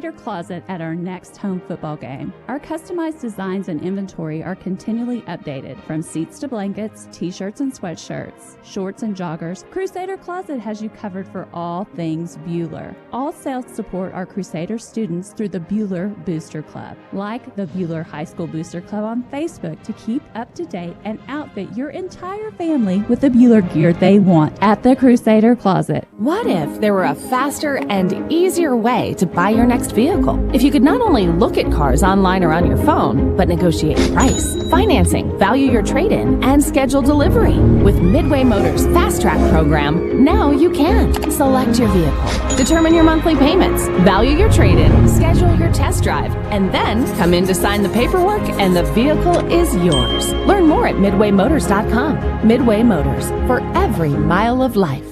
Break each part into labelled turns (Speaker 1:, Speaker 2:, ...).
Speaker 1: Closet at our next home football game. Our customized designs and inventory are continually updated, from seats to blankets, t-shirts and sweatshirts, shorts and joggers. Crusader Closet has you covered for all things Buhler. All sales support our Crusader students through the Buhler Booster Club. Like the Buhler High School Booster Club on Facebook to keep up to date and outfit your entire family with the Buhler gear they want at the Crusader Closet.
Speaker 2: What if there were a faster and easier way to buy your next vehicle? If you could not only look at cars online or on your phone, but negotiate price, financing, value your trade-in, and schedule delivery. With Midway Motors Fast Track program, now you can. Select your vehicle, determine your monthly payments, value your trade-in, schedule your test drive, and then come in to sign the paperwork and the vehicle is yours. Learn more at midwaymotors.com. Midway Motors, for every mile of life.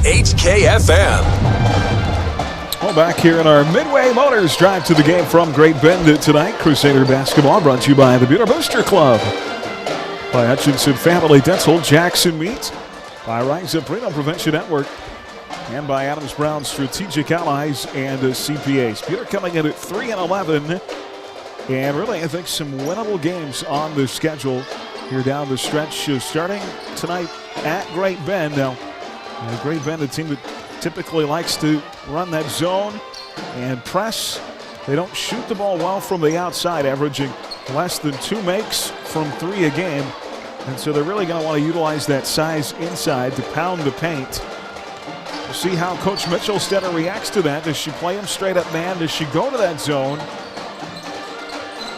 Speaker 3: HKFM.
Speaker 4: Well, back here in our Midway Motors drive to the game from Great Bend tonight. Crusader basketball brought to you by the Buhler Booster Club, by Hutchinson Family Dental, Jackson Meat, by Rise Up Renal Prevention Network, and by Adams Brown Strategic Allies and CPAs. Buhler coming in at 3-11, and really I think some winnable games on the schedule here down the stretch, starting tonight at Great Bend. Now, Great Bend, a team that typically likes to run that zone and press. They don't shoot the ball well from the outside, averaging less than 2 makes from 3 a game. And so they're really going to want to utilize that size inside to pound the paint. We'll see how Coach Mitchellstetter reacts to that. Does she play him straight up man? Does she go to that zone?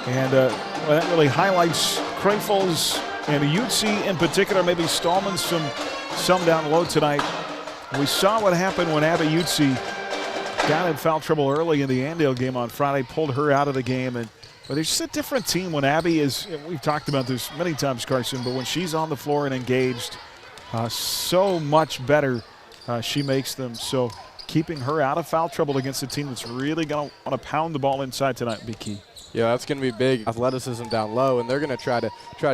Speaker 4: And well, that really highlights Crafels and Utsi in particular, maybe Stallman some down low tonight. We saw what happened when Abby Utsi got in foul trouble early in the Andale game on Friday, pulled her out of the game. But there's just a different team when Abby is, we've talked about this many times, Carson, but when she's on the floor and engaged, so much better she makes them. So keeping her out of foul trouble against a team that's really going to want to pound the ball inside tonight would be key.
Speaker 5: Yeah, that's going to be big athleticism down low, and they're going to try to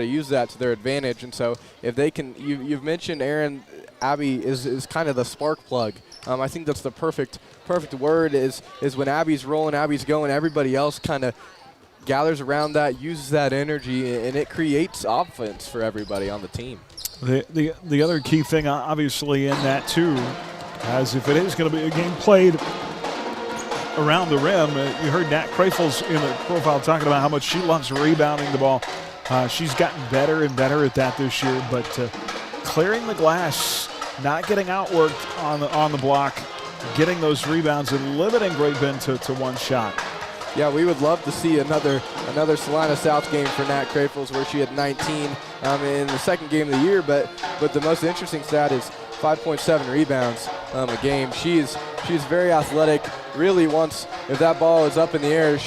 Speaker 5: use that to their advantage. And so if they can, you've mentioned, Aaron, Abby is kind of the spark plug. I think that's the perfect word is when Abby's rolling, Abby's going, everybody else kind of gathers around that, uses that energy, and it creates offense for everybody on the team.
Speaker 4: The other key thing, obviously, in that too, as if it is going to be a game played around the rim, you heard Nat Crafels in the profile talking about how much she loves rebounding the ball. She's gotten better and better at that this year, but clearing the glass, not getting outworked on the block, getting those rebounds and limiting Great Bend to one shot.
Speaker 5: Yeah, we would love to see another Salina South game for Nat Crafels where she had 19 in the second game of the year, but the most interesting stat is 5.7 rebounds a game. She's very athletic. Really wants, if that ball is up in the air,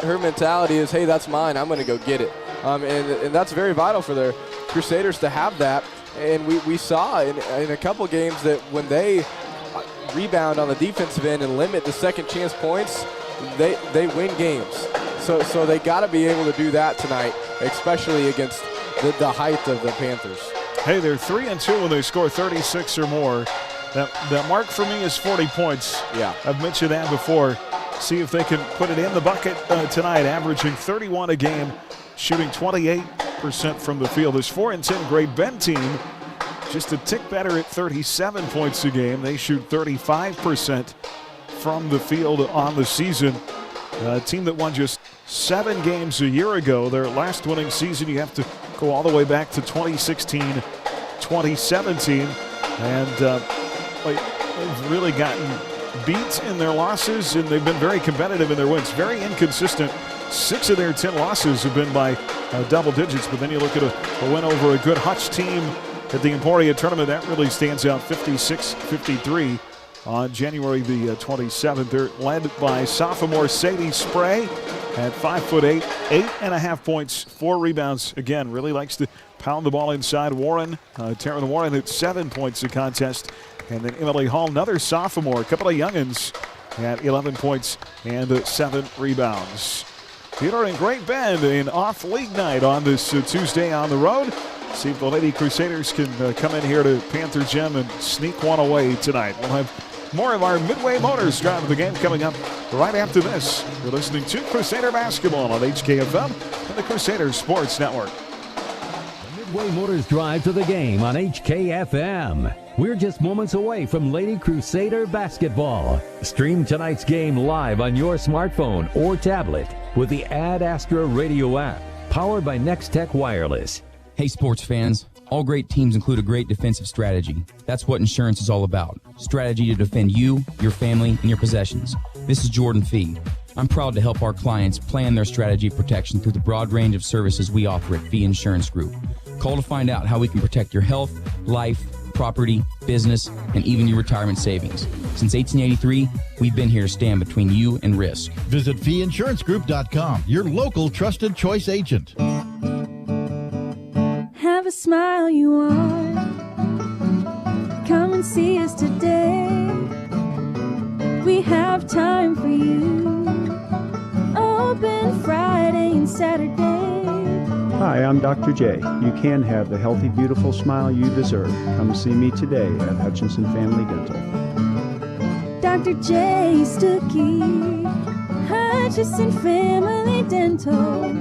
Speaker 5: her mentality is, hey, that's mine, I'm going to go get it. And that's very vital for the Crusaders to have that. And we saw in a couple games that when they rebound on the defensive end and limit the second chance points, they win games. So they got to be able to do that tonight, especially against the height of the Panthers.
Speaker 4: Hey, they're 3-2 when they score 36 or more. That mark for me is 40 points.
Speaker 5: Yeah,
Speaker 4: I've mentioned that before. See if they can put it in the bucket tonight, averaging 31 a game, shooting 28% from the field. This 4-10 Great Bend team just a tick better at 37 points a game. They shoot 35% from the field on the season. A team that won just 7 games a year ago. Their last winning season, you have to go all the way back to 2016-2017. And they've really gotten beat in their losses, and they've been very competitive in their wins. Very inconsistent. 6 of their 10 losses have been by double digits, but then you look at a win over a good Hutch team at the Emporia tournament. That really stands out, 56-53 on January the 27th. They're led by sophomore Sadie Spray at 5'8", 8.5 points, 4 rebounds. Again, really likes to pound the ball inside. Warren, Taryn Warren at 7 points a contest. And then Emily Hall, another sophomore, a couple of youngins at 11 points and 7 rebounds. Peter and Great Bend in off-league night on this Tuesday on the road. See if the Lady Crusaders can come in here to Panther Gym and sneak one away tonight. We'll have More of our Midway Motors Drive of the Game coming up right after this. You're listening to Crusader Basketball on HKFM and the Crusader Sports Network.
Speaker 3: Midway Motors Drive to the Game on HKFM. We're just moments away from Lady Crusader basketball. Stream tonight's game live on your smartphone or tablet with the Ad Astra radio app, powered by Next Tech Wireless.
Speaker 6: Hey, sports fans. All great teams include a great defensive strategy. That's what insurance is all about. Strategy to defend you, your family, and your possessions. This is Jordan Fee. I'm proud to help our clients plan their strategy of protection through the broad range of services we offer at Fee Insurance Group. Call to find out how we can protect your health, life, property, business, and even your retirement savings. Since 1883, we've been here to stand between you and risk.
Speaker 7: Visit feeinsurancegroup.com, your local trusted choice agent.
Speaker 8: Have a smile you want. Come and see us today. We have time for you. Open Friday and Saturday.
Speaker 9: Hi, I'm Dr. J. You can have the healthy, beautiful smile you deserve. Come see me today at Hutchinson Family Dental.
Speaker 8: Dr. J. Stuckey, Hutchinson Family Dental.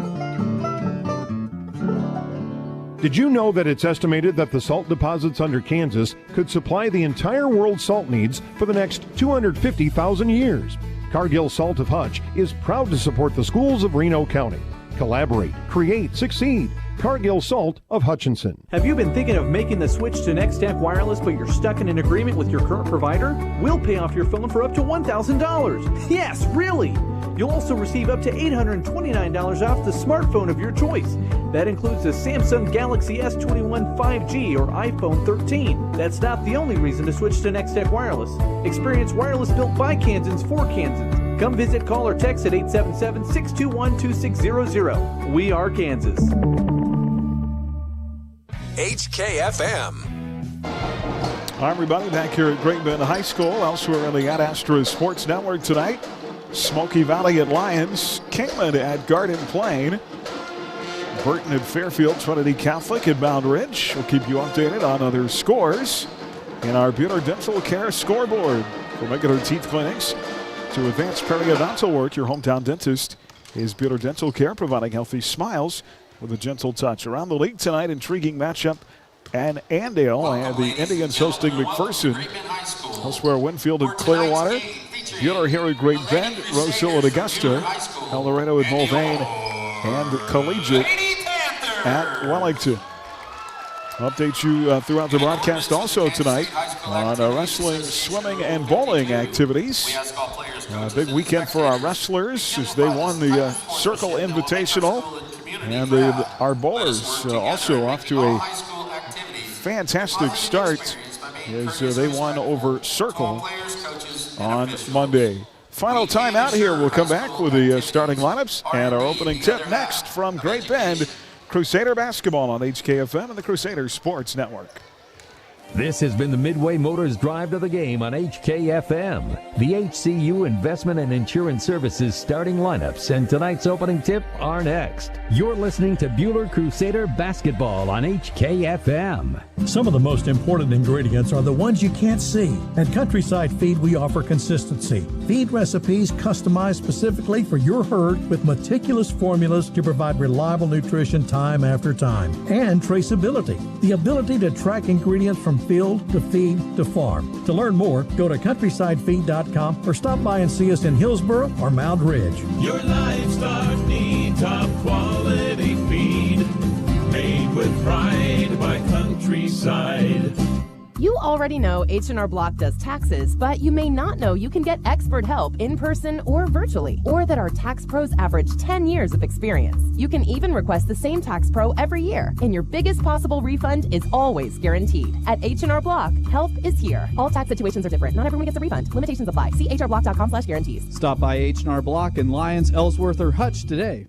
Speaker 10: Did you know that it's estimated that the salt deposits under Kansas could supply the entire world's salt needs for the next 250,000 years? Cargill Salt of Hutch is proud to support the schools of Reno County. Collaborate, create, succeed. Cargill Salt of Hutchinson.
Speaker 11: Have you been thinking of making the switch to Next Tech Wireless, but you're stuck in an agreement with your current provider? We'll pay off your phone for up to $1,000. Yes, really! You'll also receive up to $829 off the smartphone of your choice. That includes the Samsung Galaxy S21 5G or iPhone 13. That's not the only reason to switch to Next Tech Wireless. Experience wireless built by Kansans for Kansans. Come visit, call, or text at 877-621-2600. We are Kansas.
Speaker 12: HKFM.
Speaker 4: Hi, everybody, back here at Great Bend High School, elsewhere in the Ad Astra Sports Network tonight. Smoky Valley at Lions, Kingman at Garden Plain, Burton at Fairfield, Trinity Catholic at Mound Ridge. We'll keep you updated on other scores in our Buhler Dental Care scoreboard. From regular teeth clinics to advanced periodontal work, your hometown dentist is Buhler Dental Care, providing healthy smiles with a gentle touch. Around the league tonight, intriguing matchup and Andale and the Indians hosting McPherson. Elsewhere, Winfield at Clearwater. Buhler here at Great Bend, Rose Hill at Augusta, El Laredo at Mulvane, and Collegiate at Wellington. Update you throughout the broadcast also tonight on wrestling, swimming, and bowling activities. Big weekend for our wrestlers as they won the Circle Invitational. And our bowlers also off to a fantastic start as they won over Circle on Monday. Final time out here. We'll come back with the starting lineups and our opening tip next from Great Bend. Crusader Basketball on HKFM and the Crusader Sports Network.
Speaker 3: This has been the Midway Motors Drive to the Game on HKFM. The HCU Investment and Insurance Services starting lineups and tonight's opening tip are next. You're listening to Buhler Crusader Basketball on HKFM.
Speaker 13: Some of the most important ingredients are the ones you can't see. At Countryside Feed, we offer consistency. Feed recipes customized specifically for your herd with meticulous formulas to provide reliable nutrition time after time. And traceability, the ability to track ingredients from field to feed to farm. To learn more, go to countrysidefeed.com or stop by and see us in Hillsboro or Mound Ridge.
Speaker 14: Your livestock need top quality feed, made with pride by Countryside.
Speaker 2: You already know H&R Block does taxes, but you may not know you can get expert help in person or virtually, or that our tax pros average 10 years of experience. You can even request the same tax pro every year, and your biggest possible refund is always guaranteed. At H&R Block, help is here. All tax situations are different. Not everyone gets a refund. Limitations apply. See hrblock.com/guarantees.
Speaker 15: Stop by H&R Block in Lyons, Ellsworth, or Hutch today.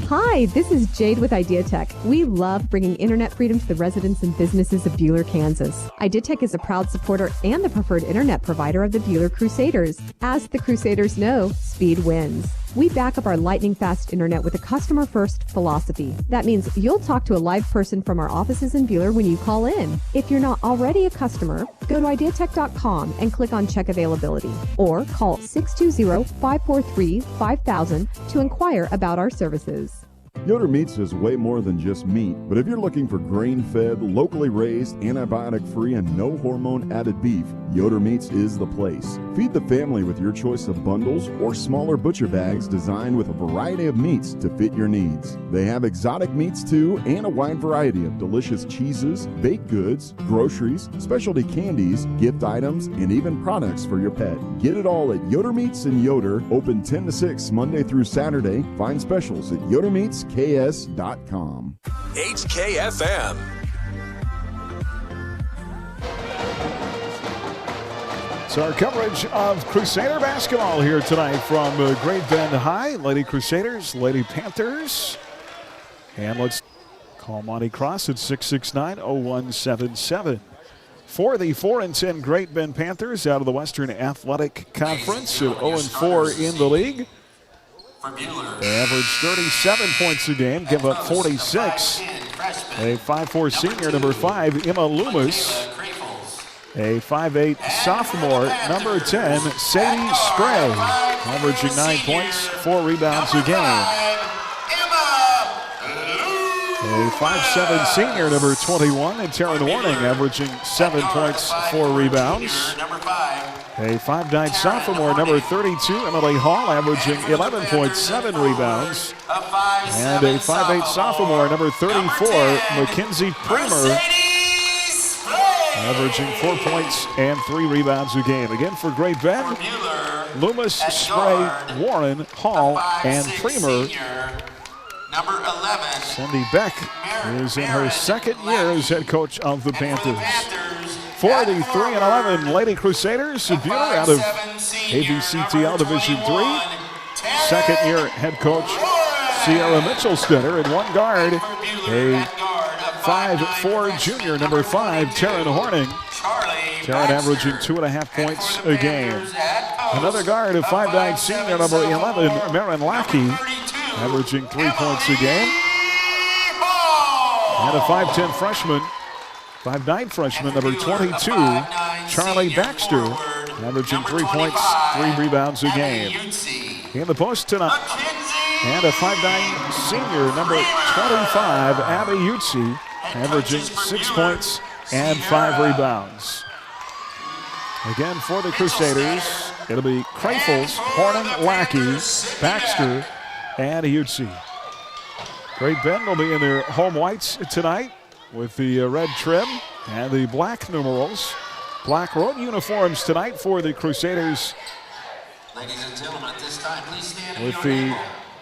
Speaker 16: Hi, this is Jade with Idea Tech. We love bringing internet freedom to the residents and businesses of Buhler, Kansas. Idea Tech is a proud supporter and the preferred internet provider of the Buhler Crusaders. As the Crusaders know, speed wins. We back up our lightning-fast internet with a customer-first philosophy. That means you'll talk to a live person from our offices in Buhler when you call in. If you're not already a customer, go to ideatech.com and click on Check Availability, or call 620-543-5000 to inquire about our services.
Speaker 12: Yoder Meats is way more than just meat, but if you're looking for grain-fed, locally raised, antibiotic-free, and no hormone-added beef, Yoder Meats is the place. Feed the family with your choice of bundles or smaller butcher bags designed with a variety of meats to fit your needs. They have exotic meats too, and a wide variety of delicious cheeses, baked goods, groceries, specialty candies, gift items, and even products for your pet. Get it all at Yoder Meats in Yoder, open 10 to 6 Monday through Saturday. Find specials at yodermeatsks.com.
Speaker 17: HKFM.
Speaker 4: It's our coverage of Crusader basketball here tonight from Great Bend High. Lady Crusaders, Lady Panthers. And let's call Monty Cross at 669-0177. For the 4-10 Great Bend Panthers out of the Western Athletic Conference at 0-4 in the league. They average 37 points a game, give up 46. A 5'4 senior, number 5, Emma Loomis. A 5'8 sophomore, number 10, Sadie Spray, averaging 9 points, 4 rebounds a game. A 5'7 senior, number 21, and Taryn Warning, averaging 7 points, 4 rebounds. A 5'9 sophomore, number 32, Emily Hall, averaging 11 points, 7 rebounds. And a 5'8 sophomore, number 34, Mackenzie Premer, averaging 4 points and 3 rebounds a game. Again for Great Bend, Loomis, Spray, Warren, Hall, and Premer.
Speaker 18: Number 11.
Speaker 4: Cindy Beck is in her second year as head coach of the Panthers. For the 3-11 Lady Crusaders, Buhler out of ABCTL Division III. Second year head coach Sierra Mitchell-Stetter, and one guard, a 5'4 junior, number 5, Taryn Horning. Taryn averaging 2.5 points a game. Another guard, a 5'9 senior, number 11, Marin Lackey, averaging 3 points a game. And a 5'10 freshman, 5'9 freshman, number 22, Charlie Baxter, averaging 3 points, 3 rebounds a game. In the post tonight, and a 5'9 senior, number 25, Abby Utsi, averaging 6 points and 5 rebounds. Again for the Crusaders, it'll be Krafels, Horning, Lackey, Baxter, and Utsi. Great Bend will be in their home whites tonight with the red trim and the black numerals. Black road uniforms tonight for the Crusaders.
Speaker 18: Ladies and gentlemen, at this time, please stand
Speaker 4: with the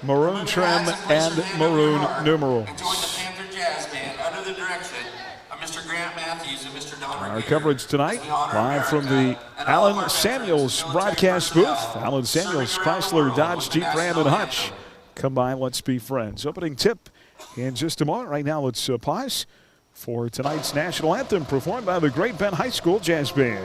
Speaker 4: maroon trim and maroon numerals.
Speaker 18: Join the Panther Jazz Band under the direction of Mr. Grant Matthews and Mr. Don.
Speaker 4: Our coverage tonight, live from the Allen Samuels broadcast booth. Allen Samuels, Chrysler, Dodge, Jeep, Ram, and Hutch. Come by, let's be friends. Opening tip in just a moment. Right now, let's pause for tonight's national anthem performed by the Great Bend High School Jazz Band.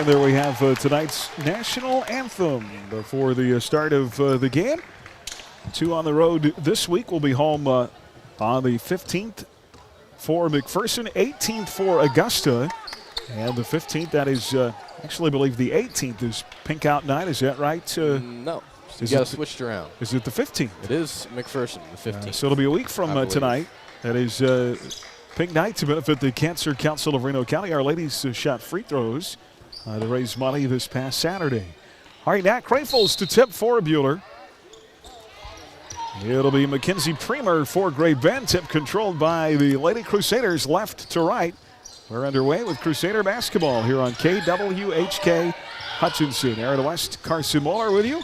Speaker 4: There we have tonight's national anthem before the start of the game. 2 on the road this week. We'll be home on the 15th for McPherson, 18th for Augusta. And the 15th, that is actually, I believe the 18th is Pink Out Night. Is that right?
Speaker 5: No. You got to switch it around.
Speaker 4: Is it the 15th?
Speaker 5: It is McPherson, the 15th.
Speaker 4: So it'll be a week from tonight. That is Pink Night to benefit the Cancer Council of Reno County. Our ladies shot free throws to raise money this past Saturday. All right, Nat Crayfles to tip for Buhler. It'll be Mackenzie Premer for Great Bend. Tip controlled by the Lady Crusaders left to right. We're underway with Crusader basketball here on KWHK Hutchinson. Aaron West, Carson Moeller with you.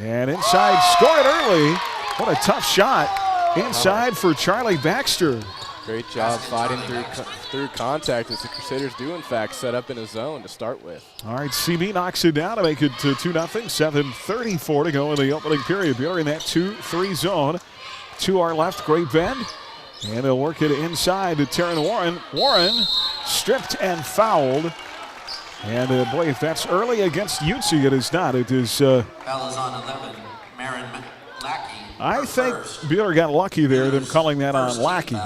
Speaker 4: And inside, scored early. What a tough shot. Inside for Charlie Baxter.
Speaker 5: Great job fighting through contact as the Crusaders do, in fact, set up in a zone to start with.
Speaker 4: All right, CB knocks it down to make it 2-0. 7:34 to go in the opening period. Buhler in that 2-3 zone. To our left, Great Bend. And they'll work it inside to Taryn Warren. Warren stripped and fouled. And boy, if that's early against Utsi, it is not. It is.
Speaker 18: Foul is on 11, Marin Lackey.
Speaker 4: I think Buhler got lucky there, them calling that on Lackey.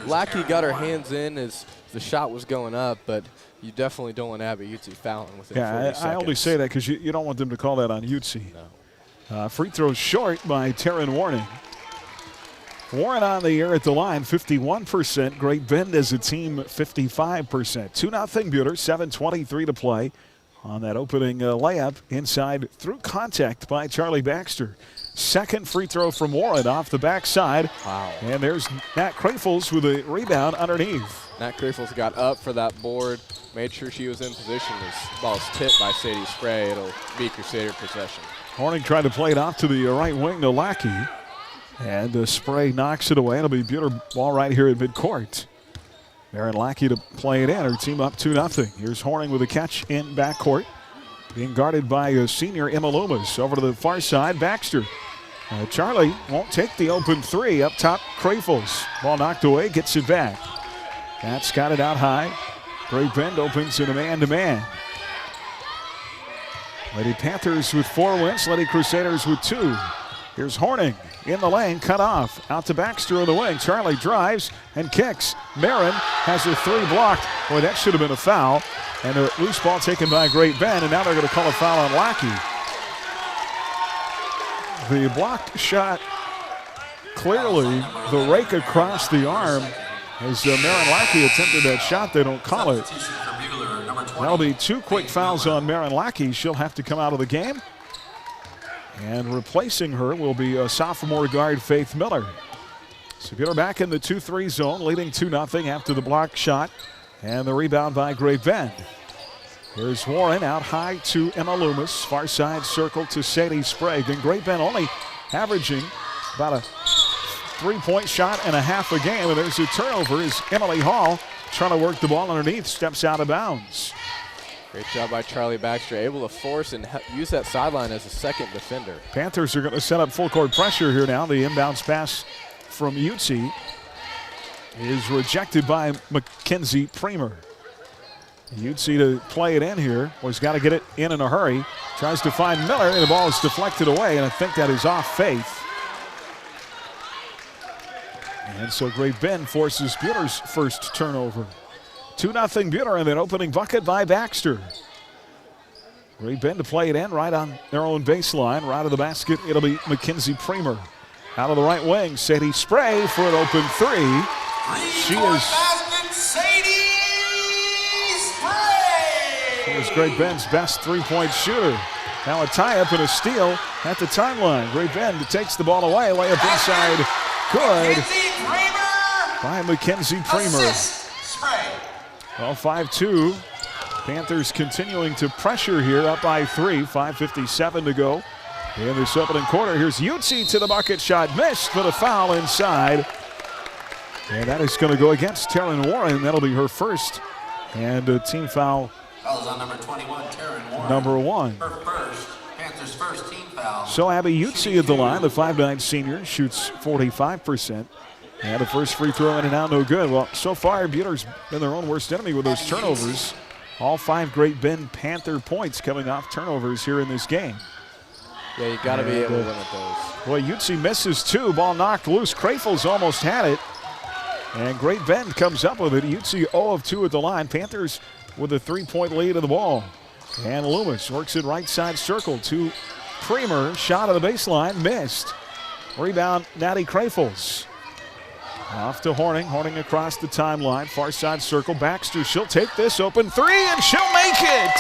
Speaker 5: Lackey got her hands in as the shot was going up, but you definitely don't want Abby Utsi fouling within 40 seconds.
Speaker 4: I only say that because you don't want them to call that on Utsi. No. Free throw short by Taryn Warren. Warren on the air at the line, 51%. Great Bend as a team, 55%. 2-0 Buhler, 7:23 to play on that opening layup inside through contact by Charlie Baxter. Second free throw from Warren off the backside.
Speaker 5: Wow.
Speaker 4: And there's Nat Crayfles with a rebound underneath.
Speaker 5: Nat Crayfles got up for that board, made sure she was in position. This ball is tipped by Sadie Spray. It'll be Crusader possession.
Speaker 4: Horning tried to play it off to the right wing to Lackey. And Spray knocks it away. It'll be Buhler ball right here at midcourt. Marin Lackey to play it in. Her team up 2-0. Here's Horning with a catch in backcourt. Being guarded by senior Emma Loomis. Over to the far side, Baxter. Charlie won't take the open three. Up top, Crayfles. Ball knocked away, gets it back. That's got it out high. Great Bend opens in a man-to-man. Lady Panthers with 4 wins. Lady Crusaders with 2. Here's Horning in the lane, cut off. Out to Baxter in the wing. Charlie drives and kicks. Marin has her 3 blocked. Boy, that should have been a foul. And a loose ball taken by Great Bend, and now they're going to call a foul on Lackey. The blocked shot, clearly the rake across the arm. As Marin Lackey attempted that shot, they don't call it. That'll be 2 quick fouls on Marin Lackey. She'll have to come out of the game. And replacing her will be a sophomore guard, Faith Miller. So Buhler back in the 2-3 zone, leading 2-0 after the block shot. And the rebound by Great Bend. Here's Warren out high to Emma Loomis. Far side circle to Sadie Sprague. And Great Bend only averaging about a 3-point shot and a half a game. And there's a turnover as Emily Hall trying to work the ball underneath, steps out of bounds.
Speaker 5: Great job by Charlie Baxter, able to force and use that sideline as a second defender.
Speaker 4: Panthers are going to set up full court pressure here now. The inbounds pass from Utsi is rejected by Mackenzie Premer. Utsi to play it in here. He's got to get it in a hurry. Tries to find Miller, and the ball is deflected away, and I think that is off Faith. And so Great Bend forces Buhler's first turnover. 2-0 Buhler, and then opening bucket by Baxter. Great Bend to play it in right on their own baseline. Right of the basket, it'll be Mackenzie Premer. Out of the right wing, Sadie Spray for an open 3. She is Great Bend's best 3-point shooter. Now a tie-up and a steal at the timeline. Great Bend takes the ball away, layup inside. Good by Mackenzie Premer. Well, 5-2. Panthers continuing to pressure here, up by 3. 5:57 to go in this opening quarter. Here's Utsi to the bucket shot, missed, but a foul inside. And that is going to go against Taryn Warren. That'll be her first. And a team foul.
Speaker 18: Fouls on number 21, Taryn Warren.
Speaker 4: Number 1.
Speaker 18: Her first, Panthers' first team foul.
Speaker 4: So Abby Utsi at the line, the 5'9" senior, shoots 45%. And the first free throw in and out, no good. Well, so far, Buhler's been their own worst enemy with those turnovers. All 5 Great Bend Panther points coming off turnovers here in this game.
Speaker 5: Yeah, you got to be able to limit those.
Speaker 4: Boy, Utsi misses 2. Ball knocked loose. Crayfles almost had it. And Great Bend comes up with it. Utsi 0 of 2 at the line. Panthers with a 3-point lead of the ball. And Loomis works it right side circle to Premer. Shot on the baseline, missed. Rebound, Natty Crafels. Off to Horning. Horning across the timeline. Far side circle. Baxter, she'll take this open three, and she'll make it.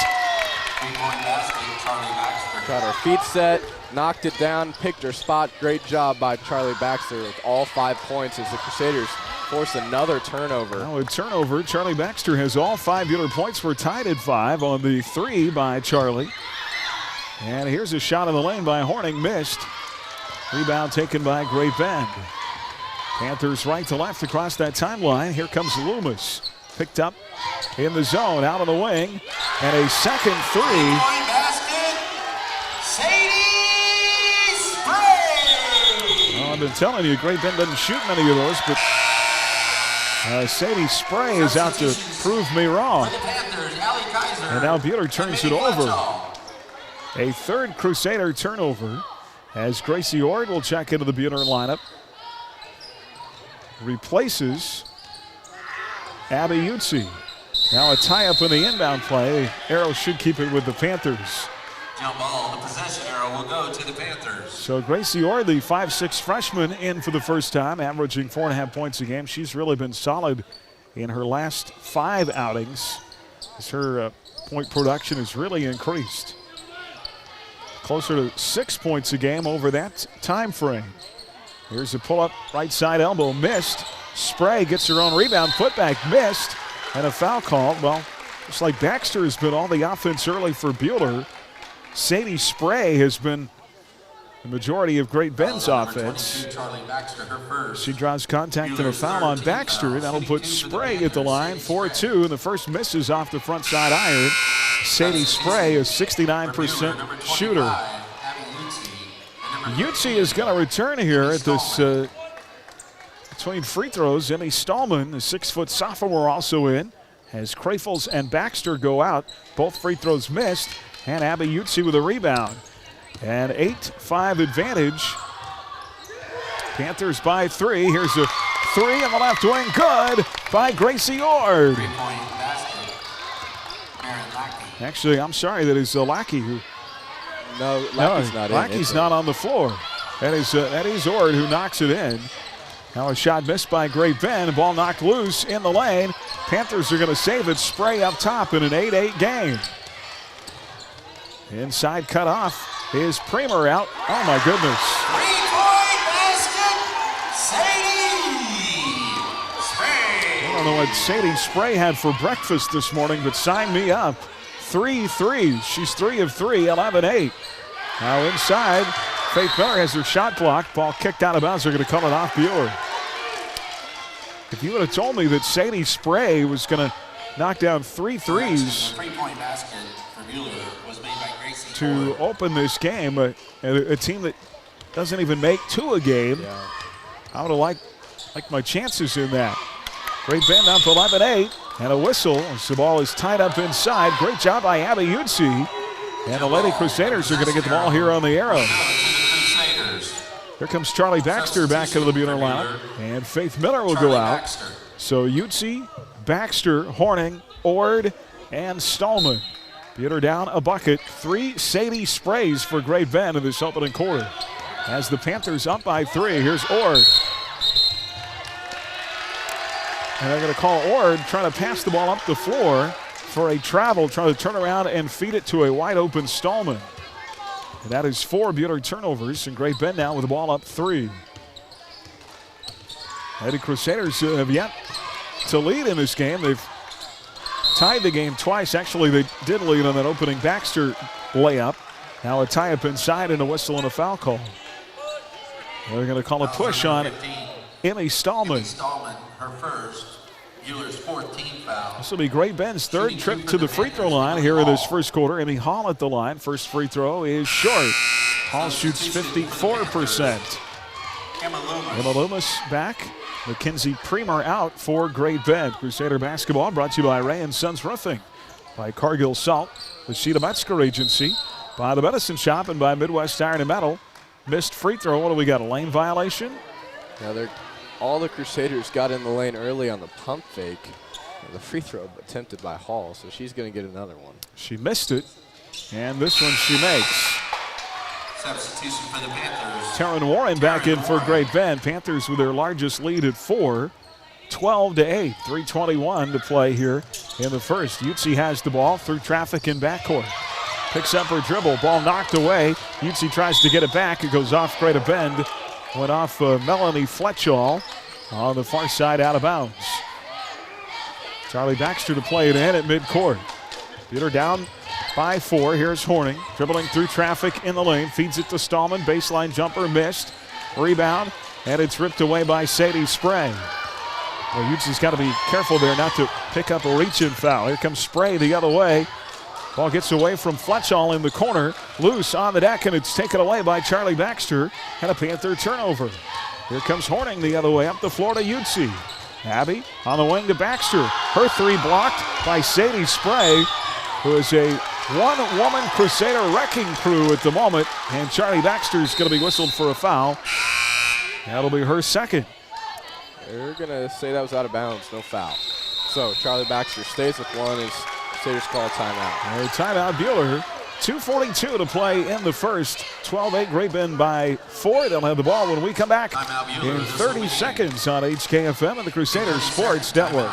Speaker 5: Got her feet set, knocked it down, picked her spot. Great job by Charlie Baxter with all 5 points as the Crusaders force another turnover.
Speaker 4: Now a turnover. Charlie Baxter has all 5 Buhler points. We're tied at 5 on the 3 by Charlie. And here's a shot in the lane by Horning, missed. Rebound taken by Great Bend. Panthers right to left across that timeline. Here comes Loomis. Picked up in the zone, out of the wing. And a second three. Well, I've been telling you, Great Bend doesn't shoot many of those, but Sadie Spray is out to prove me wrong. And now Buhler turns it over. A third Crusader turnover as Gracie Ord will check into the Buhler lineup. Replaces Abby Utsi. Now a tie-up in the inbound play. Arrow should keep it with the Panthers.
Speaker 18: Jump ball, the possession arrow will go to the Panthers.
Speaker 4: So Gracie Ord, the 5'6" freshman, in for the first time, averaging 4.5 points a game. She's really been solid in her last 5 outings as her point production has really increased. Closer to 6 points a game over that time frame. Here's a pull-up right side elbow, missed. Spray gets her own rebound, putback missed, and a foul called. Well, just like Baxter has been all the offense early for Buhler, Sadie Spray has been the majority of Great Bend's offense. She draws contact and a foul on Baxter, and that'll put Spray at the line, 4-2, and the first misses off the front side iron. Sadie Spray, a 69% shooter. Utsi is going to return here at this between free throws. Emmy Stallman, the 6-foot sophomore, also in as Crafels and Baxter go out. Both free throws missed, and Abby Utsi with a rebound. An 8-5 advantage. Panthers by 3. Here's a 3 on the left wing, good by Gracie Ord. Actually, I'm sorry, that is Lackey who.
Speaker 5: No, Lackey's not in.
Speaker 4: Lackey's not on the floor. That is Ord who knocks it in. Now a shot missed by Great Bend. Ball knocked loose in the lane. Panthers are going to save it. Spray up top in an 8-8 game. Inside cut off is Premer out. Oh my goodness.
Speaker 18: 3-point basket, Sadie Spray.
Speaker 4: I don't know what Sadie Spray had for breakfast this morning, but sign me up. 3 threes. She's 3 of 3, 11-8. Now inside, Faith Miller has her shot blocked. Ball kicked out of bounds. They're going to call it off Buhler. If you would have told me that Sadie Spray was going to knock down 3 threes
Speaker 18: The 3-point basket for Buhler was made by Gracie
Speaker 4: to
Speaker 18: Ord.
Speaker 4: open this game, a team that doesn't even make 2 a game, I would have liked my chances in that. Great Bend up 11-8. And a whistle as the ball is tied up inside. Great job by Abby Utsi. And the Lady Crusaders are going to get the ball here on the arrow. Here comes Charlie Baxter back into the Buhler lineup. And Faith Miller will go out. So Utsi, Baxter, Horning, Ord, and Stallman. Buhler down a bucket. 3 Sadie Sprays for Great Bend in this opening quarter. As the Panthers up by 3, here's Ord. And they're going to call Ord trying to pass the ball up the floor for a travel, trying to turn around and feed it to a wide-open Stallman. And that is 4 Buhler turnovers, and Great Bend now with the ball up 3. Lady Crusaders have yet to lead in this game. They've tied the game twice. Actually, they did lead on that opening Baxter layup. Now a tie-up inside and a whistle and a foul call. They're going to call a push on Emmy Stallman.
Speaker 18: Her first, Buhler's 14th foul.
Speaker 4: This will be Great Bend's 3rd trip to the free throw line here in this first quarter. Emmy Hall at the line. First free throw is short. Hall shoots 54%. Emma Loomis back. Mackenzie Premer out for Great Bend. Crusader basketball brought to you by Ray & Sons Roofing, by Cargill Salt, the Sheeta Metzger Agency, by the Medicine Shop, and by Midwest Iron and Metal. Missed free throw. What do we got? A lane violation?
Speaker 5: Now they're all the Crusaders got in the lane early on the pump fake. The free throw attempted by Hall, so she's going to get another one.
Speaker 4: She missed it, and this one she makes.
Speaker 18: Substitution for the Panthers.
Speaker 4: Taryn Warren back in for Great Bend. Panthers with their largest lead at 4. 12-8, 3:21 to play here in the first. Utsi has the ball through traffic in backcourt. Picks up her dribble, ball knocked away. Utsi tries to get it back. It goes off Great Bend. Went off Melanie Fletchall on the far side, out of bounds. Charlie Baxter to play it in at midcourt. Buhler down by 4. Here's Horning dribbling through traffic in the lane. Feeds it to Stallman. Baseline jumper missed. Rebound, and it's ripped away by Sadie Spray. Well, Utsi's got to be careful there not to pick up a reach-in foul. Here comes Spray the other way. Ball gets away from Fletchall in the corner. Loose on the deck, and it's taken away by Charlie Baxter. And a Panther turnover. Here comes Horning the other way up the floor to Utsi. Abby on the wing to Baxter. Her 3 blocked by Sadie Spray, who is a one-woman Crusader wrecking crew at the moment. And Charlie Baxter's going to be whistled for a foul. That'll be her second.
Speaker 5: They're going to say that was out of bounds, no foul. So Charlie Baxter stays with one as Crusaders call timeout.
Speaker 4: Timeout, Buhler. 2:42 to play in the first. 12-8, Great Bend by 4. They'll have the ball when we come back in 30 seconds on HKFM and the Crusader Sports Network.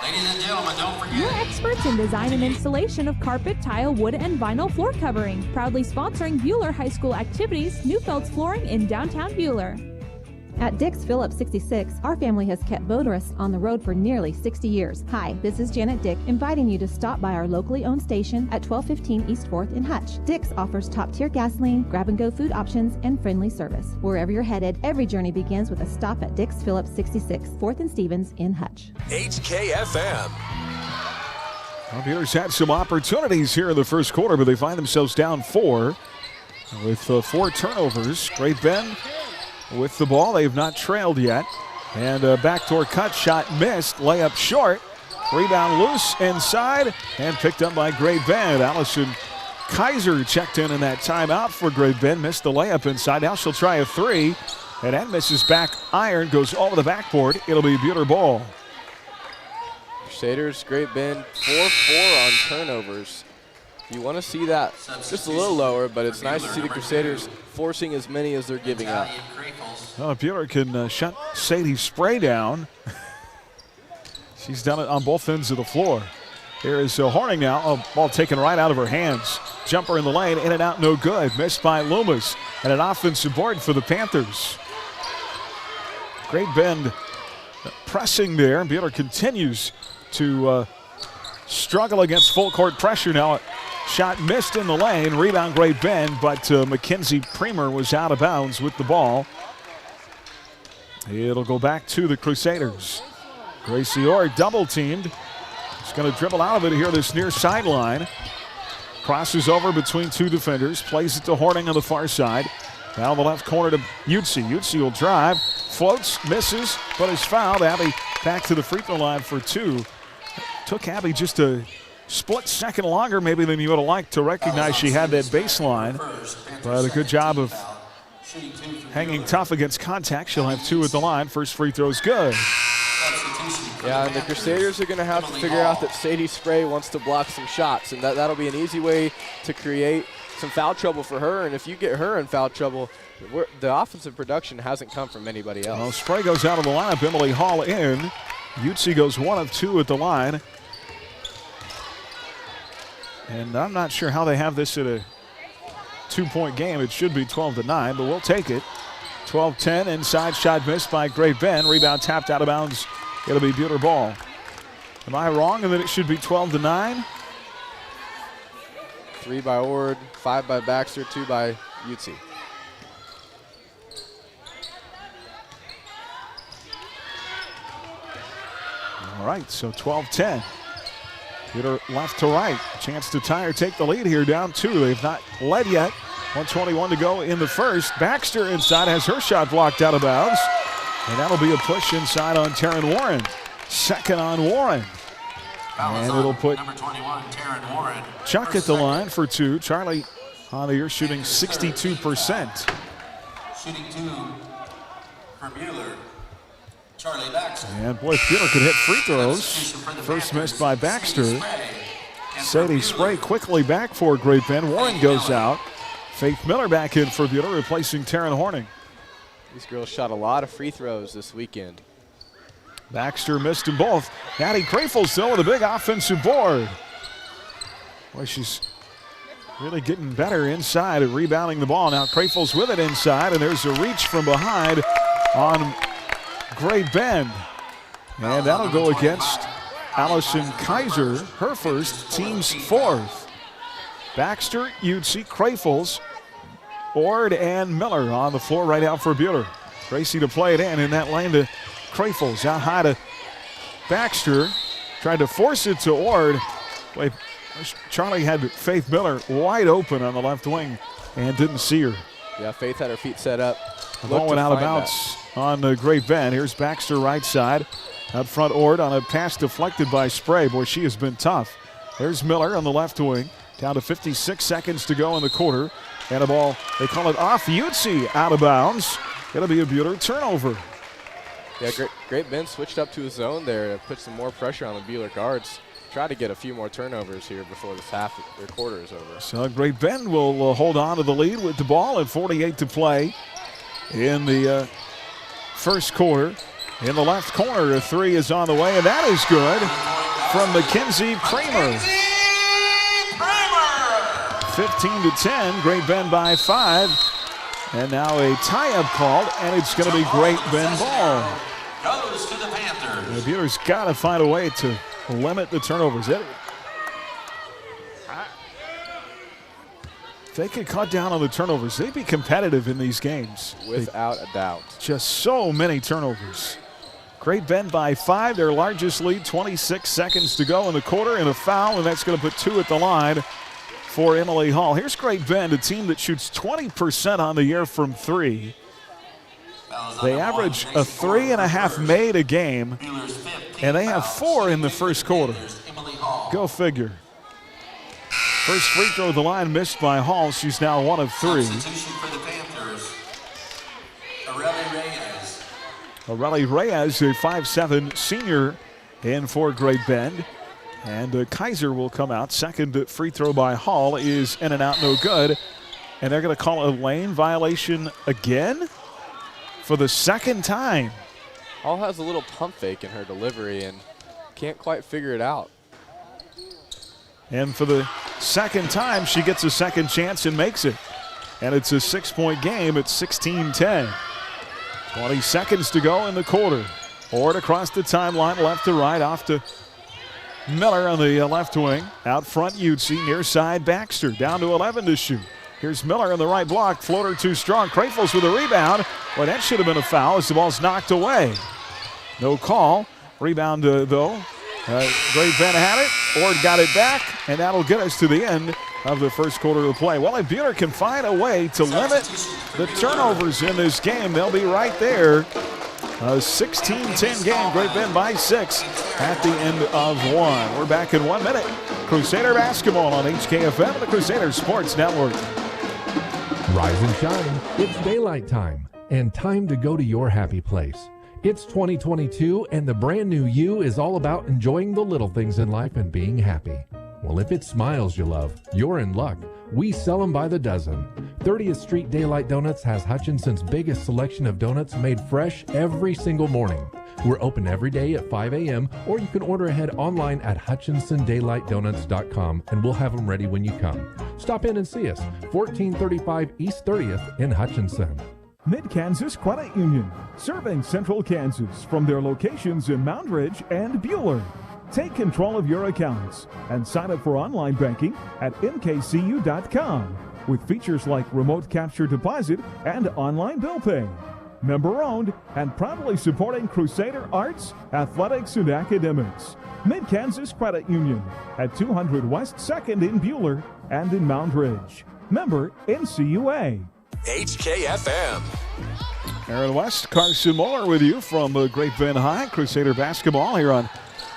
Speaker 18: Ladies and gentlemen, don't forget.
Speaker 19: We're experts in design and installation of carpet, tile, wood, and vinyl floor covering. Proudly sponsoring Buhler High School activities, Newfeld's Flooring in downtown Buhler.
Speaker 16: At Dick's Phillips 66, our family has kept motorists on the road for nearly 60 years. Hi, this is Janet Dick, inviting you to stop by our locally owned station at 1215 East 4th in Hutch. Dick's offers top-tier gasoline, grab-and-go food options, and friendly service. Wherever you're headed, every journey begins with a stop at Dick's Phillips 66, 4th and Stevens in Hutch.
Speaker 17: HKFM.
Speaker 4: Well, Buhler's had some opportunities here in the first quarter, but they find themselves down 4 with 4 turnovers. Great Bend with the ball. They've not trailed yet. And a backdoor cut shot missed. Layup short. Rebound loose inside and picked up by Great Bend. Allison Kaiser checked in that timeout for Great Bend. Missed the layup inside. Now she'll try a 3. And that misses back iron. Goes over the backboard. It'll be Buhler ball.
Speaker 5: Crusaders, Great Bend, 4-4 on turnovers. You want to see that just a little lower, but it's nice to see the Crusaders forcing as many as they're giving up.
Speaker 4: Well, Buhler can shut Sadie Spray down. She's done it on both ends of the floor. Here is Horning now. A ball taken right out of her hands. Jumper in the lane, in and out, no good. Missed by Loomis. And an offensive board for the Panthers. Great Bend pressing there. Buhler continues to struggle against full court pressure now. Shot missed in the lane. Rebound Great Bend, but Mackenzie Premer was out of bounds with the ball. It'll go back to the Crusaders. Gracie Orr double teamed. She's going to dribble out of it here this near sideline. Crosses over between 2 defenders. Plays it to Horning on the far side. Down the left corner to Utsi. Utsi will drive. Floats, misses, but is fouled. Abby back to the free throw line for 2. Took Abby just a split second longer maybe than you would have liked to recognize she had that baseline. But a good job of hanging tough against contact. She'll have 2 at the line. First free throw is good.
Speaker 5: Yeah, and the Crusaders are going to have to figure out that Sadie Spray wants to block some shots, and that'll be an easy way to create some foul trouble for her. And if you get her in foul trouble, the offensive production hasn't come from anybody else.
Speaker 4: Well, Spray goes out of the lineup. Emily Hall in. Utsi goes 1 of 2 at the line. And I'm not sure how they have this at a 2-point game. It should be 12-9, but we'll take it. 12-10, inside shot missed by Great Bend. Rebound tapped out of bounds. It'll be Buhler ball. Am I wrong in that it should be 12-9?
Speaker 5: 3 by Ord, 5 by Baxter, 2 by Utsi.
Speaker 4: All right, so 12-10. Buhler left to right. Chance to tie or take the lead here, down 2. They've not led yet. 1:21 to go in the first. Baxter inside has her shot blocked out of bounds. And that'll be a push inside on Taryn Warren. Second on Warren. And it'll put
Speaker 18: number 21, Taryn Warren.
Speaker 4: Chuck at the line for 2. Charlie on the year shooting 62%.
Speaker 18: Shooting 2 for Buhler. Charlie Baxter.
Speaker 4: And boy, Buhler could hit free throws. First missed by Baxter. Sadie Spray quickly back for Great Bend. Warren goes out. Faith Miller back in for Buhler, replacing Taryn Horning.
Speaker 5: These girls shot a lot of free throws this weekend.
Speaker 4: Baxter missed them both. Addie Krafel still with a big offensive board. Boy, she's really getting better inside at rebounding the ball. Now Krafel's with it inside, and there's a reach from behind on Great Bend. And that'll go against Allison Kaiser, her first, team's fourth. Baxter, Utsi, Krafels, Ord, and Miller on the floor right out for Buhler. Gracie to play it in that lane to Krafels. Out high to Baxter. Tried to force it to Ord. Wait, Charlie had Faith Miller wide open on the left wing and didn't see her.
Speaker 5: Yeah, Faith had her feet set up.
Speaker 4: The ball went out of bounds on the Great Bend. Here's Baxter right side. Out front, Ord on a pass deflected by Spray. Boy, she has been tough. There's Miller on the left wing. Down to 56 seconds to go in the quarter. And a ball, they call it off Utsi, out of bounds. It'll be a Buhler turnover.
Speaker 5: Yeah, Great Bend switched up to a zone there to put some more pressure on the Buhler guards. Try to get a few more turnovers here before this quarter is over.
Speaker 4: So Great Bend will hold on to the lead with the ball at 48 to play in the first quarter. In the left corner, a three is on the way, and that is good from Mackenzie Kramer. 15-10, Great Bend by 5. And now a tie-up called, and it's going to be Great Bend ball.
Speaker 18: Goes to the Panthers.
Speaker 4: Buhler's got to find a way to limit the turnovers. If they could cut down on the turnovers, they'd be competitive in these games.
Speaker 5: Without a doubt.
Speaker 4: Just so many turnovers. Great Bend by 5, their largest lead, 26 seconds to go in the quarter, and a foul, and that's going to put 2 at the line for Emily Hall. Here's Great Bend, a team that shoots 20% on the year from 3. They average a 3.5 made a game, and they have 4 in the first quarter. Go figure. First free throw of the line missed by Hall. She's now 1 of 3.
Speaker 18: Substitution for the Panthers, Aurelie Reyes.
Speaker 4: Aurelie Reyes, a 5'7" senior, in for Great Bend. And Kaiser will come out. Second free throw by Hall is in and out, no good. And they're going to call a lane violation again for the second time.
Speaker 5: Hall has a little pump fake in her delivery and can't quite figure it out.
Speaker 4: And for the second time, she gets a second chance and makes it. And it's a 6-point game at 16-10. 20 seconds to go in the quarter. Ord across the timeline, left to right, off to Miller on the left wing. Out front, Utsi. Near side, Baxter. Down to 11 to shoot. Here's Miller on the right block. Floater too strong. Krafels with a rebound. Well, that should have been a foul as the ball's knocked away. No call. Rebound, though. Great Bend had it. Ord got it back, and that'll get us to the end of the first quarter of play. Well, if Buhler can find a way to limit the turnovers in this game, they'll be right there. A 16-10 game, Great Bend by 6 at the end of 1. We're back in 1 minute. Crusader basketball on HKFM and the Crusader Sports Network.
Speaker 20: Rise and shine. It's daylight time and time to go to your happy place. It's 2022 and the brand new you is all about enjoying the little things in life and being happy. Well, if it's smiles you love, you're in luck. We sell them by the dozen. 30th Street Daylight Donuts has Hutchinson's biggest selection of donuts made fresh every single morning. We're open every day at 5 a.m. or you can order ahead online at HutchinsonDaylightDonuts.com and we'll have them ready when you come. Stop in and see us, 1435 East 30th in Hutchinson.
Speaker 21: Mid-Kansas Credit Union, serving Central Kansas from their locations in Moundridge and Buhler. Take control of your accounts and sign up for online banking at mkcu.com with features like remote capture deposit and online bill pay. Member-owned and proudly supporting Crusader arts, athletics, and academics. Mid-Kansas Credit Union at 200 West 2nd in Buhler and in Moundridge. Member NCUA.
Speaker 17: HKFM.
Speaker 4: Aaron West, Carson Muller with you from Great Bend High. Crusader basketball here on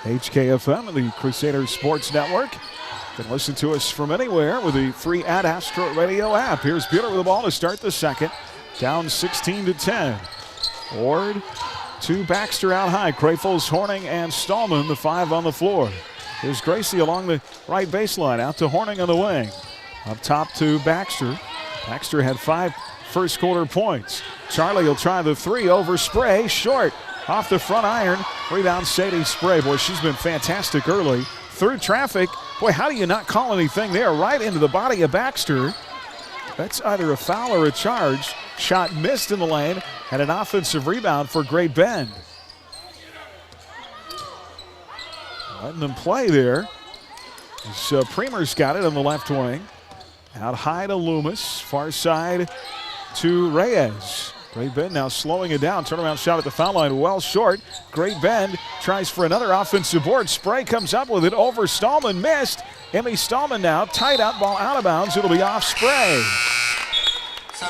Speaker 4: HKFM and the Crusader Sports Network. You can listen to us from anywhere with the free Ad Astra Radio app. Here's Buhler with the ball to start the second. Down 16-10. Ord to Baxter out high. Crafels, Horning, and Stallman, the 5 on the floor. Here's Gracie along the right baseline, out to Horning on the wing. Up top to Baxter. Baxter had 5 first quarter points. Charlie will try the 3 over Spray, short. Off the front iron, rebound Sadie Spray. Boy, she's been fantastic early. Through traffic. Boy, how do you not call anything there? Right into the body of Baxter. That's either a foul or a charge. Shot missed in the lane, and an offensive rebound for Great Bend. Letting them play there. So Premer's got it on the left wing. Out high to Loomis. Far side to Reyes. Great Bend now slowing it down. Turnaround shot at the foul line, well short. Great Bend tries for another offensive board. Spray comes up with it over Stallman, missed. Emmy Stallman now tied up, ball out of bounds. It'll be off Spray.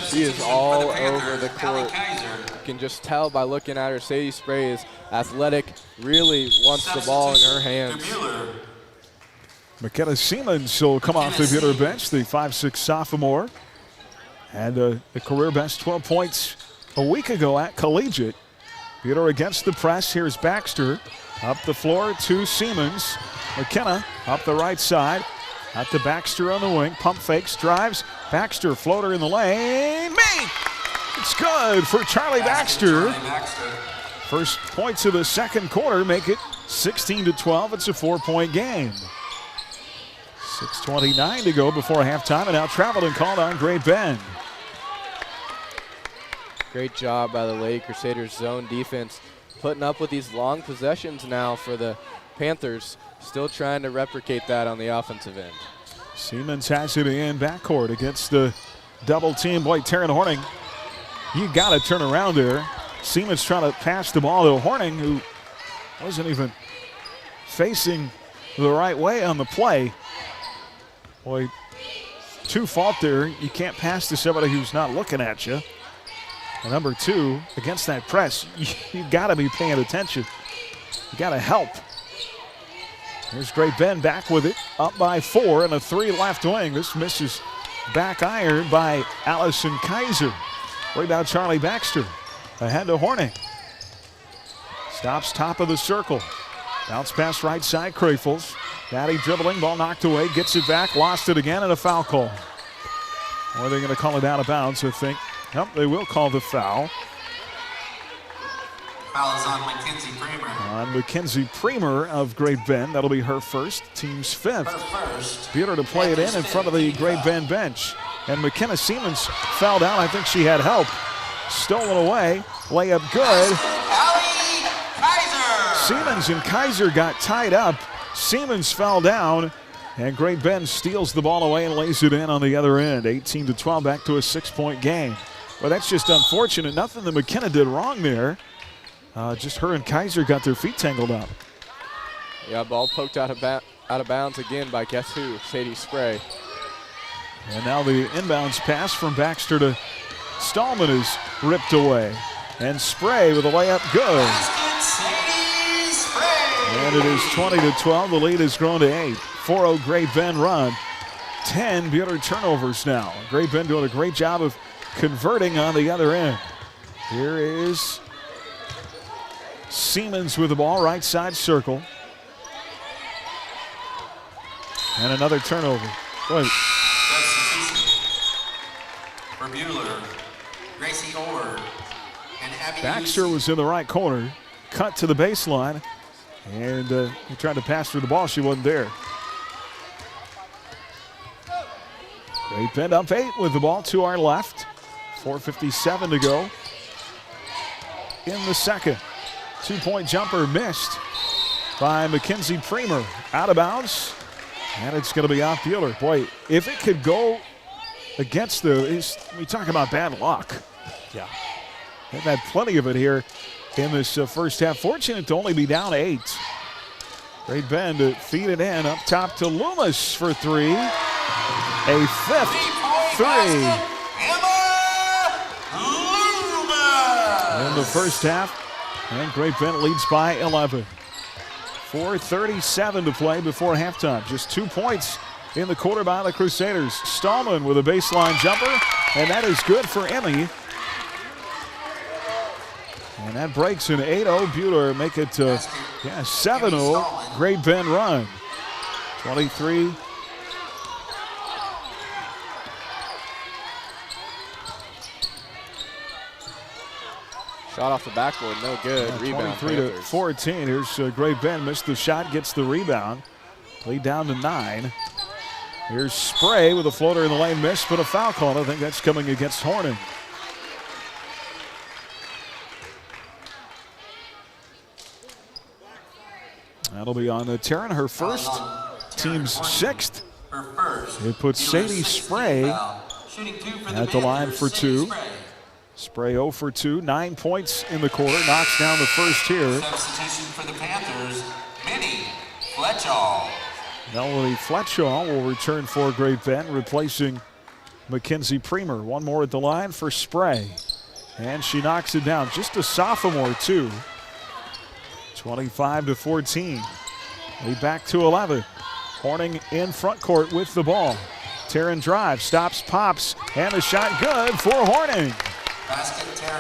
Speaker 5: She is all over the court. You can just tell by looking at her. Sadie Spray is athletic, really wants the ball in her hands.
Speaker 4: McKenna Siemens will come off the Buhler bench, the 5'6" sophomore. And a career best 12 points a week ago at Collegiate. Buhler against the press. Here's Baxter. Up the floor to Siemens. McKenna up the right side. Out to Baxter on the wing. Pump fakes, drives. Baxter, floater in the lane. Me! It's good for Charlie Baxter. First points of the second quarter make it 16-12. It's a 4-point game. 6:29 to go before halftime, and now traveled and called on Great Bend.
Speaker 5: Great job by the Lady Crusaders zone defense, putting up with these long possessions now for the Panthers. Still trying to replicate that on the offensive end.
Speaker 4: Siemens has it in backcourt against the double team. Boy, Taryn Horning, you got to turn around there. Siemens trying to pass the ball to Horning, who wasn't even facing the right way on the play. Boy, 2 fault there. You can't pass to somebody who's not looking at you. And number 2, against that press, you got to be paying attention. You got to help. Here's Great Bend back with it, up by 4 and a 3 left wing. This misses back iron by Allison Kaiser. Rebound Charlie Baxter. Ahead to Horning. Stops top of the circle. Bounce pass right side, Crafels. Daddy dribbling, ball knocked away, gets it back, lost it again, and a foul call. Or they're going to call it out of bounds, I think. Nope, they will call the foul.
Speaker 18: Foul is on Mackenzie Premer.
Speaker 4: On Mackenzie Premer of Great Bend. That'll be her first, team's 5th. Buhler to play it in front of the Great Bend bench. And McKenna Siemens fell down. I think she had help. Stolen away. Layup good. Siemens and Kaiser got tied up. Siemens fell down. And Great Bend steals the ball away and lays it in on the other end. 18-12, back to a 6-point game. Well, that's just unfortunate. Nothing that McKenna did wrong there. Just her and Kaiser got their feet tangled up.
Speaker 5: Yeah, ball poked out of bounds again by guess who? Sadie Spray.
Speaker 4: And now the inbounds pass from Baxter to Stallman is ripped away. And Spray with a layup good. And it is 20-12. The lead has grown to 8. 4-0 Great Bend run. 10 Buhler turnovers now. Great Bend doing a great job of converting on the other end. Here is Siemens with the ball, right side circle. And another turnover. Boy.
Speaker 18: For Buhler, Gracie Orr, and Abby
Speaker 4: Baxter was in the right corner, cut to the baseline, and he tried to pass her the ball. She wasn't there. Great Bend up 8 with the ball to our left. 4:57 to go in the second. 2-point jumper missed by Mackenzie Premer. Out of bounds, and it's going to be off Buhler. Boy, if it could go against we talk about bad luck. Yeah. They've had plenty of it here in this first half. Fortunate to only be down 8. Great Bend to feed it in up top to Loomis for 3. A 5th 3. In the first half, and Great Bend leads by 11. 4:37 to play before halftime. Just 2 points in the quarter by the Crusaders. Stallman with a baseline jumper, and that is good for Emmy. And And that breaks an 8-0. Buhler make it 7-0. Great Bend run. 23.
Speaker 5: Shot off the backboard, no good. Rebound.
Speaker 4: 23-14. Here's Great Bend. Missed the shot, gets the rebound. Lead down to 9. Here's Spray with a floater in the lane, missed, but a foul call. I think that's coming against Horning. That'll be on Taryn, her first, team's 6th. It puts Sadie Spray at the line for 2. Spray 0 for 2, 9 points in the quarter, knocks down the first here.
Speaker 18: Substitution for the Panthers, Minnie Fletchall.
Speaker 4: Melanie Fletchall will return for Great Bend, replacing Mackenzie Premer. One more at the line for Spray. And she knocks it down. Just a sophomore, too. 25-14. Lead back to 11. Horning in front court with the ball. Taryn drives, stops, pops, and a shot good for Horning.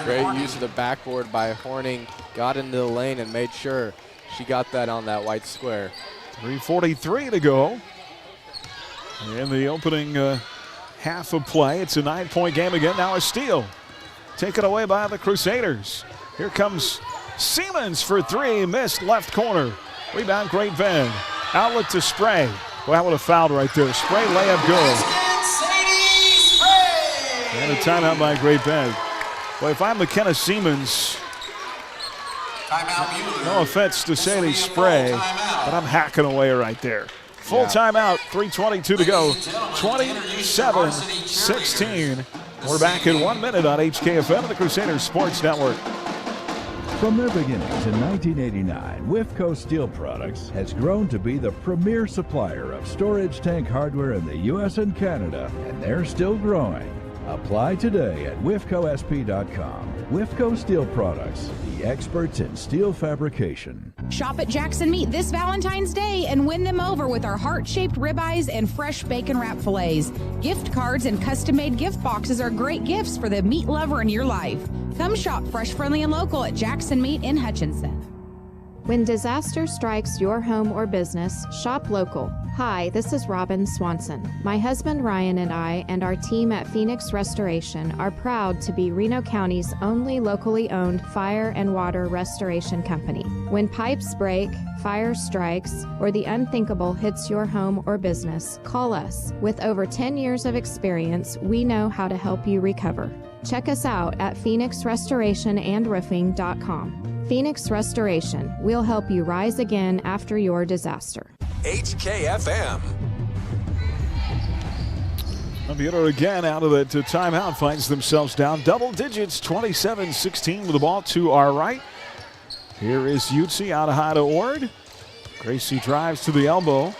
Speaker 5: Great use of the backboard by Horning. Got into the lane and made sure she got that on that white square.
Speaker 4: 3:43 to go in the opening half of play. It's a 9-point game again. Now a steal. Taken away by the Crusaders. Here comes Siemens for 3. Missed left corner. Rebound Great Bend. Outlet to Spray. Well, that would have fouled right there. Spray layup good. And a timeout by Great Bend. Well, if I'm McKenna Siemens, no offense to Sadie Spray, but I'm hacking away right there. Full timeout, 3:22 to go, 27-16. We're back in 1 minute on HKFM and the Crusaders Sports Network.
Speaker 1: From their beginnings in 1989, Wifco Steel Products has grown to be the premier supplier of storage tank hardware in the U.S. and Canada, and they're still growing. Apply today at WIFCOSP.com. Wifco Steel Products, the experts in steel fabrication.
Speaker 22: Shop at Jackson Meat this Valentine's Day and win them over with our heart-shaped ribeyes and fresh bacon wrap fillets. Gift cards and custom-made gift boxes are great gifts for the meat lover in your life. Come shop fresh, friendly, and local at Jackson Meat in Hutchinson.
Speaker 16: When disaster strikes your home or business, shop local. Hi, this is Robin Swanson. My husband Ryan and I and our team at Phoenix Restoration are proud to be Reno County's only locally owned fire and water restoration company. When pipes break, fire strikes, or the unthinkable hits your home or business, call us. With over 10 years of experience, we know how to help you recover. Check us out at phoenixrestorationandroofing.com. Phoenix Restoration. We'll help you rise again after your disaster.
Speaker 17: HKFM.
Speaker 4: Buhler again out of the timeout, finds themselves down double digits, 27-16 with the ball to our right. Here is Utsi out of high to Ord. Gracie drives to the elbow.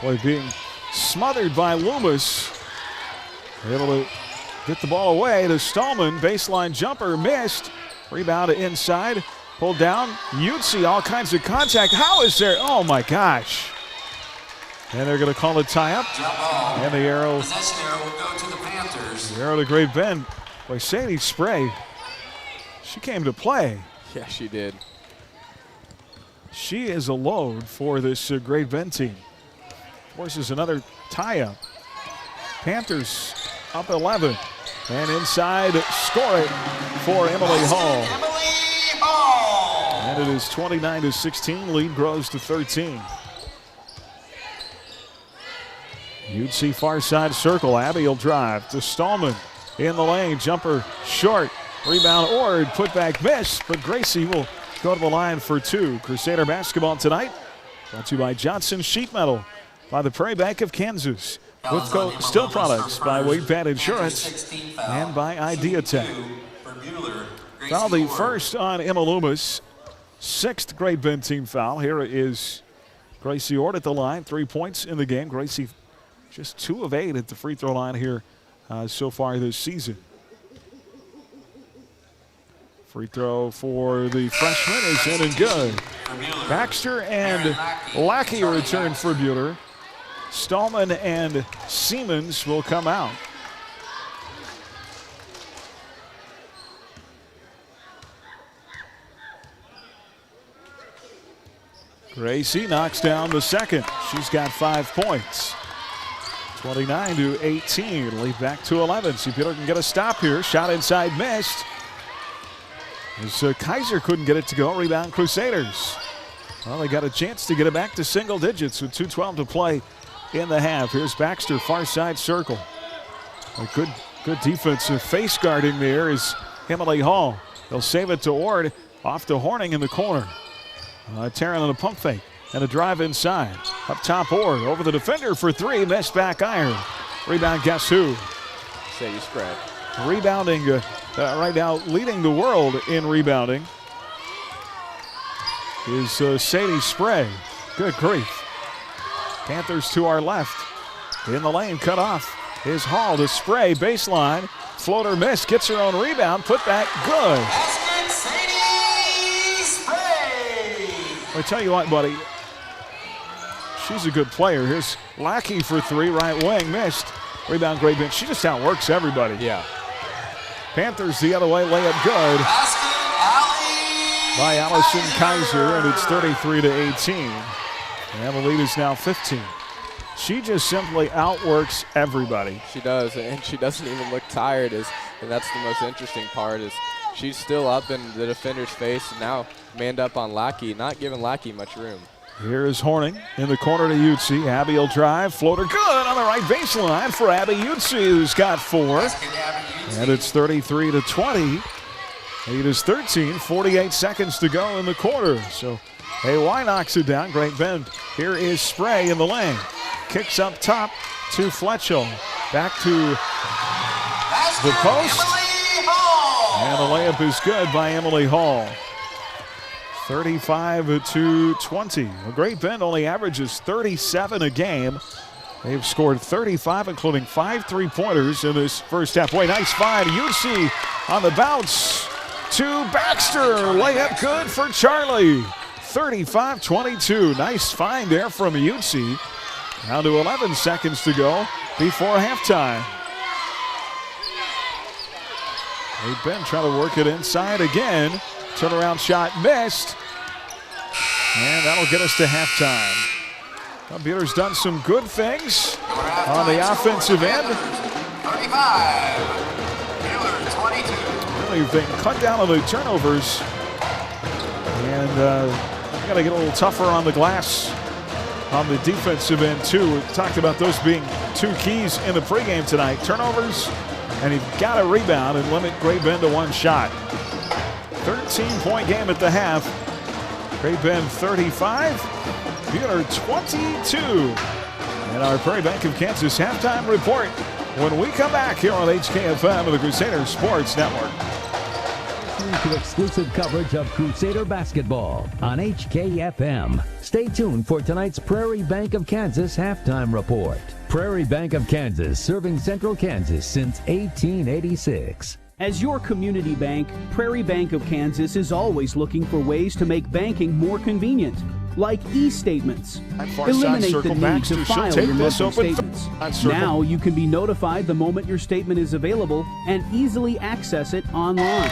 Speaker 4: Boy, being smothered by Loomis. Able to get the ball away to Stallman. Baseline jumper missed. Rebound inside. Pulled down. Utsi, all kinds of contact. How is there? Oh my gosh. And they're going to call a tie-up. And the arrow.
Speaker 18: Possession arrow will go to the Panthers.
Speaker 4: The arrow to Great Bend. Boy, Sadie Spray. She came to play.
Speaker 5: Yeah, she did.
Speaker 4: She is a load for this Great Bend team. Forces another tie-up. Panthers up 11. And inside, score it for Emily Hall. And it is 29-16. Lead grows to 13. Utsi far side circle. Abby will drive to Stallman in the lane. Jumper short. Rebound Ord. Put back miss. But Gracie will go to the line for 2. Crusader basketball tonight. Brought to you by Johnson Sheet Metal. By the Prairie Bank of Kansas. With Steel Products by Wade Van Insurance. And by Idea Tech. Foul the first on Emma Loomis. 6th Great Bend team foul. Here is Gracie Ord at the line. 3 points in the game. Gracie just 2 of 8 at the free throw line here so far this season. Free throw for the freshman is in and good. Baxter and Lackey return for Buhler. Stallman and Siemens will come out. Gracie knocks down the second. She's got 5 points. 29-18. Lead back to 11. See if Buhler can get a stop here. Shot inside, missed. As Kaiser couldn't get it to go. Rebound Crusaders. Well, they got a chance to get it back to single digits with 2:12 to play in the half. Here's Baxter, far side circle. A good defensive face guarding there is Emily Hall. They'll save it to Ord. Off to Horning in the corner. Taryn on a pump fake and a drive inside. Up top, Ord over the defender for 3. Missed back iron. Rebound, guess who?
Speaker 5: Sadie Sprague.
Speaker 4: Rebounding right now, leading the world in rebounding is Sadie Sprague. Good grief. Panthers to our left. In the lane, cut off. Is Hall to Spray, baseline. Floater miss, gets her own rebound, put back, good.
Speaker 18: Basket, Sadie Spray.
Speaker 4: I tell you what, buddy, she's a good player. Here's Lackey for 3, right wing, missed. Rebound, Great Bend. She just outworks everybody.
Speaker 5: Yeah.
Speaker 4: Panthers the other way, layup good. By Allison Kaiser, and it's 33-18. And the lead is now 15. She just simply outworks everybody.
Speaker 5: She does, and she doesn't even look tired, and that's the most interesting part is she's still up in the defender's face, and now manned up on Lackey, not giving Lackey much room.
Speaker 4: Here is Horning in the corner to Utsi. Abby will drive, floater good on the right baseline for Abby Utsi, who's got 4. And it's 33-20. Lead is 13, 48 seconds to go in the quarter. So AY knocks it down, Great Bend. Here is Spray in the lane. Kicks up top to Fletchell. Back to the post. And the layup is good by Emily Hall. 35-20. Well, Great Bend only averages 37 a game. They've scored 35, including 5 3-pointers in this first half. Boy, nice find. UC on the bounce to Baxter. Layup good for Charlie. 35-22. Nice find there from UC. Down to 11 seconds to go before halftime. Great Bend trying to work it inside again. Turnaround shot missed. And that'll get us to halftime. Well, Buhler's done some good things on the offensive end.
Speaker 18: 35. Buhler 22.
Speaker 4: Really, they cut down on the turnovers. And got to get a little tougher on the glass on the defensive end, too. We talked about those being 2 keys in the pregame tonight. Turnovers, and you've got to rebound and limit Great Bend to 1 shot. 13-point game at the half. Great Bend 35, Buhler 22. And our Prairie Bank of Kansas halftime report when we come back here on HKFM of the Crusader Sports Network.
Speaker 3: To exclusive coverage of Crusader basketball on HKFM. Stay tuned for tonight's Prairie Bank of Kansas halftime report. Prairie Bank of Kansas, serving Central Kansas since 1886.
Speaker 6: As your community bank, Prairie Bank of Kansas is always looking for ways to make banking more convenient, like e-statements. Eliminate the need to file your monthly statements. Now you can be notified the moment your statement is available and easily access it online.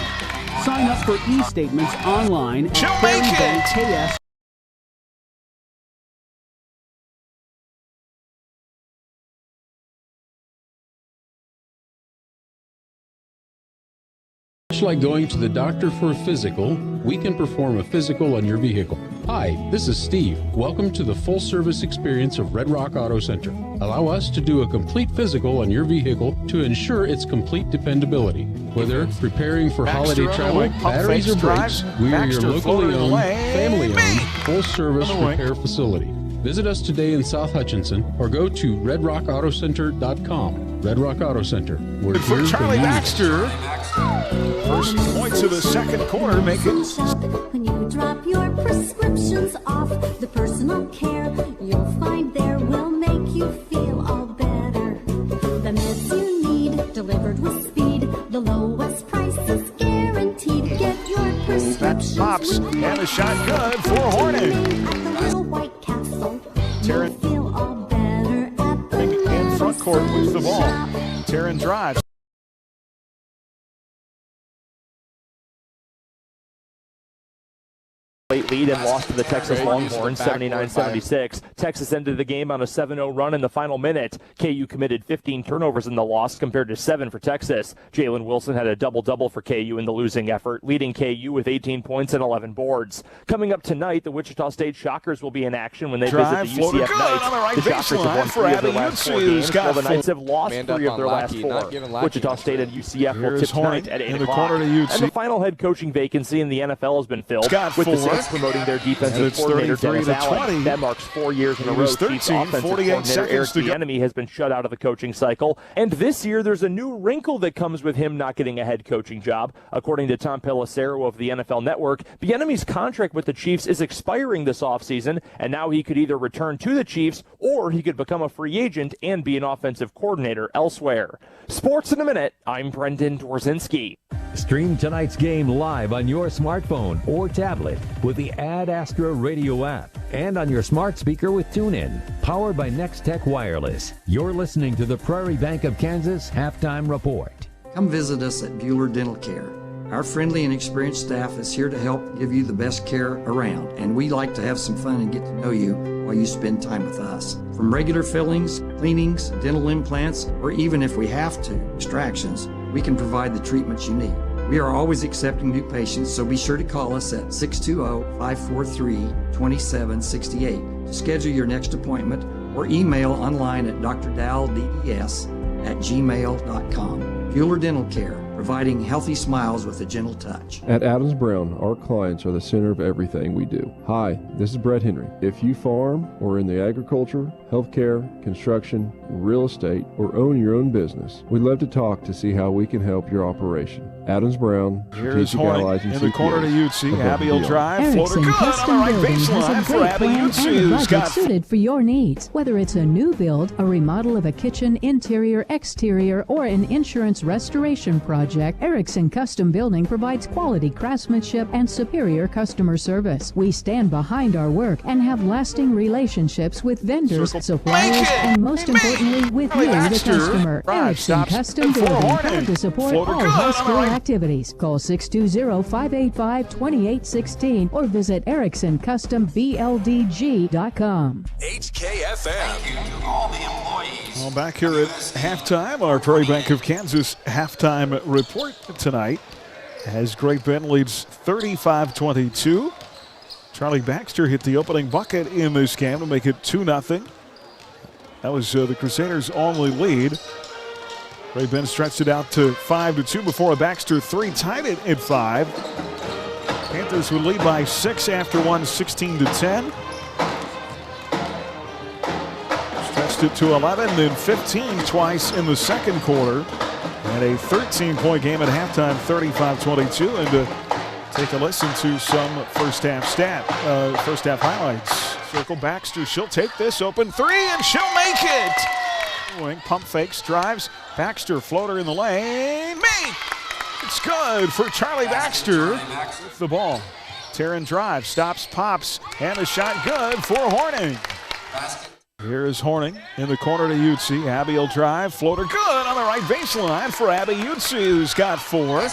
Speaker 6: Sign up for e-statements online at Prairie Bank KS.
Speaker 7: Much like going to the doctor for a physical, we can perform a physical on your vehicle. Hi, this is Steve. Welcome to the full-service experience of Red Rock Auto Center. Allow us to do a complete physical on your vehicle to ensure its complete dependability. Whether preparing for holiday travel, batteries or brakes, we are your locally owned, family-owned, full-service repair facility. Visit us today in South Hutchinson or go to redrockautocenter.com. Red Rock Auto Center. We're
Speaker 4: for
Speaker 7: here
Speaker 4: Charlie
Speaker 7: for you.
Speaker 4: Baxter. First points of the second quarter make it.
Speaker 8: When you drop your prescriptions off, the personal care you'll find there will make you feel all better. The meds you need delivered with speed. The lowest price is guaranteed. Get your prescriptions.
Speaker 4: That pops and a shot good for Horning. Taryn in front court with the ball. Taryn drives.
Speaker 9: late lead and lost to the Texas Longhorns 79-76. Texas ended the game on a 7-0 run in the final minute. KU committed 15 turnovers in the loss compared to 7 for Texas. Jalen Wilson had a double-double for KU in the losing effort, leading KU with 18 points and 11 boards. Coming up tonight, the Wichita State Shockers will be in action when they visit the UCF Knights. The Shockers have won 3 of their last 4 games, while the Knights have lost 3 of their last 4. Wichita State and UCF will tip tonight at 8 o'clock. And the final head coaching vacancy in the NFL has been filled, with the Saints promoting their defensive coordinator Dennis Allen. That marks 4 years in a row. Chiefs offensive coordinator Eric Bieniemy has been shut out of the coaching cycle. And this year, there's a new wrinkle that comes with him not getting a head coaching job. According to Tom Pelissero of the NFL Network, Bieniemy's contract with the Chiefs is expiring this offseason, and now he could either return to the Chiefs or he could become a free agent and be an offensive coordinator elsewhere. Sports in a minute. I'm Brendan Dworzinski.
Speaker 3: Stream tonight's game live on your smartphone or tablet with the Ad Astra radio app and on your smart speaker with TuneIn. Powered by Next Tech Wireless. You're listening to the Prairie Bank of Kansas Halftime Report.
Speaker 10: Come visit us at Buhler Dental Care. Our friendly and experienced staff is here to help give you the best care around, and we like to have some fun and get to know you while you spend time with us. From regular fillings, cleanings, dental implants, or even if we have to, extractions, we can provide the treatments you need. We are always accepting new patients, so be sure to call us at 620-543-2768 to schedule your next appointment or email online at drdaldds@gmail.com. Buhler Dental Care, providing healthy smiles with a gentle touch.
Speaker 23: At Adams Brown, our clients are the center of everything we do. Hi, this is Brett Henry. If you farm or in the agriculture, healthcare, construction, real estate, or own your own business, we'd love to talk to see how we can help your operation. Adams Brown,
Speaker 4: here's Horning in the corner to UC. Abby will drive. Floater good
Speaker 24: Custom
Speaker 4: on the right
Speaker 24: Building
Speaker 4: baseline
Speaker 24: has a
Speaker 4: for
Speaker 24: great
Speaker 4: Abby
Speaker 24: plan and a
Speaker 4: who's
Speaker 24: budget
Speaker 4: got
Speaker 24: suited for your needs. Whether it's a new build, a remodel of a kitchen, interior, exterior, or an insurance restoration project, Erickson Custom Building provides quality craftsmanship and superior customer service. We stand behind our work and have lasting relationships with vendors, suppliers, and most importantly, with you, the customer. Erickson Custom Building, proud to support all high school activities. Call 620-585-2816 or visit EricksonCustomBLDG.com.
Speaker 17: HKFM.
Speaker 18: Thank you to all the employees.
Speaker 4: Well, back here at halftime, our Prairie Bank of Kansas halftime report tonight as Great Bend leads 35-22. Charlie Baxter hit the opening bucket in this game to make it 2-0. That was the Crusaders' only lead. Great Bend stretched it out to 5-2 before a Baxter 3 tied it at 5. Panthers would lead by 6 after one, 16-10. Stretched it to 11 and 15 twice in the second quarter. And a 13-point game at halftime, 35-22. And to take a listen to some first half highlights. Circle Baxter, she'll take this open 3 and she'll make it. Wing pump fakes, drives. Baxter floater in the lane. Make! It's good for Charlie Baxter with the ball. Taryn drives, stops, pops, and a shot good for Horning. Here is Horning in the corner to Utsi. Abby will drive, floater good on the right baseline for Abby Utsi, who's got 4.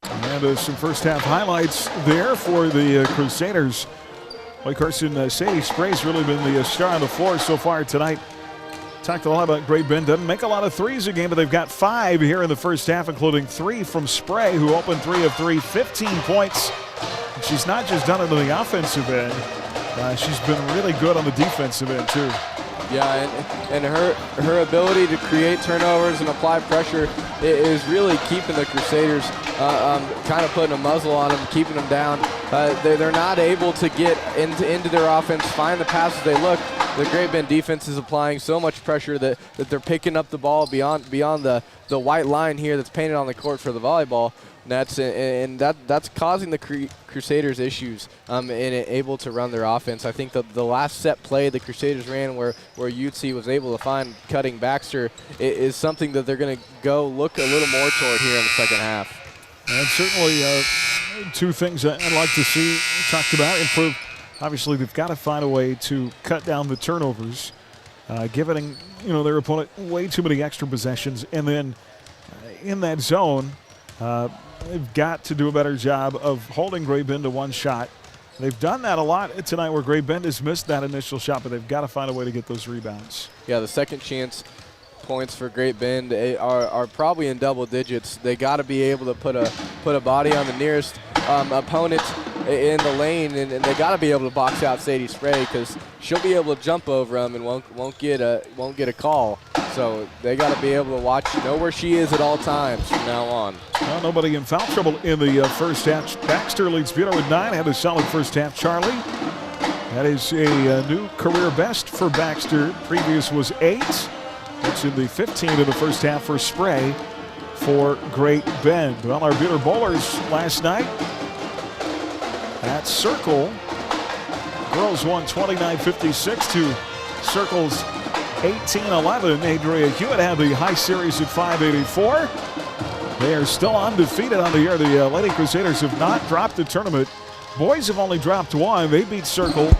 Speaker 4: And some first half highlights there for the Crusaders. Like Carson Sadie Spray's really been the star on the floor so far tonight. Talked a lot about Great Bend. Doesn't make a lot of threes a game, but they've got 5 here in the first half, including 3 from Spray, who opened 3 of 3, 15 points. And she's not just done it on the offensive end. She's been really good on the defensive end, too.
Speaker 5: Yeah, and her ability to create turnovers and apply pressure is really keeping the Crusaders kind of putting a muzzle on them, keeping them down. They're not able to get into their offense, find the passes they look. The Great Bend defense is applying so much pressure that they're picking up the ball beyond the white line here that's painted on the court for the volleyball nets, that's causing the Crusaders issues and able to run their offense. I think the last set play the Crusaders ran where Utsi was able to find cutting Baxter is something that they're going to go look a little more toward here in the second half.
Speaker 4: And certainly 2 things I'd like to see talked about, improve. Obviously, they've got to find a way to cut down the turnovers, giving their opponent way too many extra possessions, and then in that zone, They've got to do a better job of holding Great Bend to one shot. They've done that a lot tonight where Great Bend has missed that initial shot, but they've got to find a way to get those rebounds.
Speaker 5: Yeah, the second chance points for Great Bend are probably in double digits. They got to be able to put a body on the nearest opponent in the lane, and they got to be able to box out Sadie Spray because she'll be able to jump over them and won't get a call. So they got to be able to know where she is at all times from now on.
Speaker 4: Well, nobody in foul trouble in the first half. Baxter leads Buhler with 9. Had a solid first half. Charlie, that is a new career best for Baxter. Previous was 8. That's in the 15 of the first half for Spray for Great Bend. Well, our Buhler bowlers last night at Circle. Girls won 29-56 to Circle's 18-11. Adria Hewitt had the high series at 584. They are still undefeated on the year. The Lady Crusaders have not dropped the tournament. Boys have only dropped 1. They beat Circle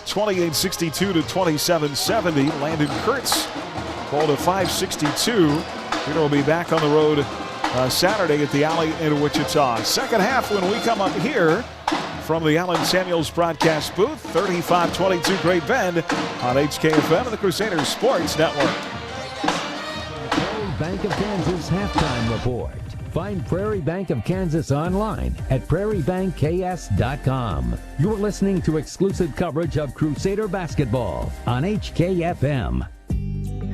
Speaker 4: 28-62 to 27-70. Landon Kurtz bowled a 562. Peter will be back on the road Saturday at the Alley in Wichita. Second half when we come up here from the Allen Samuels broadcast booth, 35-22 Great Bend on HKFM and the Crusaders Sports Network.
Speaker 3: Prairie Bank of Kansas halftime report. Find Prairie Bank of Kansas online at prairiebankks.com. You're listening to exclusive coverage of Crusader basketball on HKFM.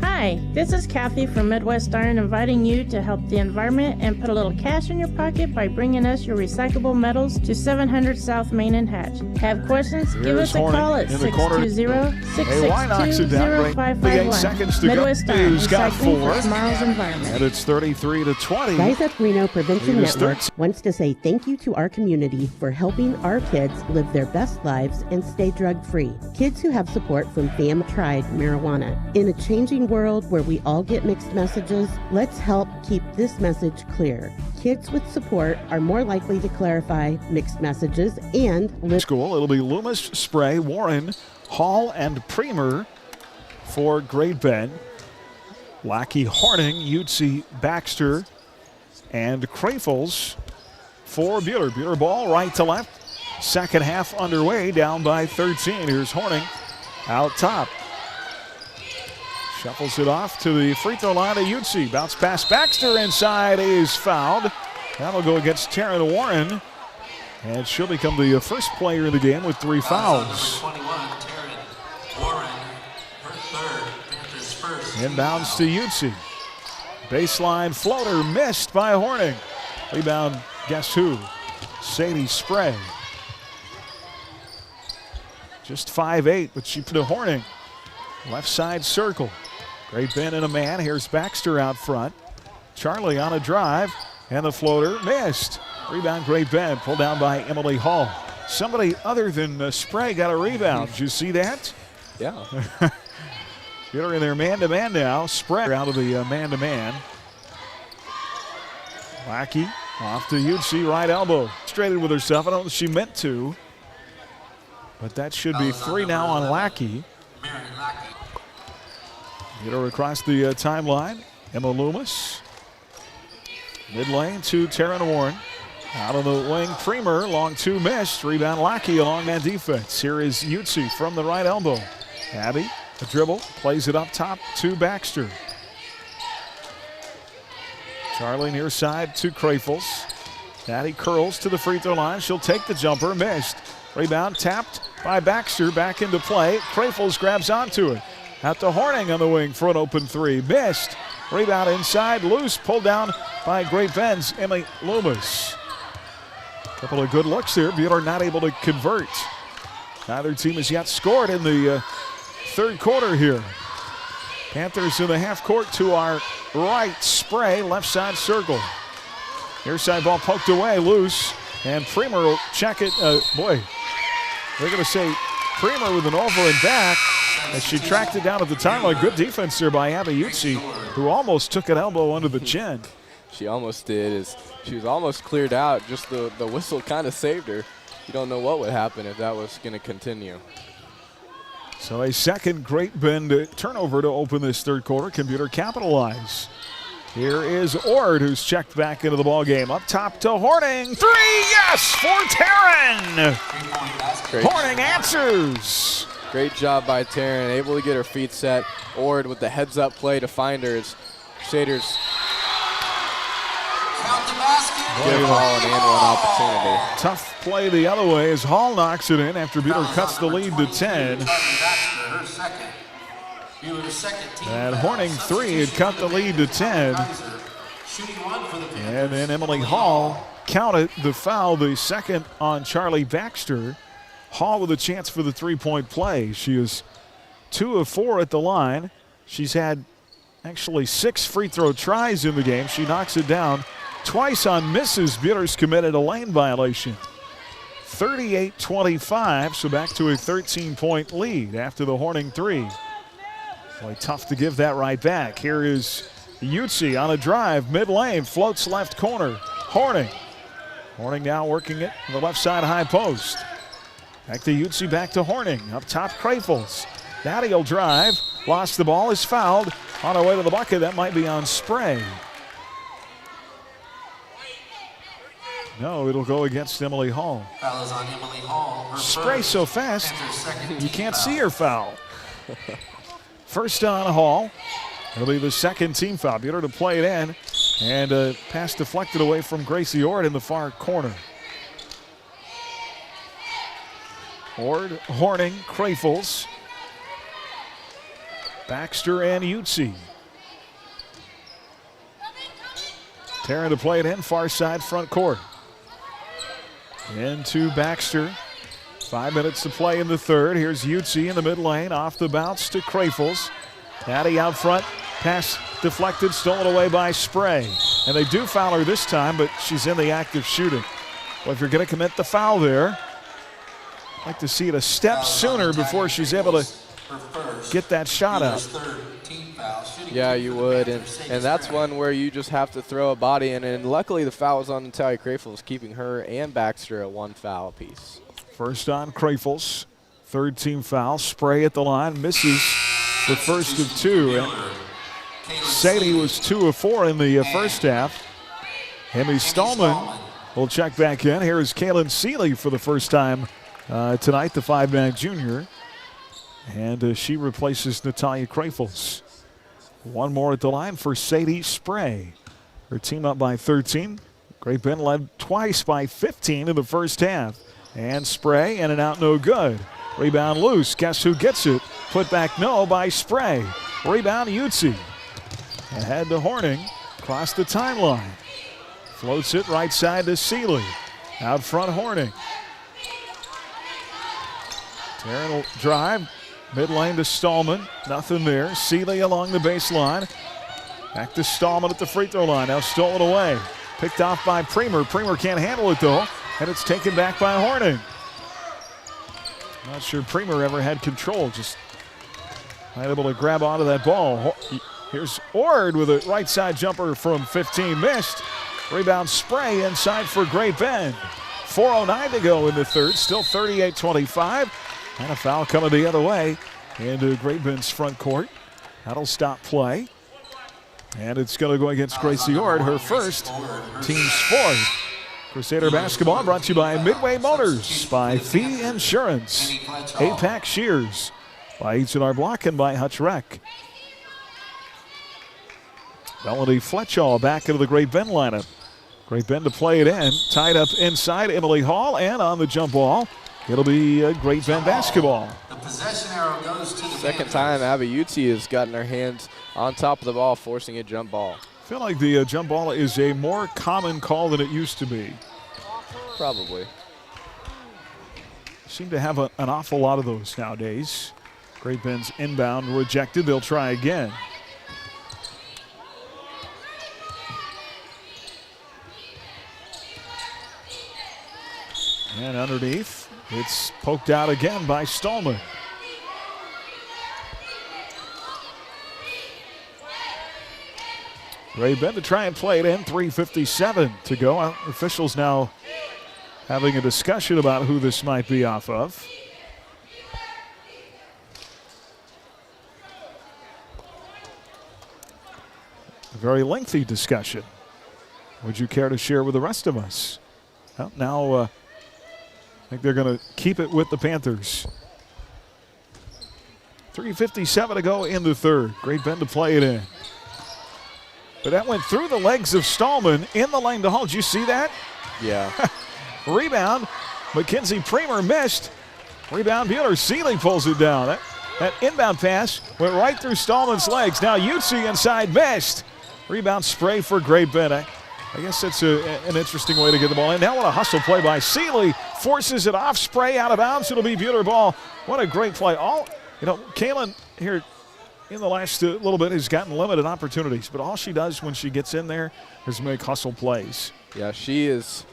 Speaker 2: Hi, this is Kathy from Midwest Iron inviting you to help the environment and put a little cash in your pocket by bringing us your recyclable metals to 700 South Main and Hatch. Have questions? Give us a call at 620-662-0551.
Speaker 4: Midwest Iron,
Speaker 2: recycling for tomorrow's environment.
Speaker 4: And it's 33-20.
Speaker 11: Rise Up Reno Prevention Network wants to say thank you to our community for helping our kids live their best lives and stay drug-free. Kids who have support from FAM tried marijuana. In a changing world where we all get mixed messages, let's help keep this message clear. Kids with support are more likely to clarify mixed messages and live.
Speaker 4: School, it'll be Loomis, Spray, Warren, Hall, and Premer for Great Bend. Lackey, Horning, Utsi, Baxter, and Crafels for Buhler. Buhler ball right to left. Second half underway, down by 13. Here's Horning out top. Shuffles it off to the free throw line of Utsi. Bounce pass Baxter inside is fouled. That'll go against Taryn Warren. And she'll become the first player in the game with 3 fouls.
Speaker 18: Number 21, Taryn Warren, her third, Panthers first.
Speaker 4: Inbounds to Utsi. Baseline floater missed by Horning. Rebound, guess who? Sadie Spray. Just 5'8", but she put a Horning. Left side circle. Great Bend in a man. Here's Baxter out front. Charlie on a drive, and the floater missed. Rebound, Great Bend, pulled down by Emily Hall. Somebody other than Spray got a rebound. Did you see that?
Speaker 5: Yeah.
Speaker 4: Get her in there man-to-man now. Spray out of the man-to-man. Lackey off to Utsi, right elbow. Frustrated with herself. I don't know if she meant to. But that should be 3 now on Lackey. Get her across the timeline. Emma Loomis. Mid lane to Taryn Warren. Out on the wing, Premer. Long 2 missed. Rebound Lackey along that defense. Here is Utsi from the right elbow. Abby, a dribble, plays it up top to Baxter. Charlie near side to Crafels. Natty curls to the free throw line. She'll take the jumper. Missed. Rebound tapped by Baxter. Back into play. Crafels grabs onto it. Out to Horning on the wing for an open 3. Missed. Rebound inside. Loose. Pulled down by Great Bend's Emily Loomis. Couple of good looks here. Buhler not able to convert. Neither team has yet scored in the third quarter here. Panthers in the half court to our right. Spray, left side circle. Near side ball poked away, loose. And Premer will check it. Boy, they're going to say Premer with an over and back as she tracked it down at the timeline. Good defense there by Abby Utsi, who almost took an elbow under the chin.
Speaker 5: She almost did. She was almost cleared out. Just the whistle kind of saved her. You don't know what would happen if that was going to continue.
Speaker 4: So a second Great Bend turnover to open this third quarter. Buhler capitalize. Here is Ord, who's checked back into the ball game. Up top to Horning. 3, yes, for Taryn. Horning answers.
Speaker 5: Great job by Taryn, able to get her feet set. Ord with the heads-up play to find her. As Crusaders give Hall an and-one opportunity.
Speaker 4: Tough play the other way as Hall knocks it in after Buhler cuts the lead to 10. And Horning 3 had cut the lead to 10. And then Emily Hall counted the foul, the second on Charlie Baxter. Hall with a chance for the three-point play. She is 2 of 4 at the line. She's had actually 6 free throw tries in the game. She knocks it down twice on misses. Buhler's committed a lane violation. 38-25, so back to a 13-point lead after the Horning 3. Boy, tough to give that right back. Here is Utsi on a drive, mid-lane, floats left corner. Horning. Horning now working it on the left side high post. Back to Utsi, back to Horning. Up top, Krafels. Natty will drive. Lost the ball, is fouled. On her way to the bucket, that might be on Spray. No, it'll go against Emily Hall.
Speaker 18: Foul is on Emily Hall.
Speaker 4: Spray so fast, you can't see her foul. First on Hall. It'll be the second team foul. Buhler to play it in. And a pass deflected away from Gracie Ord in the far corner. Ord, Horning, Krafels, Baxter, and Utsi. Taryn to play it in, far side front court. Into Baxter. 5 minutes to play in the third. Here's Utsi in the mid lane, off the bounce to Krafels. Natty out front, pass deflected, stolen away by Spray. And they do foul her this time, but she's in the act of shooting. Well, if you're going to commit the foul there, I'd like to see it a step sooner before she's able to get that shot up.
Speaker 5: Yeah, you would, and that's one where you just have to throw a body in, and luckily the foul was on Natalia Krafels, keeping her and Baxter at 1 foul apiece.
Speaker 4: First on Krafels, third team foul. Spray at the line, misses the first of 2. And Sadie was 2 of 4 in the first half. Hemi Stallman will check back in. Here is Kaylin Seeley for the first time tonight, the 5'9" junior. And she replaces Natalia Krafels. One more at the line for Sadie Spray. Her team up by 13. Great Bend led twice by 15 in the first half. And Spray in and out, no good. Rebound loose. Guess who gets it? Put back no by Spray. Rebound Utsi. Ahead to Horning. Across the timeline. Floats it right side to Seeley. Out front Horning. Taryn will drive. Mid lane to Stallman. Nothing there. Seeley along the baseline. Back to Stallman at the free throw line. Now stolen away. Picked off by Premer. Premer can't handle it though. And it's taken back by Horning. Not sure Premer ever had control. Just not able to grab onto that ball. Here's Ord with a right side jumper from 15. Missed. Rebound Spray inside for Great Bend. 4:09 to go in the third. Still 38-25. And a foul coming the other way into Great Bend's front court. That'll stop play. And it's going to go against Gracie Ord, her first, team's fourth. Crusader basketball brought to you by Midway Motors, by Fee Insurance, APAC Shears, by H&R Block, and by Hutch Rec. Melody Fletchall back into the Great Bend lineup. Great Bend to play it in. Tied up inside, Emily Hall, and on the jump ball, it'll be Great Bend basketball.
Speaker 18: The possession arrow goes to the
Speaker 5: second time Abby Utsi has gotten her hands on top of the ball, forcing a jump ball.
Speaker 4: I feel like the jump ball is a more common call than it used to be.
Speaker 5: Probably.
Speaker 4: Seem to have an awful lot of those nowadays. Great Bend's inbound rejected. They'll try again. And underneath, it's poked out again by Stallman. Great Bend to try and play it in. 3:57 to go. Officials now having a discussion about who this might be off of. a very lengthy discussion. Would you care to share with the rest of us? Well, now I think they're going to keep it with the Panthers. 3:57 to go in the third. Great Bend to play it in. But that went through the legs of Stallman in the lane to Hall. Did you see that?
Speaker 5: Yeah.
Speaker 4: Rebound. Mackenzie Premer missed. Rebound, Buhler. Seeley pulls it down. That inbound pass went right through Stallman's legs. Now Utsi inside missed. Rebound spray for Great Bend. I guess that's an interesting way to get the ball in. Now what a hustle play by Seeley. Forces it off, spray out of bounds. It'll be Buhler ball. What a great play. Kaylin here in the last little bit has gotten limited opportunities, but all she does when she gets in there is make hustle plays.
Speaker 5: Yeah, she is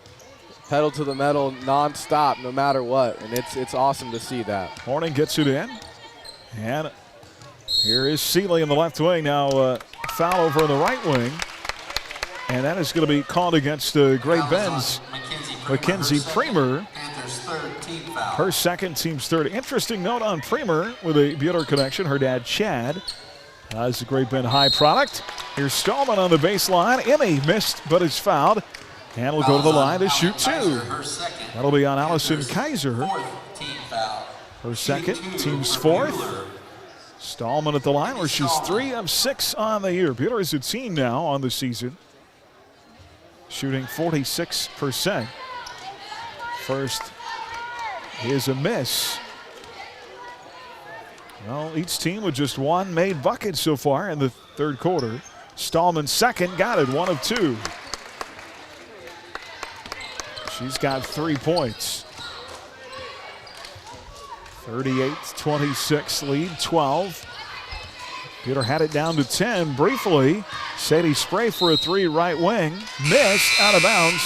Speaker 5: pedal to the metal nonstop, no matter what, and it's awesome to see that.
Speaker 4: Horning gets it in, and here is Seeley in the left wing. Now foul over in the right wing, and that is going to be called against Great Bend's Mackenzie Premer. Her second, team's third. Interesting note on Premer with a Buhler connection. Her dad, Chad, is a Great Bend High product. Here's Stallman on the baseline. Emmy missed, but is fouled. And will go to the line to shoot two. That'll be on Allison Kaiser. Her second, team's fourth. Stallman at the line where she's 3 of 6 on the year. Buhler is a team now on the season, shooting 46%. First is a miss. Well, each team with just one made bucket so far in the third quarter. Stallman second, got it, 1 of 2. She's got 3 points. 38-26 lead, 12. Buhler had it down to 10 briefly. Sadie Spray for a 3 right wing. Missed, out of bounds.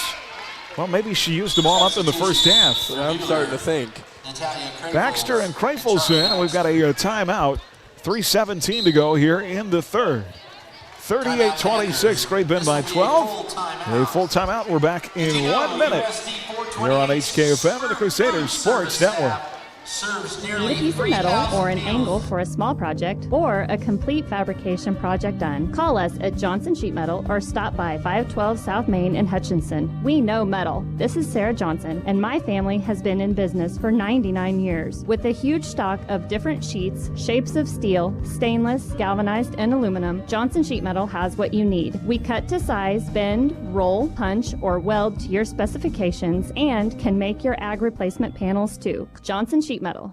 Speaker 4: Well, maybe she used the ball up in the first half.
Speaker 5: I'm starting to think.
Speaker 4: Baxter and Kreifels in, and we've got a timeout. 3:17 to go here in the third. 38-26, Great Bend by 12. A full timeout. We're back in 1 minute here on HKFM and the Crusaders Sports Network.
Speaker 12: Need a piece of metal or an angle for a small project or a complete fabrication project done? Call us at Johnson Sheet Metal or stop by 512 South Main in Hutchinson. We know metal. This is Sarah Johnson, and my family has been in business for 99 years. With a huge stock of different sheets, shapes of steel, stainless, galvanized, and aluminum, Johnson Sheet Metal has what you need. We cut to size, bend, roll, punch, or weld to your specifications, and can make your ag replacement panels too. Johnson Sheet Metal.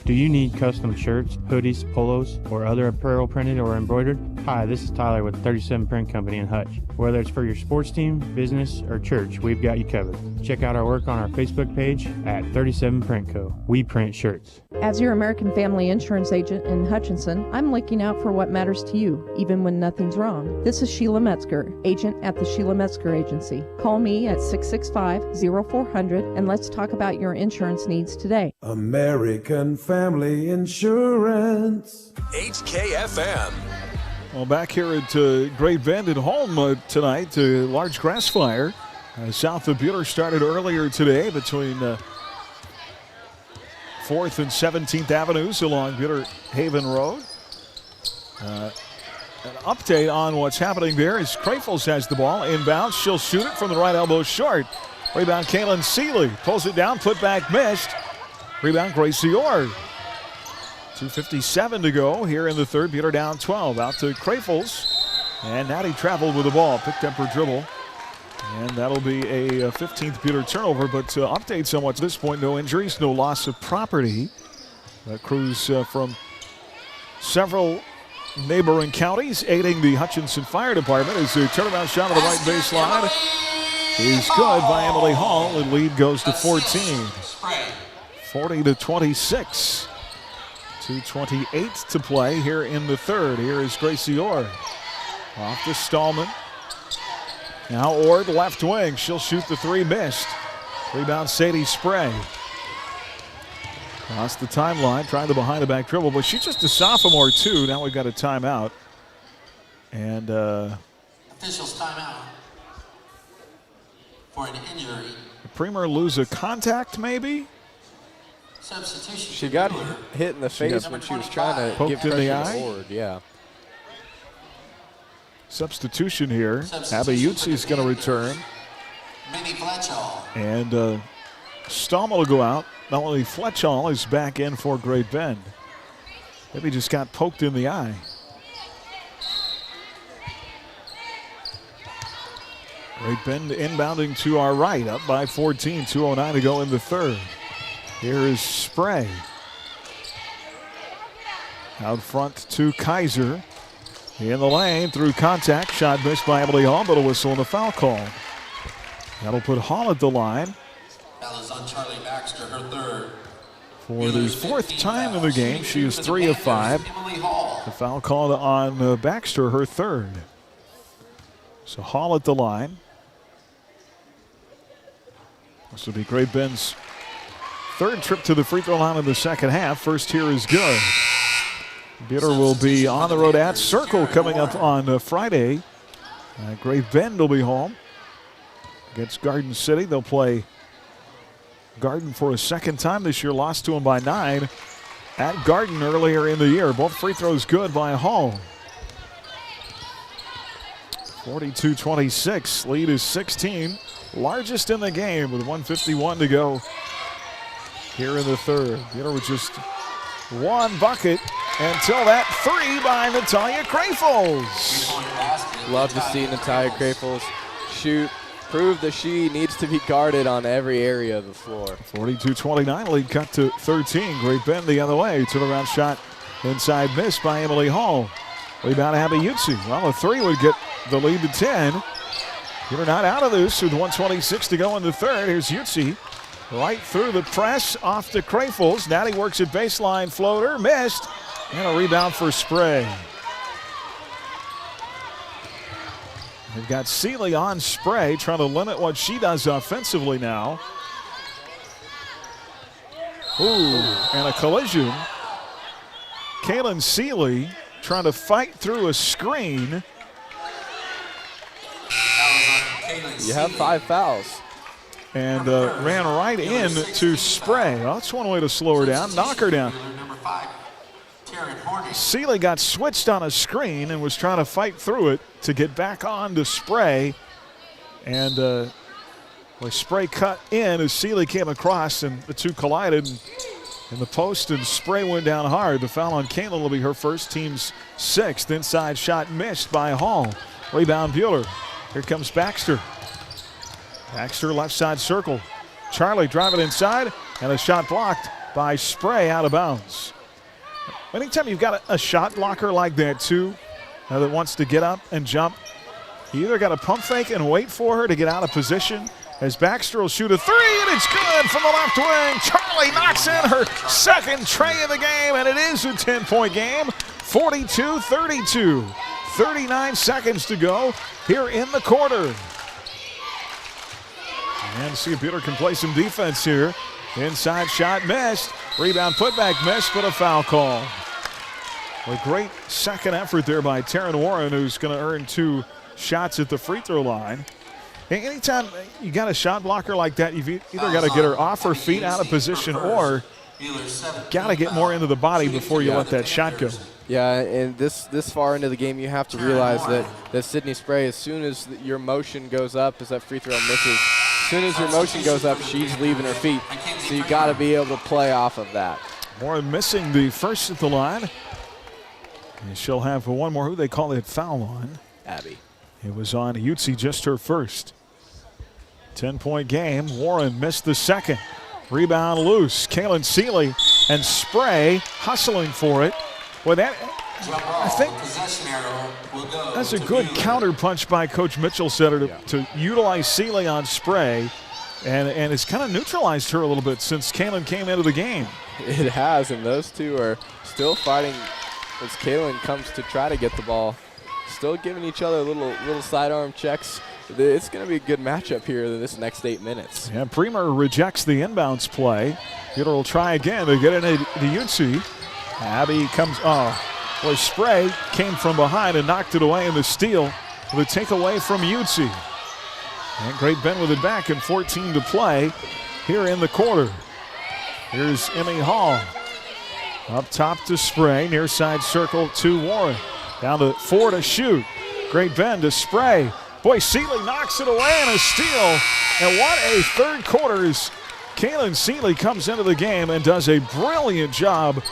Speaker 13: Do you need custom shirts, hoodies, polos, or other apparel printed or embroidered? Hi, this is Tyler with 37 Print Company in Hutch. Whether it's for your sports team, business, or church, we've got you covered. Check out our work on our Facebook page at 37 Print Co. We print shirts.
Speaker 14: As your American Family Insurance agent in Hutchinson, I'm looking out for what matters to you, even when nothing's wrong. This is Sheila Metzger, agent at the Sheila Metzger Agency. Call me at 665-0400 and let's talk about your insurance needs today.
Speaker 15: American Family Insurance.
Speaker 17: HKFM.
Speaker 4: Well, back here at Great Bend at home tonight, large grass fire south of Buhler started earlier today between 4th and 17th Avenues along Buhler Haven Road. An update on what's happening there is Kreifels has the ball inbounds. She'll shoot it from the right elbow short. Rebound, Kaylin Seeley pulls it down, put back missed. Rebound, Gracie Orr. 2:57 to go here in the third. Buhler down 12. Out to Kreifels. And Natty traveled with the ball. Picked up her dribble. And that'll be a 15th Buhler turnover. But updates on what's at this point. No injuries, no loss of property. Crews from several neighboring counties aiding the Hutchinson Fire Department as a turnaround shot on the right baseline is good by Emily Hall. The lead goes to 14. 40-26. 2:28 to play here in the third. Here is Gracie Orr. Off to Stallman. Now Orr, the left wing. She'll shoot the 3, missed. Rebound, Sadie Spray. Across the timeline, trying the behind-the-back dribble, but she's just a sophomore too. Now we've got a timeout. And
Speaker 18: officials timeout for an injury.
Speaker 4: Premer lose a contact maybe?
Speaker 18: Substitution.
Speaker 5: She got hit in the face when she was trying to give pressure to Ord. Yeah.
Speaker 4: Substitution here. Abby Utsi is going to return. And Stommel will go out. Melanie Fletchall is back in for Great Bend. Maybe just got poked in the eye. Great Bend inbounding to our right, up by 14, 2:09 to go in the third. Here is Spray. Out front to Kaiser. In the lane, through contact, shot missed by Emily Hall, but a whistle and a foul call. That'll put Hall at the line.
Speaker 18: That is on Charlie Baxter, her third.
Speaker 4: For the fourth time in the game, she is 3 of 5. The foul call on Baxter, her third. So Hall at the line. This will be Great Bend's third trip to the free throw line in the second half. First here is good. Buhler will be on the road at Circle coming up on Friday. Great Bend will be home against Garden City. They'll play Garden for a second time this year. Lost to them by 9 at Garden earlier in the year. Both free throws good by Hall. 42-26. Lead is 16. Largest in the game with 1:51 to go here in the third. Buhler with just one bucket until that three by Natalia Crayfels.
Speaker 5: Love to see Natalia Crayfels shoot. Prove that she needs to be guarded on every area of the floor.
Speaker 4: 42-29, lead cut to 13. Great Bend the other way. Turnaround shot inside, missed by Emily Hall. Rebound Abby Utsi. Well, a three would get the lead to 10. You're not out of this with 1:26 to go in the third. Here's Utsi. Right through the press, off to Crayfels. Natty works at baseline floater, missed. And a rebound for Spray. They've got Seeley on Spray, trying to limit what she does offensively now. Ooh, and a collision. Kaylin Seeley trying to fight through a screen.
Speaker 5: You have 5 fouls.
Speaker 4: And ran right in to Spray. Well, that's one way to slow her down, knock her down. Seeley got switched on a screen and was trying to fight through it to get back on to Spray. And Spray cut in as Seeley came across, and the two collided in the post, and Spray went down hard. The foul on Kaylin will be her first, team's 6th. Inside shot missed by Hall. Rebound Buhler. Here comes Baxter. Baxter left side circle. Charlie driving inside, and a shot blocked by Spray out of bounds. Anytime you've got a shot blocker like that too, that wants to get up and jump, you either got to pump fake and wait for her to get out of position, as Baxter will shoot a three, and it's good from the left wing. Charlie knocks in her second tray of the game, and it is a 10-point game. 42-32. 39 seconds to go here in the quarter. And see if Buhler can play some defense here. Inside shot missed. Rebound putback missed, but a foul call. A great second effort there by Taryn Warren, who's going to earn 2 shots at the free throw line. Anytime you got a shot blocker like that, you've either got to get her off her feet out of position, or got to get more into the body before you let that shot go.
Speaker 5: Yeah, and this far into the game, you have to realize that Sydney Spray, as soon as your motion goes up, as that free throw misses, as soon as your motion goes up, she's leaving her feet. So you got to be able to play off of that.
Speaker 4: Warren missing the first at the line. And she'll have one more. Who they call it foul on?
Speaker 5: Abby.
Speaker 4: It was on Utsi, just her first. 10-point game. Warren missed the second. Rebound loose. Kaylin Seeley and Spray hustling for it. Well, that, I think that's a good counter punch by Coach Mitchell Setter to utilize Seeley on Spray, and it's kind of neutralized her a little bit since Kaylin came into the game.
Speaker 5: It has, and those two are still fighting as Kaylin comes to try to get the ball. Still giving each other little sidearm checks. It's going to be a good matchup here in this next 8 minutes.
Speaker 4: And Premer rejects the inbounds play. Buhler will try again to get into the Utsi. Abby comes, Spray came from behind and knocked it away in the steal. The takeaway from Utsi. And Great Bend with it back and 14 to play here in the quarter. Here's Emmy Hall. Up top to Spray, near side circle to Warren. Down to 4 to shoot. Great Bend to Spray. Boy, Seeley knocks it away and a steal. And what a third quarter as Kaylin Seeley comes into the game and does a brilliant job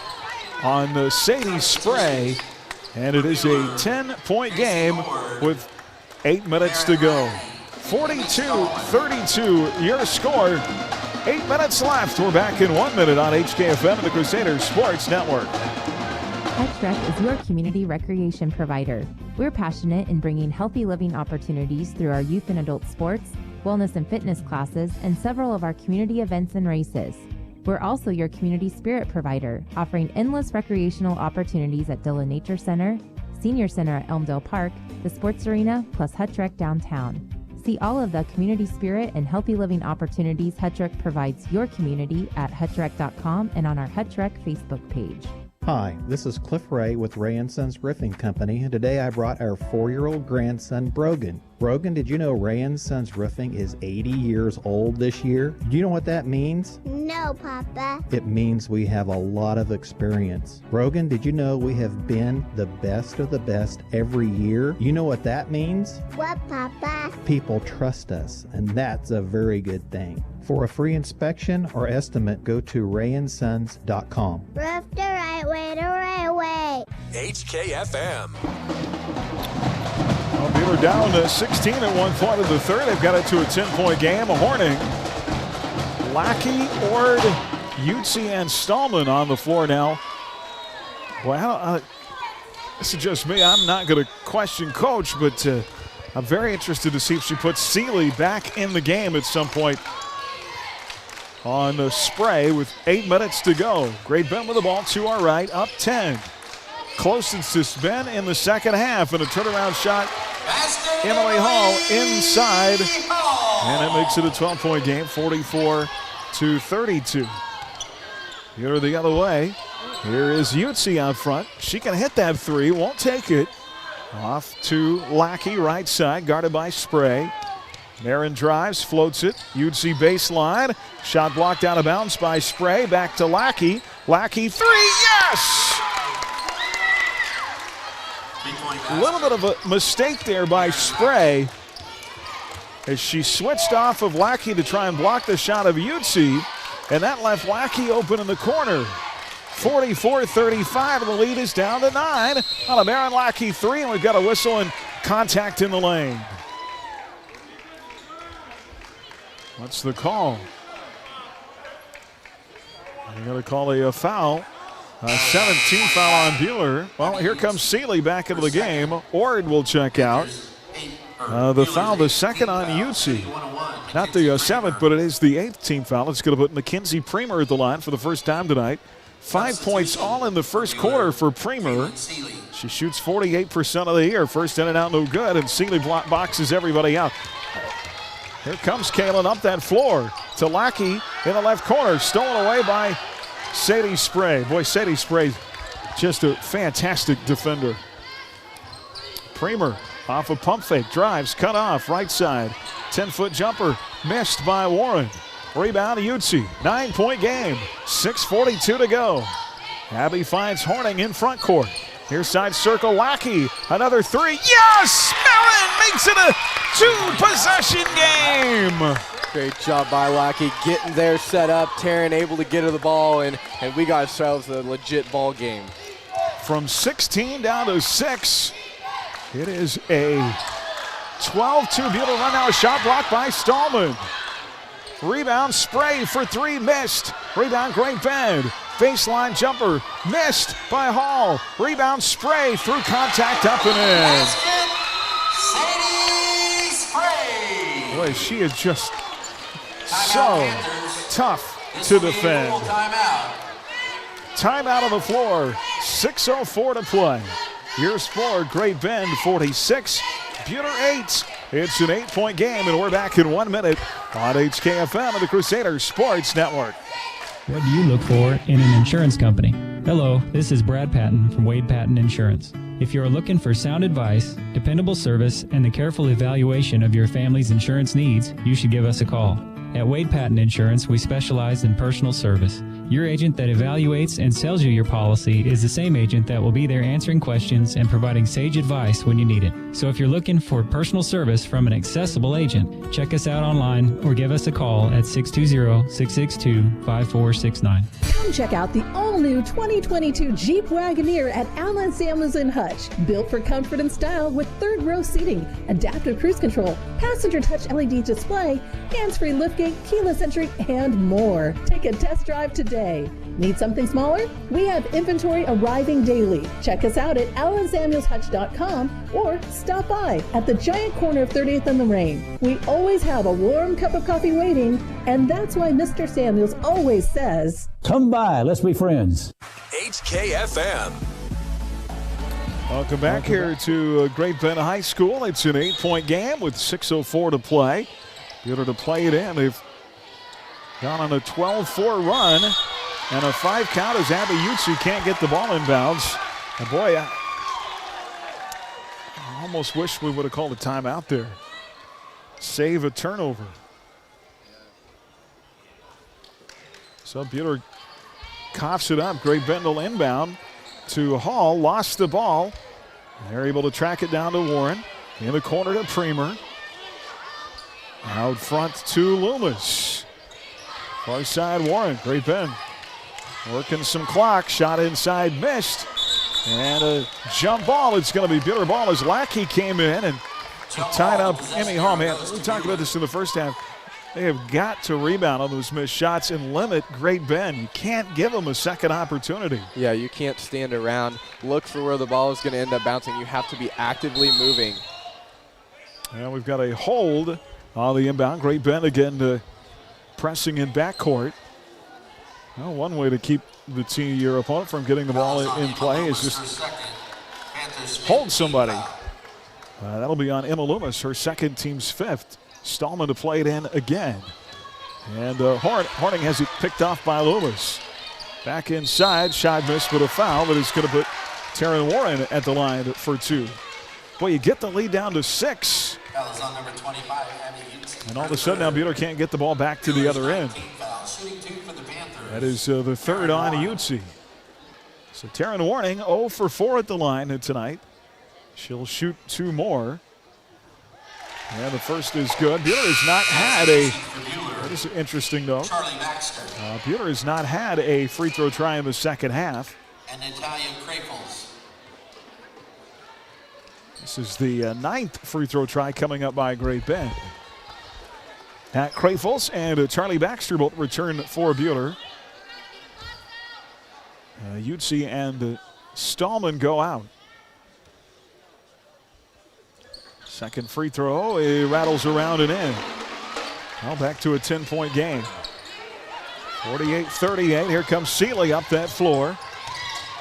Speaker 4: on Sadie Spray. And it is a 10-point game with 8 minutes to go. 42-32, your score. 8 minutes left. We're back in 1 minute on HKFM and the Crusaders Sports Network.
Speaker 1: HREC is your community recreation provider. We're passionate in bringing healthy living opportunities through our youth and adult sports, wellness and fitness classes, and several of our community events and races. We're also your community spirit provider, offering endless recreational opportunities at Dillon Nature Center, Senior Center at Elmdale Park, the Sports Arena, plus HREC downtown. See all of the community spirit and healthy living opportunities HREC provides your community at HREC.com and on our HREC Facebook page.
Speaker 19: Hi, this is Cliff Ray with Ray & Sons Roofing Company, and today I brought our 4-year-old grandson, Brogan. Brogan, did you know Ray & Sons Roofing is 80 years old this year? Do you know what that means?
Speaker 20: No, Papa.
Speaker 19: It means we have a lot of experience. Brogan, did you know we have been the best of the best every year? You know what that means?
Speaker 20: What, Papa?
Speaker 19: People trust us, and that's a very good thing. For a free inspection or estimate, go to rayandsons.com.
Speaker 20: Roof the right way, the right way.
Speaker 17: HKFM.
Speaker 4: Well, Buhler down to 16 at one point of the third. They've got it to a 10-point game. Horning, Lackey, Ord, Utsi, and Stallman on the floor now. Well, this is just me. I'm not going to question Coach, but I'm very interested to see if she puts Seeley back in the game at some point on the Spray with 8 minutes to go. Great Bend with the ball to our right, up 10. Closest it's been in the second half, and a turnaround shot. Emily Hall inside, and it makes it a 12-point game, 44-32. Here the other way. Here is Utsi out front. She can hit that three, won't take it. Off to Lackey, right side, guarded by Spray. Marin drives, floats it. Utsi baseline. Shot blocked out of bounds by Spray. Back to Lackey. Lackey three, yes! A little bit of a mistake there by Spray as she switched off of Lackey to try and block the shot of Utsi, and that left Lackey open in the corner. 44-35, and the lead is down to 9 on a Marin Lackey three, and we've got a whistle and contact in the lane. What's the call? They're going to call a foul. 17 foul on Buhler. Well, here comes Seeley back into the game. Ord will check out. The foul, the second on Utsi. Not the 7th, but it is the 8th team foul. It's going to put Mackenzie Premer at the line for the first time tonight. 5 points all in the first quarter for Premer. She shoots 48% of the year. First in and out, no good, and Seeley boxes everybody out. Here comes Kaylin up that floor to Lackey in the left corner. Stolen away by Sadie Spray. Boy, Sadie Spray, just a fantastic defender. Premer off a pump fake, drives, cut off, right side. 10-foot jumper, missed by Warren. Rebound to Utsi, 9-point game, 6:42 to go. Abby finds Horning in front court. Near side circle, Lackey, another three, yes! Marin makes it a 2-possession game.
Speaker 5: Great job by Lackey, getting there, set up. Taryn able to get her the ball, and we got ourselves a legit ball game.
Speaker 4: From 16 down to 6. It is a 12-2 Buhler run now. A shot blocked by Stallman. Rebound, Spray for three, missed. Rebound, Great Bend. Baseline jumper, missed by Hall. Rebound, Spray through contact, up and in.
Speaker 18: Sadie Spray.
Speaker 4: Boy, she is just so tough to defend. Timeout on the floor, 6:04 to play. Here's for Great Bend, 46, Buhler 8. It's an 8-point game, and we're back in 1 minute on HKFM and the Crusaders Sports Network.
Speaker 21: What do you look for in an insurance company? Hello, this is Brad Patton from Wade Patton Insurance. If you're looking for sound advice, dependable service, and the careful evaluation of your family's insurance needs, you should give us a call. At Wade Patton Insurance, we specialize in personal service. Your agent that evaluates and sells you your policy is the same agent that will be there answering questions and providing sage advice when you need it. So if you're looking for personal service from an accessible agent, check us out online or give us a call at 620-662-5469.
Speaker 6: Come check out the all-new 2022 Jeep Wagoneer at Allen Samuels in Hutch. Built for comfort and style with third-row seating, adaptive cruise control, passenger touch LED display, hands-free liftgate, keyless entry, and more. Take a test drive today. Need something smaller? We have inventory arriving daily. Check us out at allensamuelshutch.com or stop by at the giant corner of 30th and Lorraine. We always have a warm cup of coffee waiting, and that's why Mr. Samuels always says,
Speaker 7: "Come by, let's be friends."
Speaker 17: HKFM.
Speaker 4: Welcome back here to Great Bend High School. It's an 8-point game with 6:04 to play. Buhler to play it in. They've gone on a 12-4 run and a 5 count as Abby Utsi can't get the ball inbounds. And boy, I almost wish we would have called a timeout there. Save a turnover. So Buhler coughs it up. Great Bend will inbound to Hall. Lost the ball. They're able to track it down to Warren. In the corner to Premer. Out front to Loomis. Far side Warren. Great Bend working some clock. Shot inside, missed. And a jump ball. It's going to be Buhler ball as Lackey came in and tied up Emmy Hall. Man, we talked about this in the first half. They have got to rebound on those missed shots and limit Great Bend. You can't give them a second opportunity.
Speaker 5: Yeah, you can't stand around, look for where the ball is going to end up bouncing. You have to be actively moving.
Speaker 4: And we've got a hold on the inbound. Great Bend again pressing in backcourt. Well, one way to keep your opponent from getting the ball in play is just hold somebody. That'll be on Emma Loomis, her second, team's 5th. Stallman to play it in again. And Harding has it picked off by Loomis. Back inside, shot missed with a foul, but it's going to put Taryn Warren at the line for 2. Boy, you get the lead down to 6.
Speaker 18: That was on number 25, Abby Utsi.
Speaker 4: And all of a sudden now Buhler can't get the ball back to the other end. That is the third on Utsi. So Taryn Warning 0 for 4 at the line tonight. She'll shoot 2 more. And the first is good. Buhler has not had that is interesting though. Buhler has not had a free throw try in the second half.
Speaker 18: And Natalia Krapels.
Speaker 4: This is the 9th free throw try coming up by Great Bend. At Krapels and Charlie Baxter both return for Buhler. Utsi and Stallman go out. Second free throw, it rattles around and in. Now back to a 10-point game. 48-38, here comes Seeley up that floor.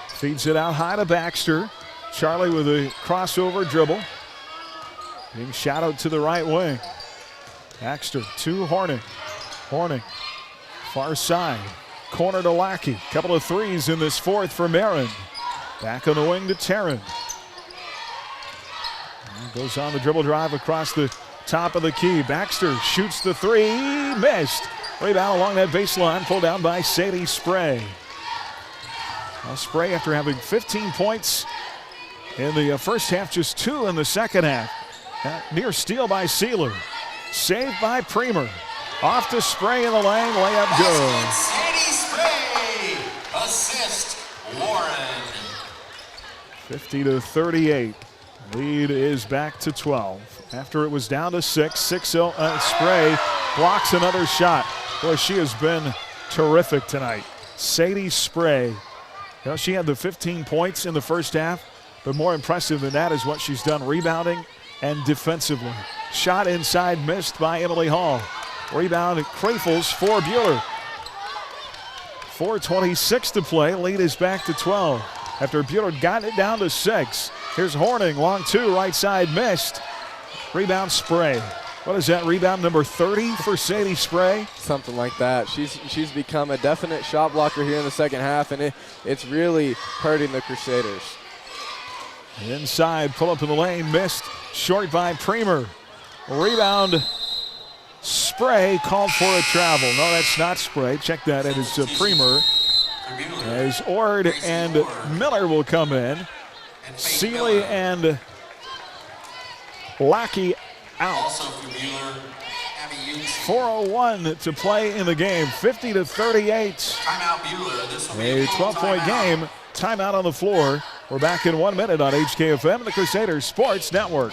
Speaker 4: Feeds it out high to Baxter. Charlie with a crossover dribble. Being shot out to the right wing. Baxter to Horning. Horning, far side. Corner to Lackey. Couple of threes in this 4th for Marin. Back on the wing to Taryn. Goes on the dribble drive across the top of the key. Baxter shoots the 3, missed. Rebound along that baseline, pulled down by Sadie Spray. Well, Spray, after having 15 points in the first half, just 2 in the second half. Near steal by Sealer. Saved by Premer. Off to Spray in the lane, layup good.
Speaker 18: Sadie Spray, assist Warren.
Speaker 4: 50-38. Lead is back to 12. After it was down to 6, Spray blocks another shot. Boy, she has been terrific tonight. Sadie Spray. She had the 15 points in the first half, but more impressive than that is what she's done rebounding and defensively. Shot inside, missed by Emily Hall. Rebound at Krapels for Buhler. 4:26 to play. Lead is back to 12. After Buhler got it down to 6. Here's Horning, long 2, right side, missed. Rebound Spray. What is that, rebound number 30 for Sadie Spray?
Speaker 5: Something like that. She's become a definite shot blocker here in the second half, and it's really hurting the Crusaders.
Speaker 4: Inside, pull up in the lane, missed. Short by Premer. Rebound, Spray, called for a travel. No, that's not Spray. Check that, it is Premer. as Ord and Miller will come in. Seeley and Lackey out. 4:01 to play in the game, 50-38. A 12-point game. Timeout on the floor. We're back in 1 minute on HKFM, the Crusaders Sports Network.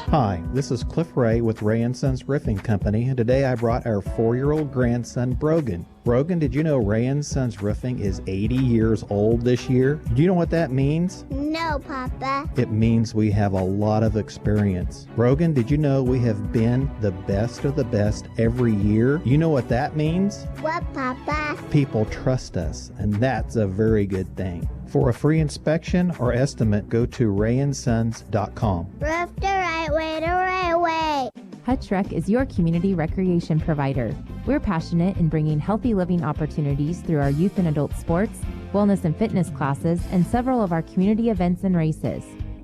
Speaker 19: Hi, this is Cliff Ray with Ray & Sons Roofing Company, and today I brought our 4-year-old grandson, Brogan. Brogan, did you know Ray & Sons Roofing is 80 years old this year? Do you know what that means?
Speaker 20: No, Papa.
Speaker 19: It means we have a lot of experience. Brogan, did you know we have been the best of the best every year? You know what that means?
Speaker 20: What, Papa?
Speaker 19: People trust us, and that's a very good thing. For a free inspection or estimate, go to rayandsons.com.
Speaker 20: Roof the right way, the right way.
Speaker 1: Hutch Rec is your community recreation provider. We're passionate in bringing healthy living opportunities through our youth and adult sports, wellness and fitness classes, and several of our community events and races.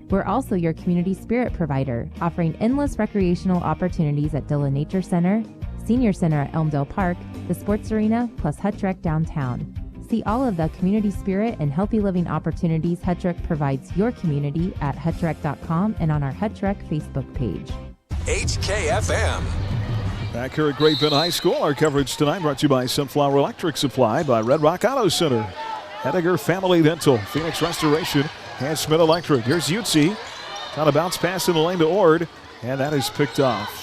Speaker 1: We're also your community spirit provider, offering endless recreational opportunities at Dillon Nature Center, Senior Center at Elmdale Park, the Sports Arena, plus Hutch Rec downtown. See all of the community spirit and healthy living opportunities Hutch Rec provides your community at hutchrec.com and on our Hutch Rec Facebook page.
Speaker 17: HKFM.
Speaker 4: Back here at Great Bend High School, our coverage tonight brought to you by Sunflower Electric Supply, by Red Rock Auto Center, Hediger Family Dental, Phoenix Restoration, and Smith Electric. Here's Utsi. Got a bounce pass in the lane to Ord, and that is picked off.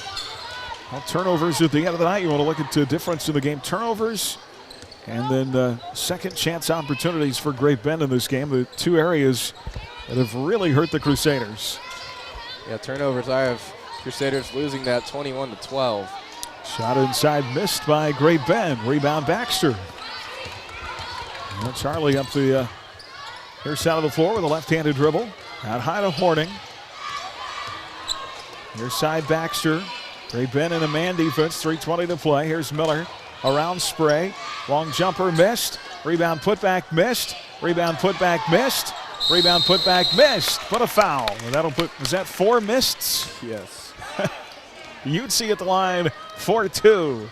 Speaker 4: Well, turnovers at the end of the night. You want to look at the difference in the game. Turnovers and then second chance opportunities for Great Bend in this game. The two areas that have really hurt the Crusaders.
Speaker 5: Yeah, turnovers. I have Crusaders losing that 21-12.
Speaker 4: Shot inside, missed by Great Bend. Rebound Baxter. And Charlie up the near side of the floor with a left-handed dribble. Out high to Horning. Near side Baxter. Great Bend in a man defense. 3:20 to play. Here's Miller around Spray. Long jumper missed. Rebound putback missed. Rebound putback missed. Rebound putback missed. But a foul. And that'll put, was that 4 mists?
Speaker 5: Yes.
Speaker 4: Utsi at the line, 4-2.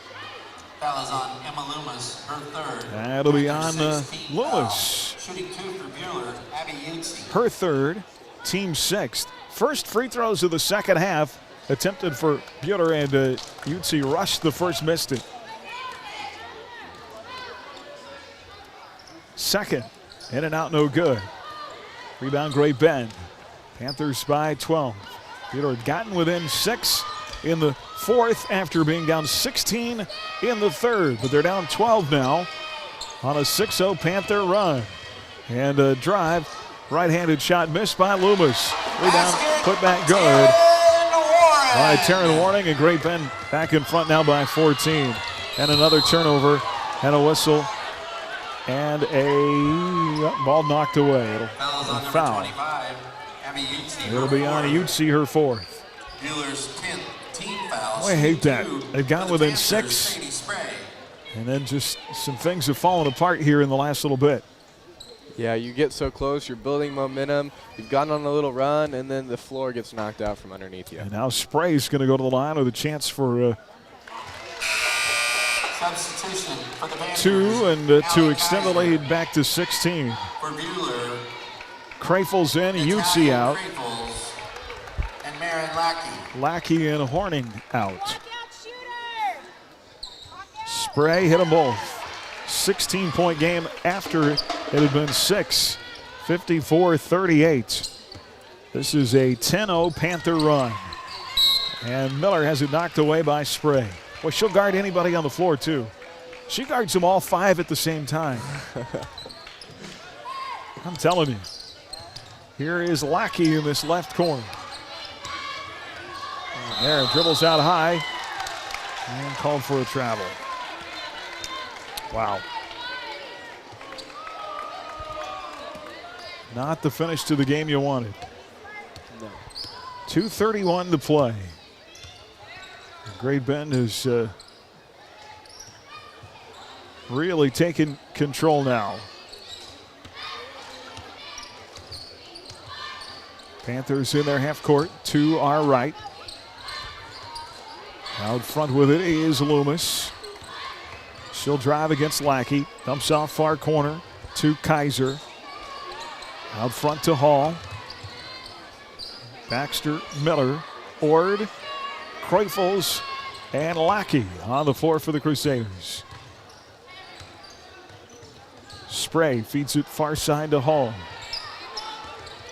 Speaker 18: Foul is on Emma Loomis, her third.
Speaker 4: That'll be on Loomis.
Speaker 18: Shooting 2 for Buhler, Abby Utsi.
Speaker 4: Her third, team sixth. First free throws of the second half attempted for Buhler, and Utsi rushed the first, missed it. Second, in and out, no good. Rebound, Great Bend. Panthers by 12. Buhler had gotten within 6 in the fourth after being down 16 in the third, but they're down 12 now on a 6-0 Panther run. And a drive, right-handed shot missed by Loomis. Rebound, put back good. All right, Taryn Warning, and Great Bend back in front now by 14. And another turnover and a whistle and a ball knocked away. It'll foul. It'll be on Utsi, her fourth.
Speaker 18: Buehler's 10th team foul.
Speaker 4: I hate that. They've gotten within 6. And then just some things have fallen apart here in the last little bit.
Speaker 5: Yeah, you get so close, you're building momentum, you've gotten on a little run, and then the floor gets knocked out from underneath you.
Speaker 4: And now Spray's going to go to the line with a chance for
Speaker 18: Substitution for the Panthers.
Speaker 4: 2 and to extend the lead back to 16.
Speaker 18: For Buhler,
Speaker 4: Krafels in, Utsi out.
Speaker 18: Krafels and Marin Lackey.
Speaker 4: Lackey and Horning out. Spray hit them both. 16-point game after it had been 6. 54-38. This is a 10-0 Panther run. And Miller has it knocked away by Spray. Well, she'll guard anybody on the floor, too. She guards them all 5 at the same time. I'm telling you. Here is Lackey in this left corner. And there, dribbles out high. And called for a travel. Wow. Not the finish to the game you wanted.
Speaker 5: No.
Speaker 4: 2:31 to play. Great Bend has really taken control now. Panthers in their half court to our right. Out front with it is Loomis. She'll drive against Lackey. Dumps off far corner to Kaiser. Out front to Hall. Baxter, Miller, Ord, Kreufels, and Lackey on the floor for the Crusaders. Spray feeds it far side to Hall.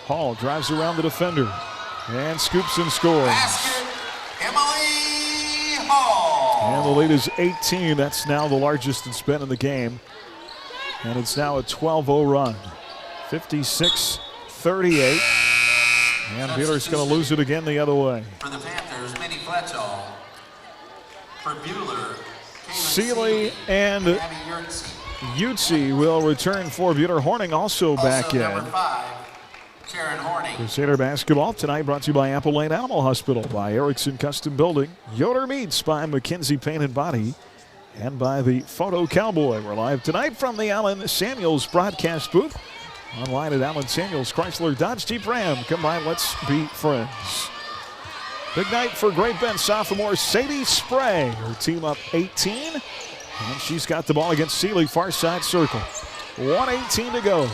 Speaker 4: Hall drives around the defender and scoops and scores.
Speaker 18: Basket, Emily Hall.
Speaker 4: And the lead is 18. That's now the largest it's been in the game. And it's now a 12-0 run. 56-38. And Buhler's going to lose it again the other way.
Speaker 18: For the Panthers, Minnie Fletchall. For Buhler,
Speaker 4: Seeley and Utsi will return for Buhler. Horning also back in.
Speaker 18: Number 5, Karen Horning.
Speaker 4: Crusader basketball tonight brought to you by Apple Lane Animal Hospital, by Erickson Custom Building, Yoder Meats by McKenzie Paint and Body, and by the Photo Cowboy. We're live tonight from the Allen Samuels broadcast booth. Online at Allen Samuels Chrysler Dodge Jeep Ram. Come by, let's be friends. Big night for Great Bend sophomore Sadie Spray. Her team up 18. And she's got the ball against Seeley, far side circle. 1:18 to go.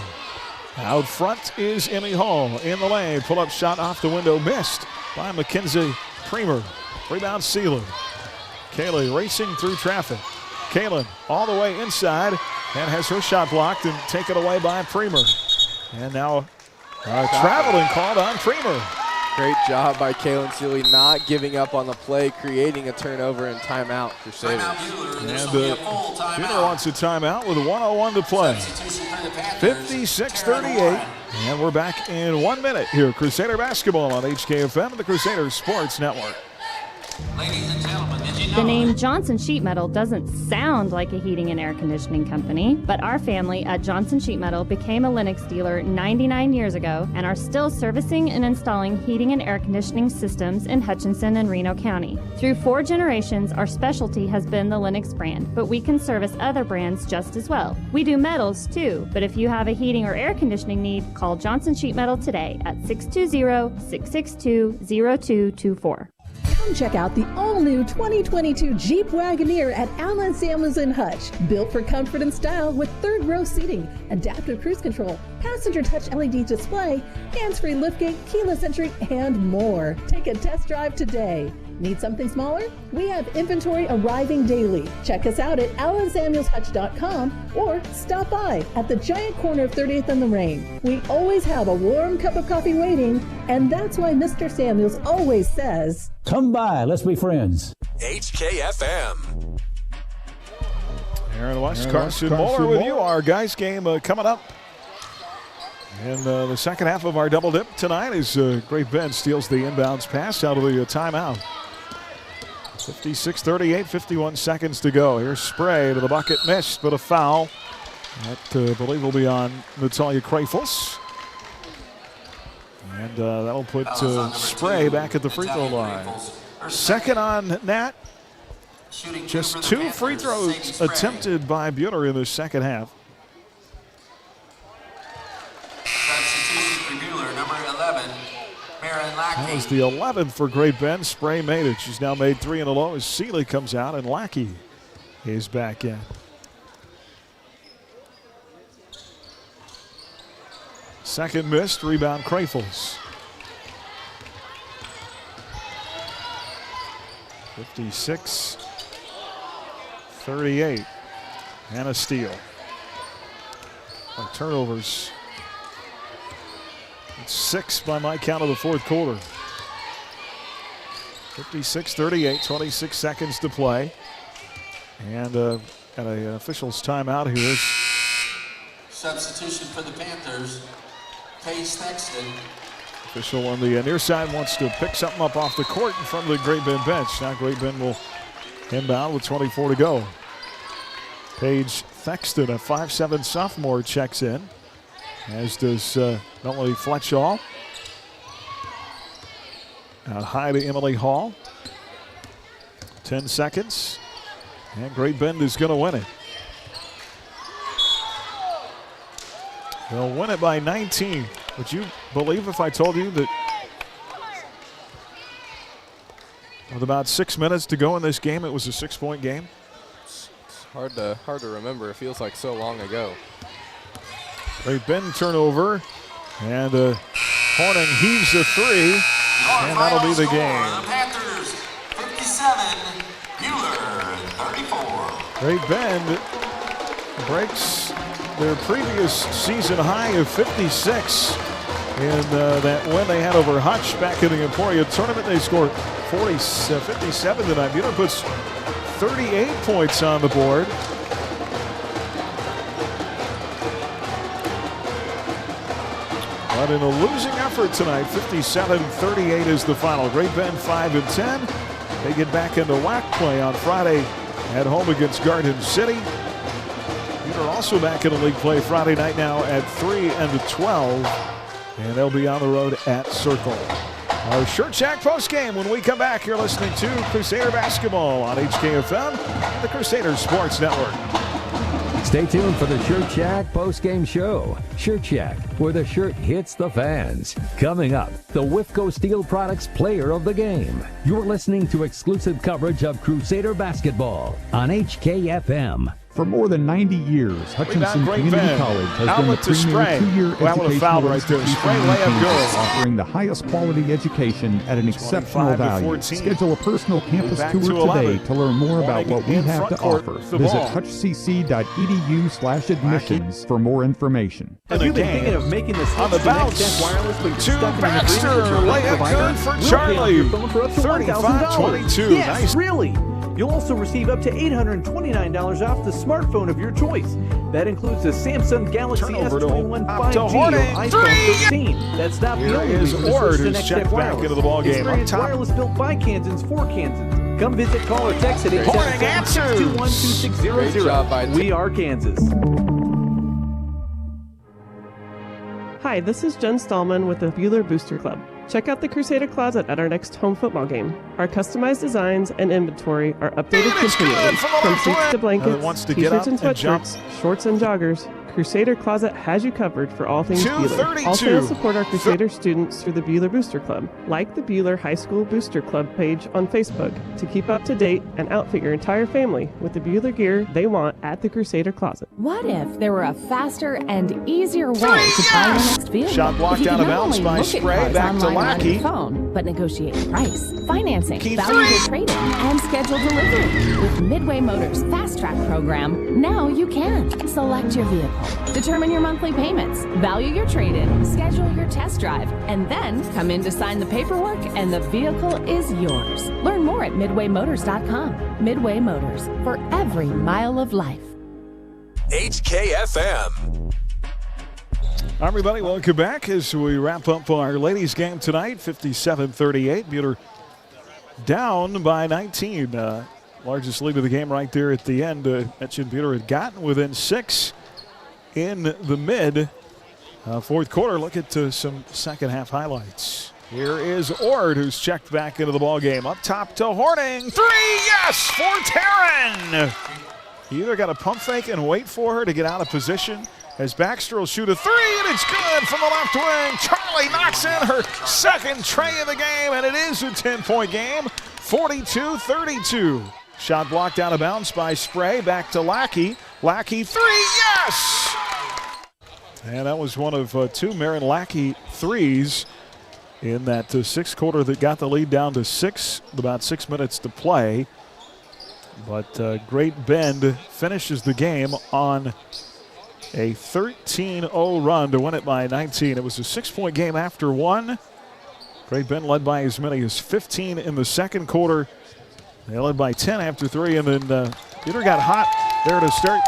Speaker 4: Out front is Emmy Hall in the lane. Pull-up shot off the window, missed by Mackenzie Premer. Rebound Seeley. Kaylee racing through traffic. Kaylin all the way inside and has her shot blocked and taken away by Premer. And now traveling called on Premer.
Speaker 5: Great job by Kaylin Seeley, not giving up on the play, creating a turnover and timeout for Crusaders.
Speaker 4: And Buhler wants a timeout with 1:01 to play. 56-38. And we're back in 1 minute here. Crusader basketball on HKFM and the Crusader Sports Network.
Speaker 18: Ladies and gentlemen, did you know
Speaker 12: The name Johnson Sheet Metal doesn't sound like a heating and air conditioning company, but our family at Johnson Sheet Metal became a Lennox dealer 99 years ago and are still servicing and installing heating and air conditioning systems in Hutchinson and Reno County. Through 4 generations, our specialty has been the Lennox brand, but we can service other brands just as well. We do metals too, but if you have a heating or air conditioning need, call Johnson Sheet Metal today at 620-662-0224.
Speaker 6: Come check out the all-new 2022 Jeep Wagoneer at Allen Samuels in Hutch. Built for comfort and style with third-row seating, adaptive cruise control, passenger touch LED display, hands-free liftgate, keyless entry, and more. Take a test drive today. Need something smaller? We have inventory arriving daily. Check us out at allensamuelshutch.com or stop by at the giant corner of 30th and Lorraine. We always have a warm cup of coffee waiting, and that's why Mr. Samuels always says,
Speaker 7: "Come by, let's be friends."
Speaker 17: HKFM.
Speaker 4: Aaron West, Carson Moeller with you. Our guys game coming up. And the second half of our double dip tonight is Great Bend steals the inbounds pass out of the timeout. 56-38, 51 seconds to go. Here's Spray to the bucket, missed, but a foul. That, I believe, will be on Natalia Kreufels. And that'll put Spray back at the free throw line. Second on Nat. Just 2 free throws attempted by Buhler in the second half.
Speaker 18: substitution for Buhler, number 11, Marin Lackey.
Speaker 4: That was the 11th for Great Bend. Spray made it. She's now made 3 in a row as Seeley comes out and Lackey is back in. Second missed, rebound Kreufels. 56-38. And a steal. Turnovers. It's 6 by my count of the fourth quarter. 56-38, 26 seconds to play. And at an official's timeout here.
Speaker 18: Substitution for the Panthers, Paige Sexton.
Speaker 4: Official on the near side wants to pick something up off the court in front of the Great Bend bench. Now Great Bend will inbound with 24 to go. Paige Thexton, a 5'7" sophomore, checks in, as does Melanie Fletchall. Out high to Emily Hall. 10 seconds, and Great Bend is going to win it. They'll win it by 19. Would you believe if I told you that with about 6 minutes to go in this game, it was a 6-point game?
Speaker 5: Hard to remember. It feels like so long ago.
Speaker 4: Great Bend turnover. And Horning heaves a three. And that'll be the game.
Speaker 18: The Panthers 57, Buhler 34.
Speaker 4: Great Bend breaks their previous season high of 56 in that win they had over Hutch back in the Emporia tournament. They scored 57 tonight. Buhler puts 38 points on the board. But in a losing effort tonight, 57-38 is the final. Great Bend 5-10. They get back into WAC play on Friday at home against Garden City. Buhler also back into league play Friday night now at 3-12. And they'll be on the road at Circle. Our Shirt Shack postgame when we come back. You're listening to Crusader Basketball on HKFM, the Crusader Sports Network.
Speaker 3: Stay tuned for the Shirt Shack postgame show. Shirt Shack, where the shirt hits the fans. Coming up, the Whifco Steel Products Player of the Game. You're listening to exclusive coverage of Crusader Basketball on HKFM.
Speaker 8: For more than 90 years, Hutchinson Community College has been the premier two-year educational institution offering the highest quality education at an exceptional value. Schedule a personal campus tour today to learn more about what we have to offer. Visit hutchcc.edu/admissions for more information.
Speaker 9: Have you been thinking of making the switch to Next Wireless, but you're stuck in an agreement with your provider?
Speaker 4: For Charlie.
Speaker 9: We'll pay off your phone for up to $1,000. Yes, nice. Really. You'll also receive up to $829 off the smartphone of your choice. That includes the Samsung Galaxy S21 5G or iPhone 13. That's not the only reason to switch to Next Step Wireless. Experience wireless built by Kansans for Kansans. Come visit, call, or text at 877-621-2600. We are Kansas.
Speaker 16: Hi, this is Jen Stallman with the Buhler Booster Club. Check out the Crusader Closet at our next home football game. Our customized designs and inventory are updated continually. From seats to blankets, t-shirts and sweatshirts, shorts and joggers, Crusader Closet has you covered for all things Buhler. Also support our Crusader students through the Buhler Booster Club. Like the Buhler High School Booster Club page on Facebook to keep up to date and outfit your entire family with the Buhler gear they want at the Crusader Closet.
Speaker 22: What if there were a faster and easier way to buy your next vehicle?
Speaker 4: Shot blocked out of bounds by Spray, back to Lackey.
Speaker 22: Phone, but negotiate price, financing, valuable trade-in, and schedule delivery. With Midway Motors Fast Track program, now you can select your vehicle. Determine your monthly payments, value your trade-in, schedule your test drive, and then come in to sign the paperwork and the vehicle is yours. Learn more at midwaymotors.com. Midway Motors, for every mile of life.
Speaker 17: HKFM.
Speaker 4: Everybody, welcome back as we wrap up our ladies game tonight. 57-38. Buhler down by 19. Largest lead of the game right there at the end. Mentioned Buhler had gotten within 6 in the mid fourth quarter. Look at some second half highlights. Here is Ord, who's checked back into the ball game. Up top to Horning. 3, yes, for Taryn. You either got to pump fake and wait for her to get out of position, as Baxter will shoot a 3, and it's good from the left wing. Charlie knocks in her second tray of the game, and it is a 10-point game, 42-32. Shot blocked out of bounds by Spray, back to Lackey. Lackey 3, yes! And that was one of 2 Marin Lackey threes in that sixth quarter that got the lead down to 6, with about 6 minutes to play. But Great Bend finishes the game on a 13-0 run to win it by 19. It was a 6-point game after 1. Great Bend led by as many as 15 in the second quarter. They led by 10 after 3, and then Buhler got hot there to start.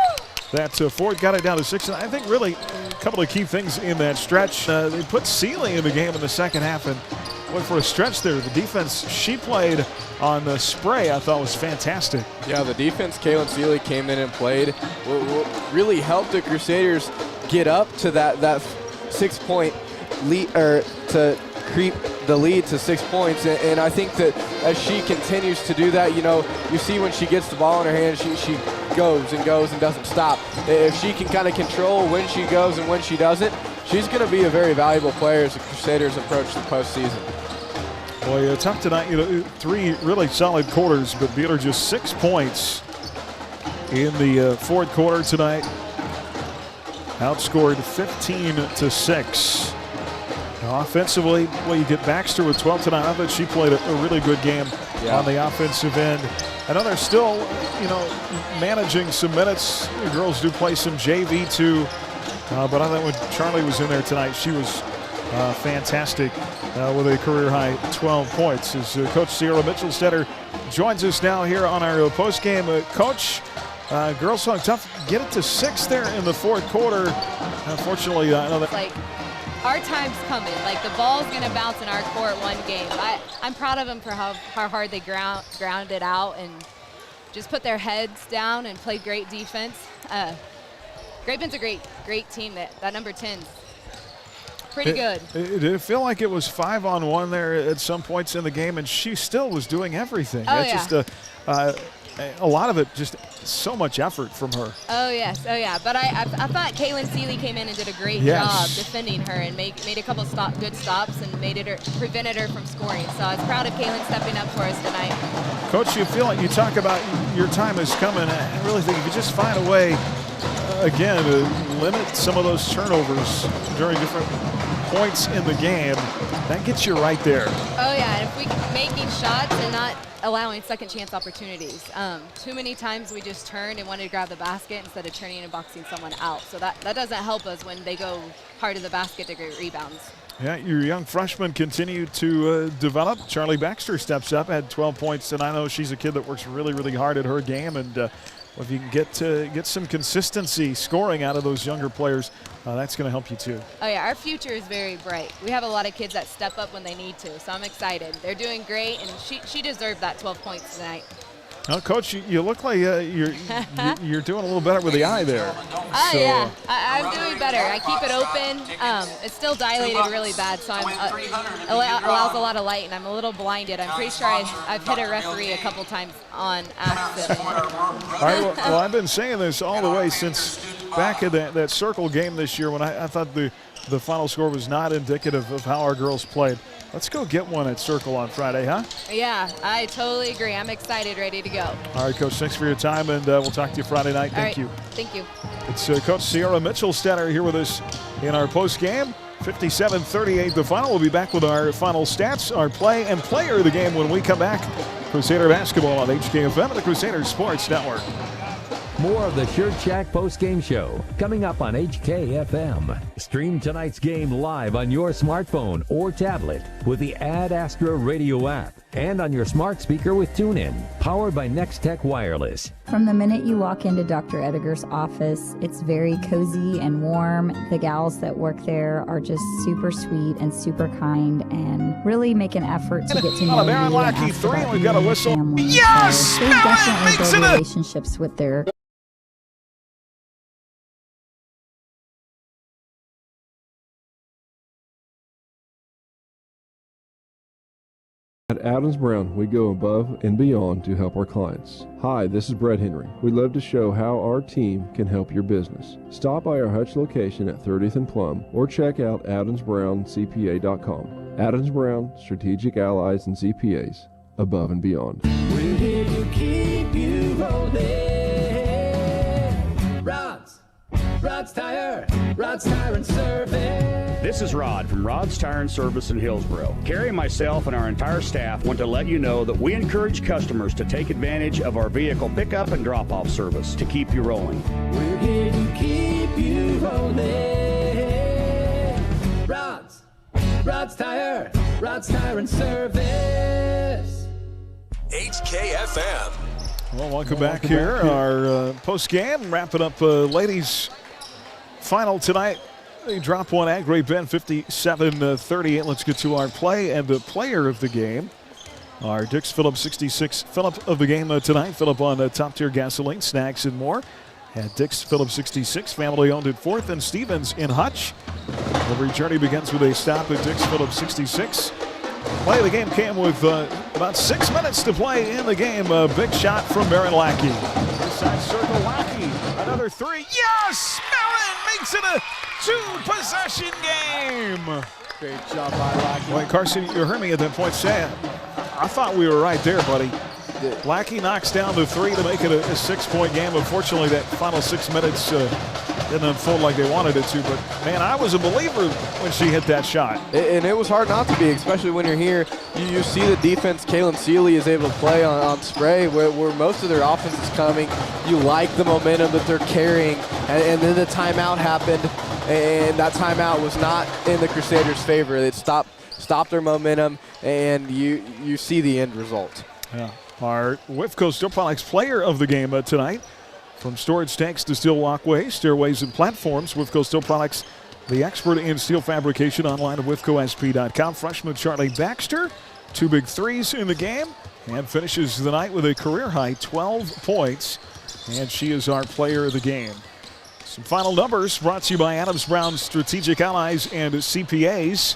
Speaker 4: That Ford got it down to 6. And I think really a couple of key things in that stretch. They put Seeley in the game in the second half and went for a stretch there. The defense she played on the Spray I thought was fantastic.
Speaker 5: Yeah, the defense, Kaylin Seeley came in and played. What really helped the Crusaders get up to that 6-point lead, or to creep the lead to 6 points. And I think that as she continues to do that, you see when she gets the ball in her hand, she goes and goes and doesn't stop. If she can kind of control when she goes and when she doesn't, she's going to be a very valuable player as the Crusaders approach the postseason.
Speaker 4: Boy, tough tonight. 3 really solid quarters, but Buhler just 6 points in the fourth quarter tonight. Outscored 15-6. Now, offensively, well, you get Baxter with 12 tonight. I thought she played a really good game on the offensive end. I know they're still, managing some minutes. The girls do play some JV too. But I thought when Charlie was in there tonight, she was fantastic with a career-high 12 points. As Coach Sierra Mitchell-Stetter joins us now here on our post-game. Coach, girls hung tough. Get it to 6 there in the fourth quarter. Unfortunately, I know that.
Speaker 2: Our time's coming. The ball's going to bounce in our court one game. I'm proud of them for how hard they grounded out and just put their heads down and played great defense. Great Bend's a great team. That number 10's pretty good.
Speaker 4: Did it feel like it was 5-on-1 there at some points in the game, and she still was doing everything?
Speaker 2: Oh,
Speaker 4: That's just a lot of it, just so much effort from her.
Speaker 2: Oh, yes. Oh, yeah. But I thought Kaylin Seeley came in and did a great job defending her and made a couple good stops and prevented her from scoring. So I was proud of Kaylin stepping up for us tonight.
Speaker 4: Coach, you feel like you talk about your time is coming. I really think if you just find a way, again, to limit some of those turnovers during different points in the game, that gets you right there.
Speaker 2: Oh, yeah. And if we keep making shots and not allowing second chance opportunities. Too many times we just turned and wanted to grab the basket instead of turning and boxing someone out. So that doesn't help us when they go hard to the basket to get rebounds. Yeah, your young freshmen continue to develop. Charlie Baxter steps up, had 12 points, and I know she's a kid that works really, really hard at her game. And if you can get some consistency scoring out of those younger players, that's going to help you too. Oh yeah, our future is very bright. We have a lot of kids that step up when they need to, so I'm excited. They're doing great, and she deserved that 12 points tonight. Well, Coach, you look like you're doing a little better with the eye there. Oh, so, yeah. I'm doing better. I keep it open. It's still dilated really bad, so it allows a lot of light, and I'm a little blinded. I'm pretty sure I've hit a referee a couple times on accident. All right, well, I've been saying this all the way since back in that circle game this year when I thought the final score was not indicative of how our girls played. Let's go get one at Circle on Friday, huh? Yeah, I totally agree. I'm excited, ready to go. All right, Coach, thanks for your time, and we'll talk to you Friday night. Thank you. Thank you. It's Coach Sierra Mitchell-Stetter here with us in our post game. 57-38 the final. We'll be back with our final stats, our play and player of the game when we come back. Crusader basketball on HKFM and the Crusader Sports Network.
Speaker 3: More of the Shirt Shack post-game show coming up on HKFM. Stream tonight's game live on your smartphone or tablet with the Ad Astra radio app and on your smart speaker with TuneIn, powered by Nextech Wireless.
Speaker 10: From the minute you walk into Dr. Ediger's office, it's very cozy and warm. The gals that work there are just super sweet and super kind and really make an effort to get to know you and ask about you and your family.
Speaker 4: Yes!
Speaker 10: So they definitely build relationships with their
Speaker 23: At Adams Brown, we go above and beyond to help our clients. Hi, this is Brett Henry. We'd love to show how our team can help your business. Stop by our Hutch location at 30th and Plum or check out AdamsBrownCPA.com. Adams Brown, Strategic Allies and CPAs, above and beyond.
Speaker 15: We're here to keep you rolling. Rod's Tire and Service.
Speaker 24: This is Rod from Rod's Tire and Service in Hillsboro. Carrie, myself, and our entire staff want to let you know that we encourage customers to take advantage of our vehicle pickup and drop-off service to keep you rolling.
Speaker 15: We're here to keep you rolling. Rod's Tire and Service.
Speaker 17: HKFM.
Speaker 4: Well, welcome back here. Our post-game, wrapping up ladies' final tonight. They drop one at Great Bend, 57-38. Let's get to our play and the player of the game. Our Dix Phillips 66 Phillip of the game tonight. Phillip on top-tier gasoline, snacks, and more. At Dix Phillips 66, family-owned at 4th and Stevens in Hutch. Every journey begins with a stop at Dix Phillips 66. Play of the game came with about 6 minutes to play in the game. A big shot from Marin Lackey. Inside circle, Lackey. Another three. Yes! Marin makes it a two-possession game. Great job by Lackey. Well, Carson, you heard me at that point say, I thought we were right there, buddy. Lackey knocks down the three to make it a 6-point game. Unfortunately, that final 6 minutes didn't unfold like they wanted it to. But, man, I was a believer when she hit that shot.
Speaker 5: And it was hard not to be, especially when you're here. You see the defense Kaylin Seeley is able to play on Spray, where most of their offense is coming. You like the momentum that they're carrying. And then the timeout happened, and that timeout was not in the Crusaders' favor. It stopped their momentum, and you see the end result.
Speaker 4: Yeah. Our WIFCO Steel Products player of the game tonight. From storage tanks to steel walkways, stairways, and platforms, WIFCO Steel Products, the expert in steel fabrication, online at WIFCOSP.com. Freshman Charlie Baxter, 2 big threes in the game, and finishes the night with a career-high 12 points, and she is our player of the game. Some final numbers brought to you by Adams Brown Strategic Allies and CPAs.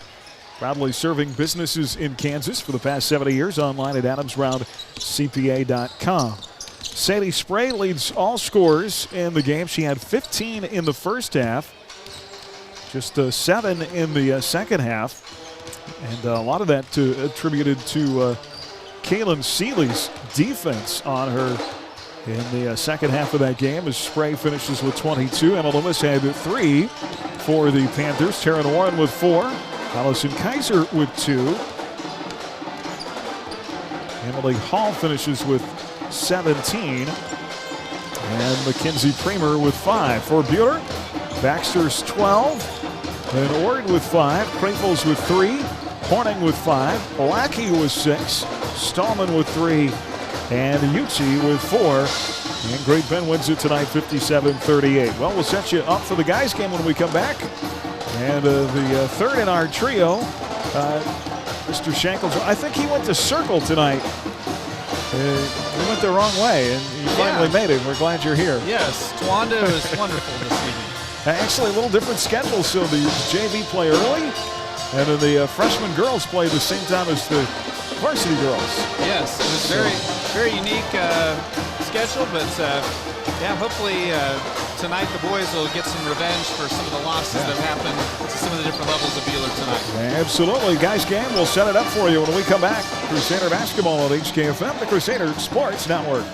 Speaker 4: Proudly serving businesses in Kansas for the past 70 years. Online at adamsbrown.cpa.com. Sadie Spray leads all scorers in the game. She had 15 in the first half, just 7 in the second half. And a lot of that attributed to Kaylin Seeley's defense on her in the second half of that game, as Spray finishes with 22. Emma Loomis had 3 for the Panthers. Taryn Warren with 4. Allison Kaiser with 2. Emily Hall finishes with 17. And Mackenzie Premer with 5. For Buhler, Baxter's 12. And Ord with 5. Krafels with 3. Horning with 5. Lackey with 6. Stallman with 3. And Uchi with 4. And Great Bend wins it tonight 57-38. Well, we'll set you up for the guys' game when we come back. And the third in our trio, Mr. Shankles, I think he went to circle tonight. He went the wrong way, and you finally made it. We're glad you're here.
Speaker 11: Yes, Tawanda is wonderful this evening.
Speaker 4: Actually, a little different schedule. So the JV play early, and then the freshman girls play the same time as the varsity girls.
Speaker 11: Yes, it was very unique schedule, but yeah, hopefully tonight the boys will get some revenge for some of the losses that have happened to some of the different levels of Buhler tonight.
Speaker 4: Absolutely. Guys game, we'll set it up for you when we come back. Crusader basketball on HKFM, the Crusader Sports Network.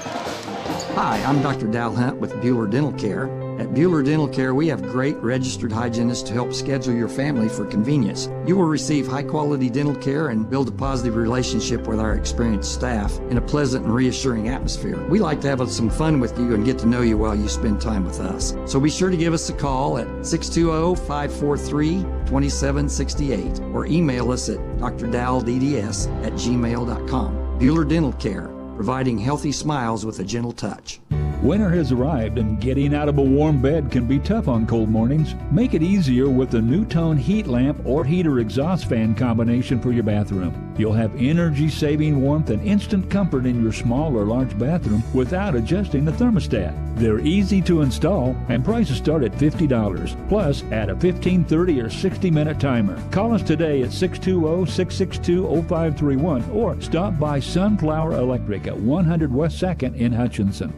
Speaker 13: Hi, I'm Dr. Dal Hunt with Buhler Dental Care. At Buhler Dental Care, we have great registered hygienists to help schedule your family for convenience. You will receive high-quality dental care and build a positive relationship with our experienced staff in a pleasant and reassuring atmosphere. We like to have some fun with you and get to know you while you spend time with us. So be sure to give us a call at 620-543-2768 or email us at drdalldds@gmail.com. Buhler Dental Care, providing healthy smiles with a gentle touch.
Speaker 7: Winter has arrived and getting out of a warm bed can be tough on cold mornings. Make it easier with the New-Tone heat lamp or heater exhaust fan combination for your bathroom. You'll have energy-saving warmth and instant comfort in your small or large bathroom without adjusting the thermostat. They're easy to install and prices start at $50. Plus, add a 15, 30, or 60-minute timer. Call us today at 620-662-0531 or stop by Sunflower Electric at 100 West 2nd in Hutchinson.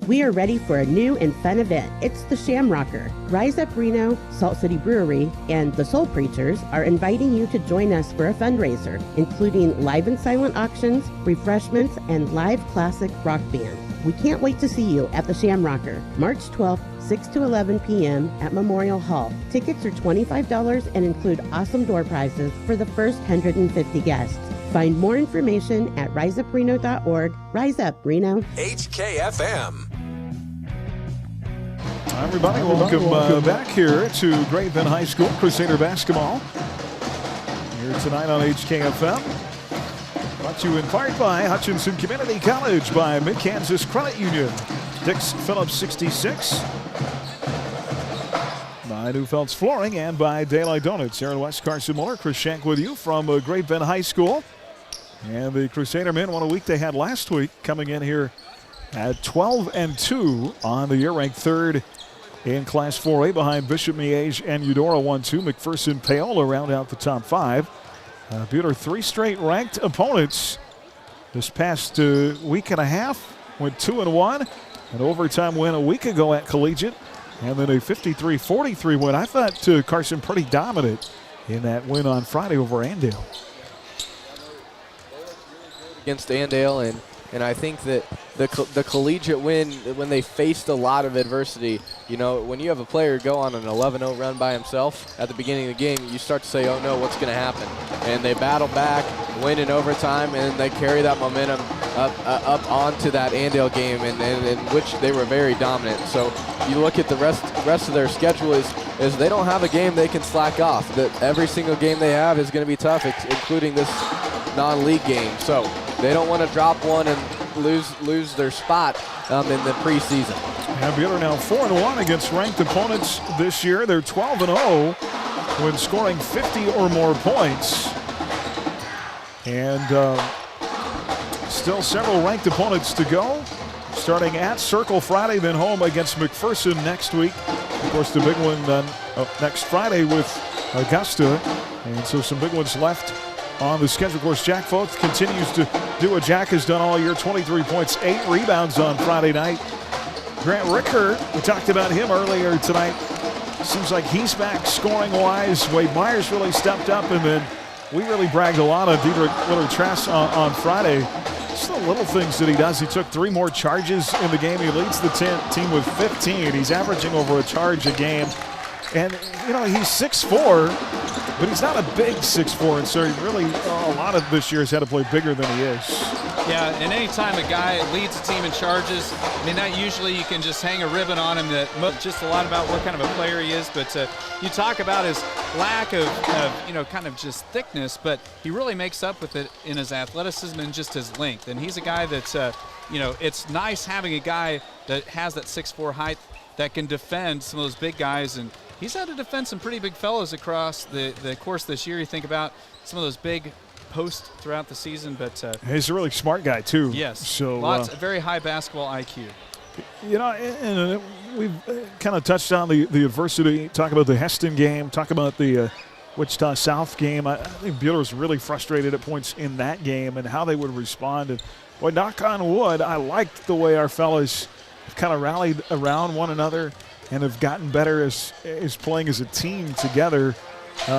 Speaker 14: We are ready for a new and fun event. It's the Shamrocker. Rise Up Reno, Salt City Brewery, and the Soul Preachers are inviting you to join us for a fundraiser, including live and silent auctions, refreshments, and live classic rock band. We can't wait to see you at the Shamrocker, March 12th, 6 to 11 p.m. at Memorial Hall. Tickets are $25 and include awesome door prizes for the first 150 guests. Find more information at riseupreno.org. Rise Up, Reno.
Speaker 17: HKFM.
Speaker 4: Hi, everybody. Welcome back here to Great Bend High School Crusader basketball. Here tonight on HKFM. Brought to you in part by Hutchinson Community College, by Mid-Kansas Credit Union. Dix Phillips 66. By Newfeld's Flooring and by Daylight Donuts. Aaron West, Carson Muller, Chris Shank with you from Great Bend High School. And the Crusader men won a week they had last week, coming in here at 12-2 on the year, ranked third in Class 4A behind Bishop Miege and Eudora 1-2. McPherson Paola round out the top 5. Buhler 3 straight ranked opponents this past week and a half. Went 2-1. An overtime win a week ago at Collegiate. And then a 53-43 win. I thought Carson pretty dominant in that win on Friday over Andale.
Speaker 5: Against Andale, and And I think that the collegiate win, when they faced a lot of adversity, you know, when you have a player go on an 11-0 run by himself at the beginning of the game, you start to say, oh no, what's going to happen? And they battle back, win in overtime, and they carry that momentum up onto that Andale game, in which they were very dominant. So you look at the rest of their schedule is they don't have a game they can slack off. That every single game they have is going to be tough, including this non-league game. So they don't want to drop one and lose their spot in the preseason.
Speaker 4: And Buhler now 4-1 against ranked opponents this year. They're 12-0 when scoring 50 or more points. And still several ranked opponents to go. Starting at Circle Friday, then home against McPherson next week. Of course, the big one next Friday with Augusta. And so some big ones left on the schedule. Of course, Jack Foth continues to do what Jack has done all year. 23 points, 8 rebounds on Friday night. Grant Ricker, we talked about him earlier tonight. Seems like he's back scoring-wise. Wade Myers really stepped up, and then we really bragged a lot on Diedrich Willard-Trask on Friday. Just the little things that he does. He took 3 more charges in the game. He leads the team with 15. He's averaging over a charge a game. And, you know, he's 6'4", but he's not a big 6'4", and so he really, a lot of this year has had to play bigger than he is.
Speaker 11: Yeah, and anytime a guy leads a team in charges, I mean, that usually you can just hang a ribbon on him. That just a lot about what kind of a player he is. But you talk about his lack of you know, kind of just thickness, but he really makes up with it in his athleticism and just his length. And he's a guy that's, you know, it's nice having a guy that has that 6'4" height that can defend some of those big guys. And he's had to defend some pretty big fellows across the course this year. You think about some of those big posts throughout the season, but
Speaker 4: he's a really smart guy too.
Speaker 11: Yes,
Speaker 4: so
Speaker 11: lots very high basketball IQ.
Speaker 4: You know, and we've kind of touched on the adversity. Talk about the Heston game. Talk about the Wichita South game. I think Buhler was really frustrated at points in that game and how they would respond. And boy, knock on wood, I liked the way our fellas have kind of rallied around one another and have gotten better as playing as a team together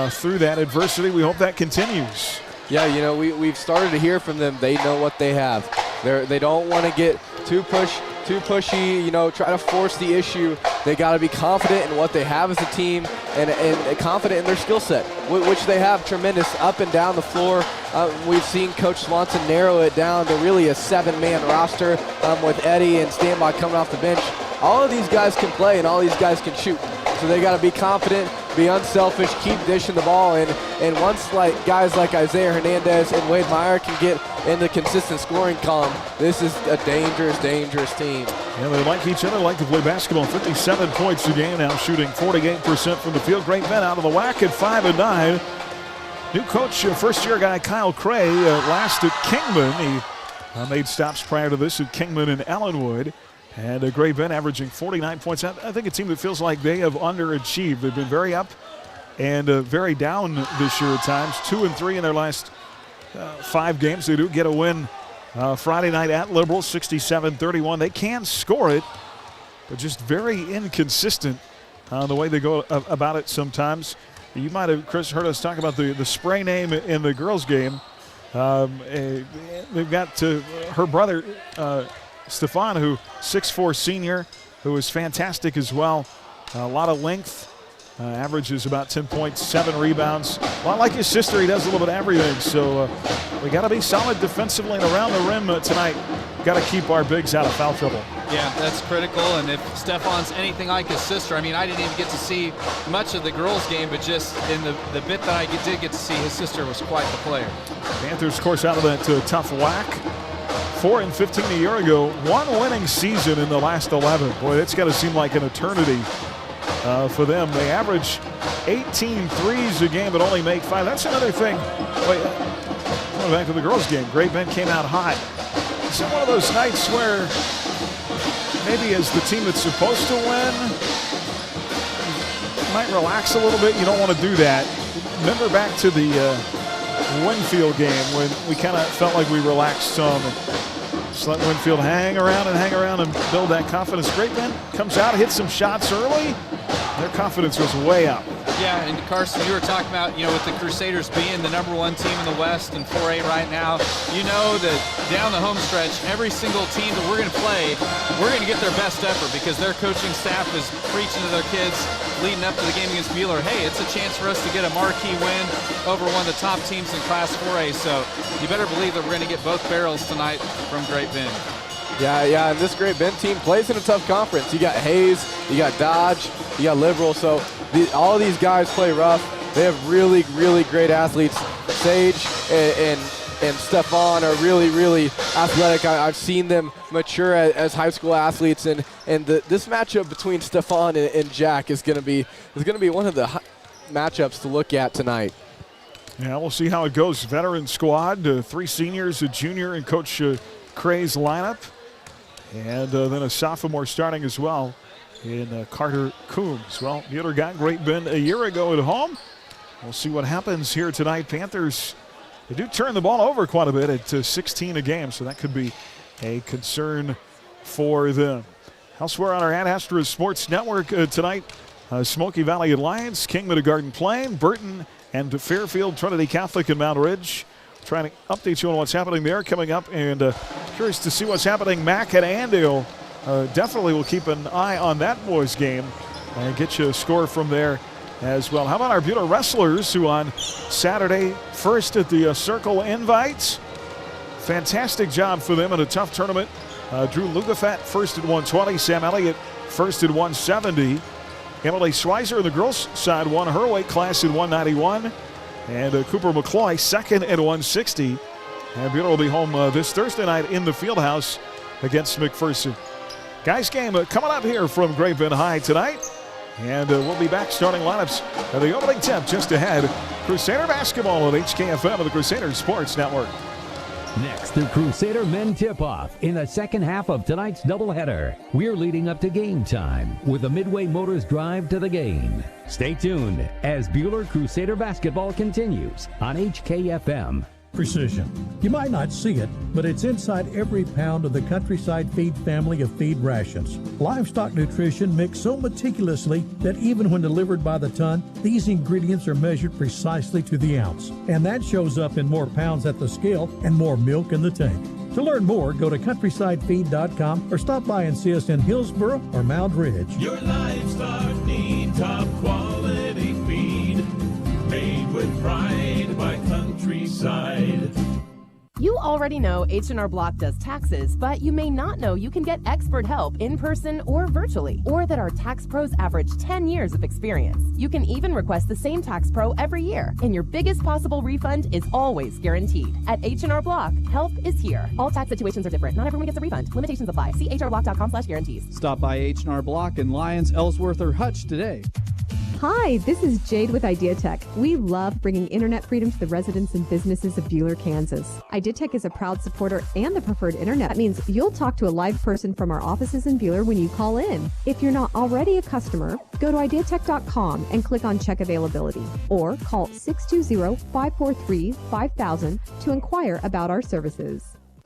Speaker 4: through that adversity. We hope that continues.
Speaker 5: Yeah, you know, we've started to hear from them. They know what they have. They don't want to get too pushy, you know, try to force the issue. They got to be confident in what they have as a team and confident in their skill set, which they have tremendous up and down the floor. We've seen Coach Swanson narrow it down to really a 7-man roster with Eddie and Stanbaugh coming off the bench. All of these guys can play and all these guys can shoot. So they got to be confident, be unselfish, keep dishing the ball. And once guys like Isaiah Hernandez and Wade Meyer can get in the consistent scoring column, this is a dangerous, dangerous team.
Speaker 4: Yeah, they like each other, like to play basketball. 57 points a game now, shooting 48% from the field. Great Bend out of the WAC at 5-9. New coach, first-year guy Kyle Cray, last at Kingman. He made stops prior to this at Kingman and Ellenwood. And Great Bend averaging 49 points. I think a team that feels like they have underachieved. They've been very up and very down this year at times. 2-3 in their last 5 games. They do get a win Friday night at Liberal, 67-31. They can score it, but just very inconsistent the way they go about it sometimes. You might have, Chris, heard us talk about the spray name in the girls' game. They've got her brother, Stefan, who 6'4" senior, who is fantastic as well. A lot of length, averages about 10 points, 7 rebounds. A lot like his sister, he does a little bit of everything. So we got to be solid defensively and around the rim tonight. Got to keep our bigs out of foul trouble.
Speaker 11: Yeah, that's critical. And if Stefan's anything like his sister, I mean, I didn't even get to see much of the girls' game, but just in the bit that I did get to see, his sister was quite the player.
Speaker 4: Panthers, of course, out of that tough WAC. 4-15 a year ago, 1 winning season in the last 11. Boy, that's got to seem like an eternity for them. They average 18 threes a game, but only make 5. That's another thing. Wait, going back to the girls' game, Great Bend came out hot. Is it one of those nights where maybe as the team that's supposed to win, you might relax a little bit? You don't want to do that. Remember back to the Winfield game when we kind of felt like we relaxed some. Just let Winfield hang around and build that confidence. Great Bend comes out, hits some shots early, their confidence was way up.
Speaker 11: Yeah, and Carson, you were talking about, with the Crusaders being the #1 team in the West and 4A right now, you know that down the home stretch, every single team that we're going to play, we're going to get their best effort because their coaching staff is preaching to their kids leading up to the game against Buhler, hey, it's a chance for us to get a marquee win over one of the top teams in Class 4A. So you better believe that we're going to get both barrels tonight from Great Bend.
Speaker 5: Yeah, and this Great Bend team plays in a tough conference. You got Hayes, you got Dodge, you got Liberal, so all of these guys play rough. They have really, really great athletes. Sage and Stefan are really, really athletic. I've seen them mature as high school athletes, and this matchup between Stefan and Jack is going to be one of the matchups to look at tonight.
Speaker 4: Yeah, we'll see how it goes. Veteran squad, 3 seniors, a junior, and Coach Cray's lineup. And then a sophomore starting as well in Carter Coombs. Well, Buhler got Great Bend a year ago at home. We'll see what happens here tonight. Panthers, they do turn the ball over quite a bit at 16 a game, so that could be a concern for them. Elsewhere on our Ad Astra Sports Network tonight, Smoky Valley Alliance, Kingman of Garden Plain, Burton and Fairfield, Trinity Catholic and Mount Ridge. Trying to update you on what's happening there coming up, and curious to see what's happening Mac at Andale. Definitely will keep an eye on that boys game and get you a score from there as well. How about our Buhler wrestlers who on Saturday first at the Circle Invites? Fantastic job for them in a tough tournament. Drew Lugafat first at 120, Sam Elliott first at 170. Emily Schweizer on the girls side won her weight class at 191. And Cooper McCloy second at 160. And Buhler will be home this Thursday night in the Fieldhouse against McPherson. Guys, game coming up here from Great Bend High tonight. And we'll be back starting lineups at the opening tip just ahead. Crusader basketball on HKFM of the Crusader Sports Network.
Speaker 3: Next, the Crusader men tip-off in the second half of tonight's doubleheader. We're leading up to game time with the Midway Motors drive to the game. Stay tuned as Buhler Crusader basketball continues on HKFM.
Speaker 1: Precision. You might not see it, but it's inside every pound of the Countryside Feed family of feed rations. Livestock nutrition mixed so meticulously that even when delivered by the ton, these ingredients are measured precisely to the ounce. And that shows up in more pounds at the scale and more milk in the tank. To learn more, go to countrysidefeed.com or stop by and see us in Hillsboro or Mount Ridge.
Speaker 15: Your livestock need top quality feed, made with pride by Countryside.
Speaker 19: You already know H&R Block does taxes, but you may not know you can get expert help in person or virtually, or that our tax pros average 10 years of experience. You can even request the same tax pro every year, and your biggest possible refund is always guaranteed. At H&R Block, help is here. All tax situations are different. Not everyone gets a refund. Limitations apply. See hrblock.com/guarantees.
Speaker 20: Stop by H&R Block in Lyons, Ellsworth, or Hutch today.
Speaker 21: Hi, this is Jade with Idea Tech. We love bringing internet freedom to the residents and businesses of Buhler, Kansas. Idea Tech is a proud supporter and the preferred internet. That means you'll talk to a live person from our offices in Buhler when you call in. If you're not already a customer, go to ideatech.com and click on check availability, or call 620-543-5000 to inquire about our services.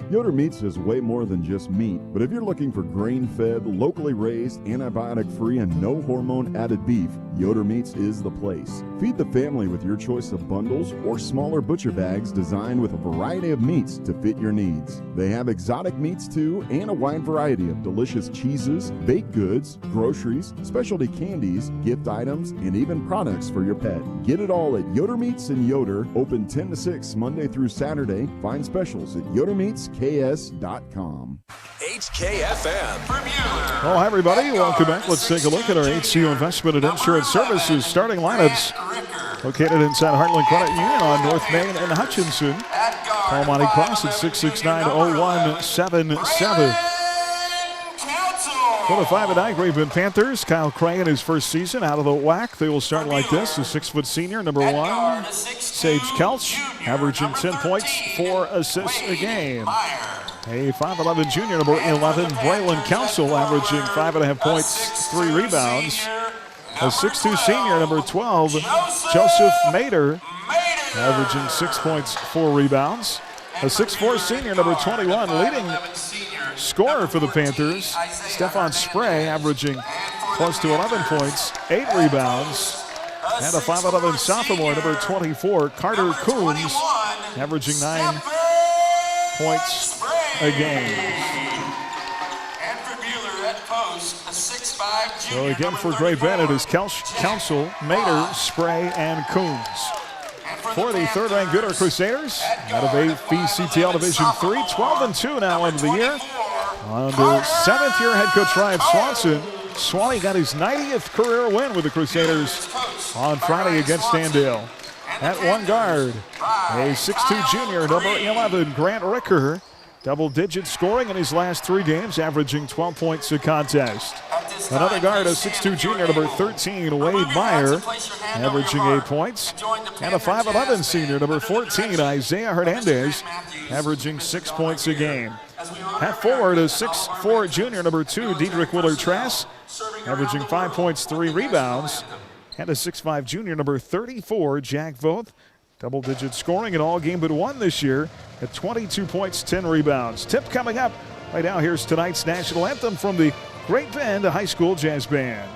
Speaker 25: Yoder Meats is way more than just meat, but if you're looking for grain-fed, locally raised, antibiotic-free, and no hormone-added beef, Yoder Meats is the place. Feed the family with your choice of bundles or smaller butcher bags designed with a variety of meats to fit your needs. They have exotic meats too, and a wide variety of delicious cheeses, baked goods, groceries, specialty candies, gift items, and even products for your pet. Get it all at Yoder Meats in Yoder, open 10 to 6 Monday through Saturday. Find specials at yodermeatsks.com.
Speaker 17: HKFM.
Speaker 4: Well, hi, everybody. Welcome back. Let's take a look at our HCO Investment and Insurance Services starting lineups. Located inside Heartland Credit Union on North Main and Hutchinson. Call Monty Cross at 669-0177. For the 5-9 Great Bend Panthers, Kyle Cray in his first season out of the WAC. They will start like this. The 6-foot senior, number 1, Sage Kelch, averaging 10 points, 4 assists a game. A 5'11 junior, number 11, Braylon Council, averaging 5.5 points, 3 rebounds. A 6'2 senior, number 12, Joseph Mader, averaging 6 points, 4 rebounds. A 6'4 senior, number 21, leading scorer for the Panthers, Stefan Spray, averaging close to 11 points, 8 rebounds, and a 5'11" sophomore, number 24, Carter Coombs, averaging 9 points a game. So again for Great Bend, it is Council, Mater, Spray, and Coombs. For the third-ranked Buhler Crusaders, out of ABCTL Division III, 12-2 now into the year. Under seventh-year head coach Ryan Swanson, Swanee got his 90th career win with the Crusaders on Friday against Standale. At one guard, a 6'2" junior, number 11, Grant Ricker. Double-digit scoring in his last 3 games, averaging 12 points a contest. Another guard, a 6'2" junior, number 13, Wade Meyer, averaging 8 points. And a 5'11" senior, number 14, Isaiah Hernandez, averaging 6 points a game. At forward, a 6'4" junior, number 2, Diedrich Willer-Trask, averaging 5 points, 3 rebounds. And a 6'5" junior, number 34, Jack Voth, double-digit scoring in all game but one this year at 22 points, 10 rebounds. Tip coming up. Right now, here's tonight's national anthem from the Great Bend High School Jazz Band.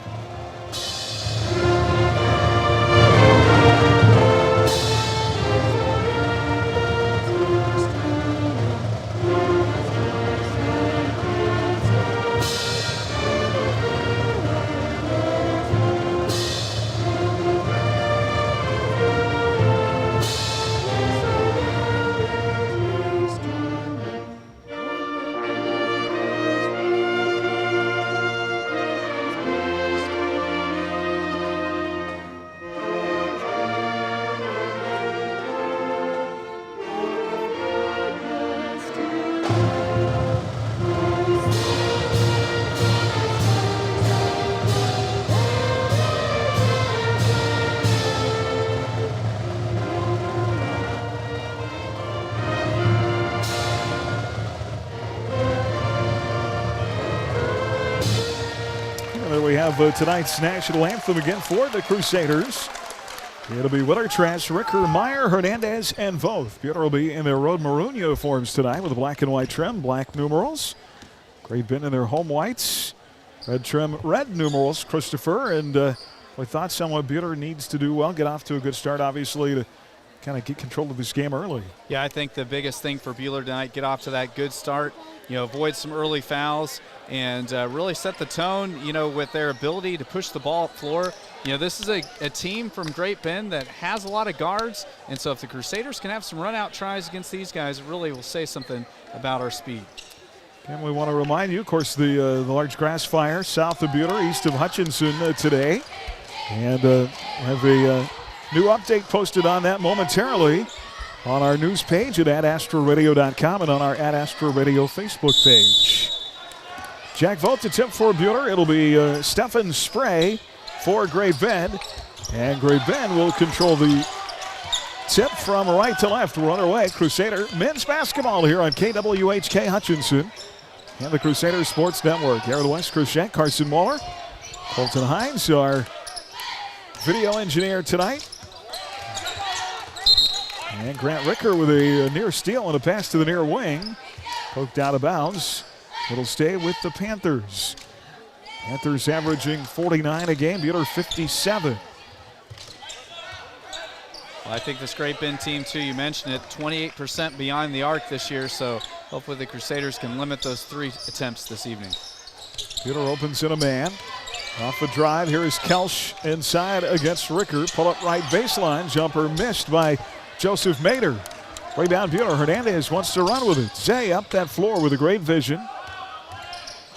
Speaker 4: Tonight's national anthem again for the Crusaders. It'll be Willer-Trask, Ricker, Meyer, Hernandez, and Voth. Buhler will be in their road maroon uniforms tonight with a black and white trim, black numerals. Great Bend in their home whites, red trim, red numerals, Christopher. And we thought someone Buhler needs to do well, get off to a good start, obviously, to kind of get control of this game early. Yeah, I think the biggest thing for Buhler tonight, get off to that good start, avoid some early fouls, and really set the tone, with their ability to push the ball up floor. This is a team from Great Bend that has a lot of guards, and so if the Crusaders can have some run-out tries against these guys, it really will say something about our speed. And we want to remind you, of course, the large grass fire south of Buhler, east of Hutchinson today. And have a new update posted on that momentarily on our news page at @AstroRadio.com and on our @AstroRadio Facebook page. Jack Voth to tip for Buhler. It'll be Stephen Spray for Great Bend. And Great Bend will control the tip from right to left. We're underway. Crusader men's basketball here on KWHK Hutchinson and the Crusader Sports Network. Aaron West, Chris Shank, Carson Waller, Colton Hines, our video engineer tonight. And Grant Ricker with a near steal and a pass to the near wing. Poked out of bounds. It'll stay with the Panthers. Panthers averaging 49 a game, Buhler 57. Well, I think this Great Bend team, too, you mentioned it, 28% beyond the arc this year, so hopefully the Crusaders can limit those 3 attempts this evening. Buhler opens in a man. Off a drive, here is Kelsch inside against Ricker. Pull up right baseline, jumper missed by Joseph Mater. Rebound Buhler, Hernandez wants to run with it. Zay up that floor with a great vision.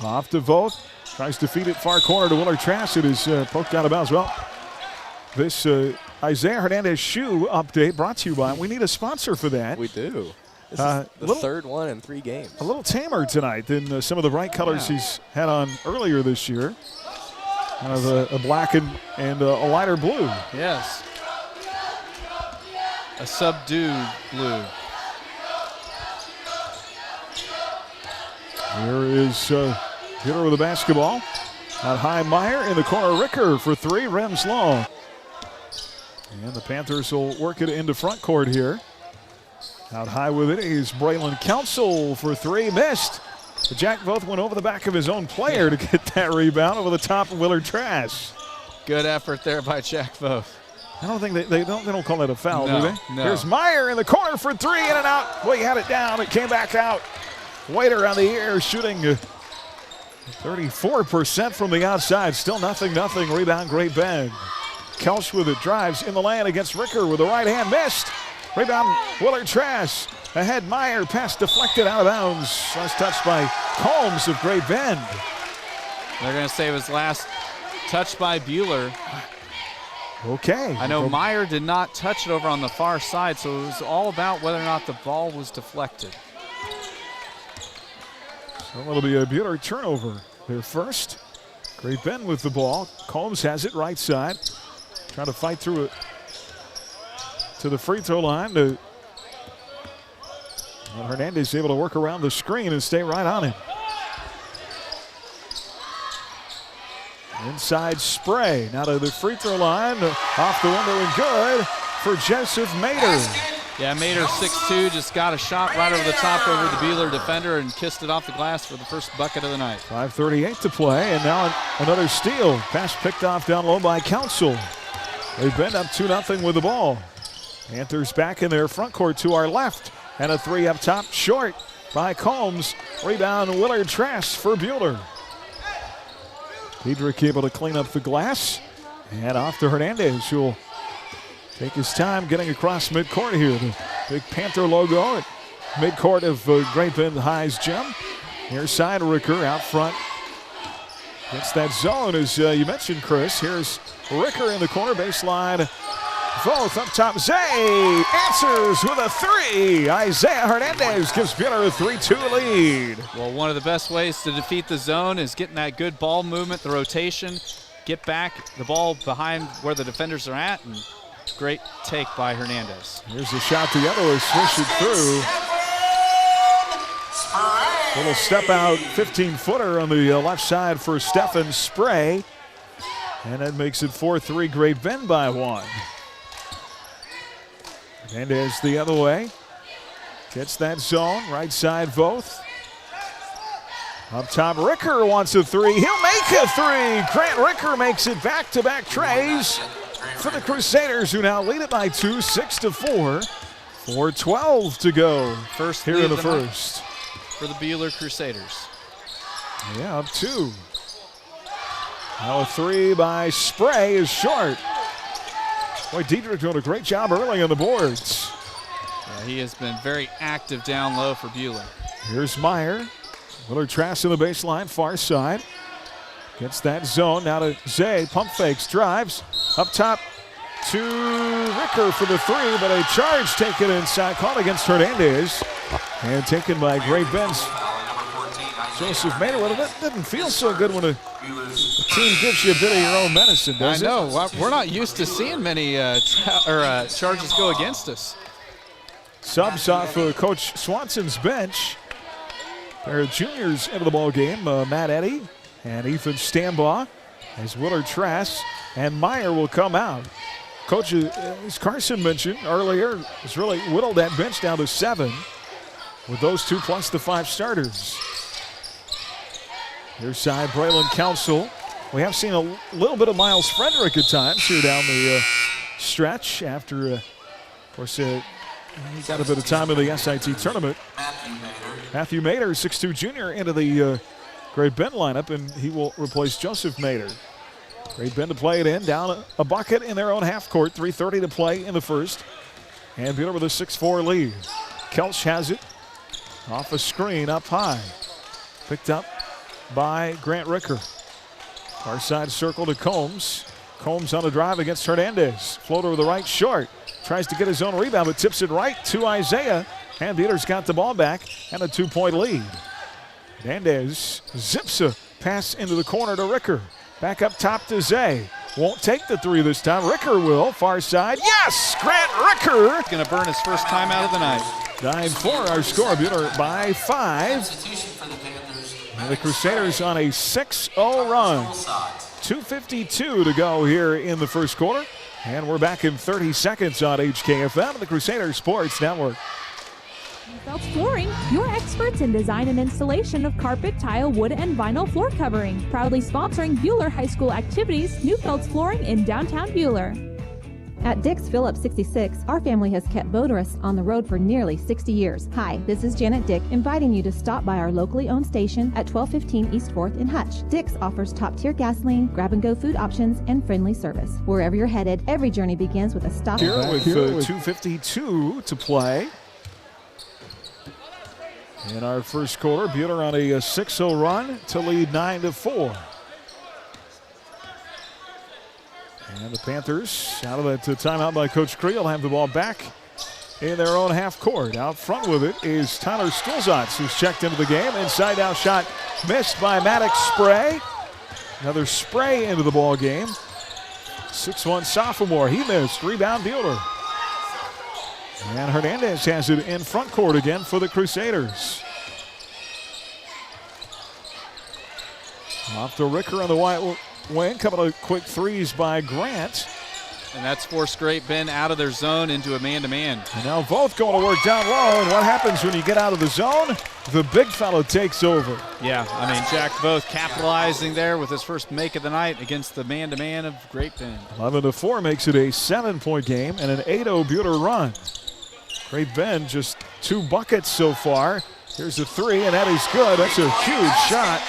Speaker 4: Off to Voth, tries to feed it far corner to Willer-Trask. It is poked out of bounds. Well, this Isaiah Hernandez shoe update brought to you by, we need a sponsor for that.
Speaker 5: We do. This is the third one in 3 games. A little tamer tonight than some of the bright colors he's had on earlier this year. Kind of a black and a lighter blue. Yes. A subdued blue. Here is Buhler with the basketball. Out high, Meyer in the corner. Ricker for 3, rims long. And the Panthers will work it into front court here. Out high with it is Braylon Council for 3, missed.
Speaker 4: But Jack Voth went over the back of his own player to get that rebound over the top of Willard Trask.
Speaker 11: Good effort there by Jack Voth.
Speaker 4: I don't think they don't call that a foul,
Speaker 11: No,
Speaker 4: do they?
Speaker 11: no.
Speaker 4: Here's Meyer in the corner for three, in and out. Well, he had it down. It came back out. Waiter on the air shooting 34% from the outside. Still nothing. Rebound, Great Bend. Kelch with it, drives in the lane against Ricker with the right hand, missed. Rebound, Willard Trask. Ahead, Meyer, pass deflected out of bounds. Last touched by Combs of Great Bend.
Speaker 11: They're going to say it was last touched by Buhler.
Speaker 4: Okay.
Speaker 11: I know Meyer did not touch it over on the far side, so it was all about whether or not the ball was deflected.
Speaker 4: So it'll be a Buhler turnover. Their first. Great Bend with the ball. Combs has it right side. Trying to fight through it to the free throw line. Hernandez able to work around the screen and stay right on him. Inside Spray. Now to the free throw line. Off the window and good for Joseph Mater.
Speaker 11: Yeah, Mater 6'2", just got a shot right over the top over the Buhler defender and kissed it off the glass for the first bucket of the night.
Speaker 4: 5:38 to play, and now another steal. Pass picked off down low by Council. They've been up 2-0 with the ball. Panthers back in their front court to our left. And a three up top, short by Combs. Rebound, Willard Trask for Buhler. Diedrich able to clean up the glass. And off to Hernandez, who will take his time getting across midcourt here. The big Panther logo at midcourt of Great Bend High's gym. Near side, Ricker out front. Gets that zone, as you mentioned, Chris. Here's Ricker in the corner, baseline. Both up top, Zay answers with a three. Isaiah Hernandez gives Buhler a 3-2 lead.
Speaker 11: Well, one of the best ways to defeat the zone is getting that good ball movement, the rotation, get back the ball behind where the defenders are at, and great take by Hernandez.
Speaker 4: Here's the shot the other way, swish it through. Little step out 15-footer on the left side for Stephen Spray. And that makes it 4-3 Great Bend by one. Hernandez the other way. Gets that zone, right side Voth. Up top, Ricker wants a three. He'll make a three. Grant Ricker makes it back-to-back trays for the Crusaders, who now lead it by 2, 6-4. 4:12 to go.
Speaker 11: First
Speaker 4: here in the first.
Speaker 11: For the Buhler Crusaders.
Speaker 4: Yeah, up 2. Now a three by Spray is short. Boy, Diedrich doing a great job early on the boards.
Speaker 11: Yeah, he has been very active down low for Buhler.
Speaker 4: Here's Meyer. Willard Trask in the baseline, far side. Gets that zone. Now to Zay. Pump fakes, drives. Up top to Ricker for the three, but a charge taken inside. Caught against Hernandez. And taken by Great Bend's Joseph Mater. Well, that didn't feel so good when a team gives you a bit of your own medicine, does it?
Speaker 11: I know. We're not used to seeing many charges go against us.
Speaker 4: Subs off Coach Swanson's bench. There are juniors into the ball game. Matt Eddy and Ethan Stambaugh as Willard Trask and Meyer will come out. Coach, as Carson mentioned earlier, has really whittled that bench down to 7 with those 2 plus the 5 starters. Here's side, Braylon Council. We have seen a little bit of Miles Frederick at times here down the stretch after, of course, he got a bit of time in the SIT tournament. Matthew Mater, 6'2 junior, into the Great Bend lineup, and he will replace Joseph Mater. Great Bend to play it in, down a bucket in their own half court, 3:30 to play in the first. And Buhler with a 6-4 lead. Kelch has it, off a screen up high. Picked up by Grant Ricker. Far side circle to Combs. Combs on a drive against Hernandez. Floater with the right, short. Tries to get his own rebound, but tips it right to Isaiah. And Buhler's got the ball back and a 2-point lead. Hernandez zips a pass into the corner to Ricker. Back up top to Zay. Won't take the three this time. Ricker will. Far side. Yes! Grant Ricker!
Speaker 11: Going to burn his first time out of the night.
Speaker 4: 9-4 our score. Buhler by 5. And the Crusaders on a 6-0 run. 2:52 to go here in the first quarter. And we're back in 30 seconds on HKFM, the Crusader Sports Network.
Speaker 6: Neufield's Flooring, your experts in design and installation of carpet, tile, wood, and vinyl floor covering. Proudly sponsoring Buhler High School activities, Neufield's Flooring in downtown Buhler.
Speaker 21: At Dick's Phillips 66, our family has kept motorists on the road for nearly 60 years. Hi, this is Janet Dick, inviting you to stop by our locally owned station at 1215 East 4th in Hutch. Dick's offers top-tier gasoline, grab-and-go food options, and friendly service. Wherever you're headed, every journey begins with a stop.
Speaker 4: Here with 2:52 to play. In our first quarter, Buhler on a 6-0 run to lead 9-4. And the Panthers, out of that timeout by Coach Creel, have the ball back in their own half court. Out front with it is Tyler Stulzatz, who's checked into the game. Inside out shot missed by Maddox Spray. Another Spray into the ball game. 6'1" sophomore, he missed. Rebound Buhler. And Hernandez has it in front court again for the Crusaders. Off to Ricker on the wing. Couple of quick threes by Grant.
Speaker 11: And that's forced Great Bend out of their zone into a man-to-man.
Speaker 4: And now both going to work down low. And what happens when you get out of the zone? The big fellow takes over.
Speaker 11: Yeah, I mean, Jack Both capitalizing there with his first make of the night against the man-to-man of Great Bend.
Speaker 4: 11-4 makes it a 7-point game and an 8-0 Buhler run. Great Bend just 2 buckets so far. Here's a 3, and that is good. That's a huge shot.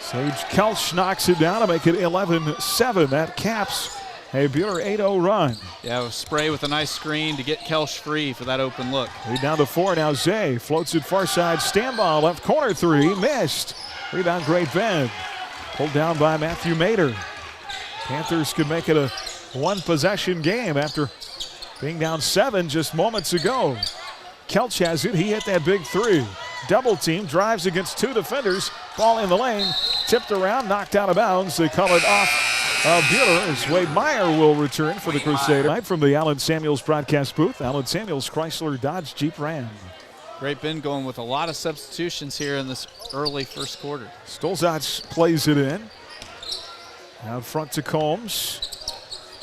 Speaker 4: Sage Kelch knocks it down to make it 11-7. That caps a Buhler 8-0 run.
Speaker 11: Yeah, Spray with a nice screen to get Kelch free for that open look.
Speaker 4: Lead down to 4 now. Zay floats it far side. Stand ball left corner 3. Missed. Rebound Great Bend. Pulled down by Matthew Mater. Panthers could make it a 1-possession game after being down 7 just moments ago. Kelch has it. He hit that big 3. Double team, drives against 2 defenders. Ball in the lane, tipped around, knocked out of bounds. They call it off Buhler as Wade Meyer will return for the Crusaders. Right from the Allen Samuels broadcast booth, Allen Samuels, Chrysler, Dodge, Jeep, Ram.
Speaker 11: Great Bend going with a lot of substitutions here in this early first quarter.
Speaker 4: Stolzatz plays it in. Out front to Combs.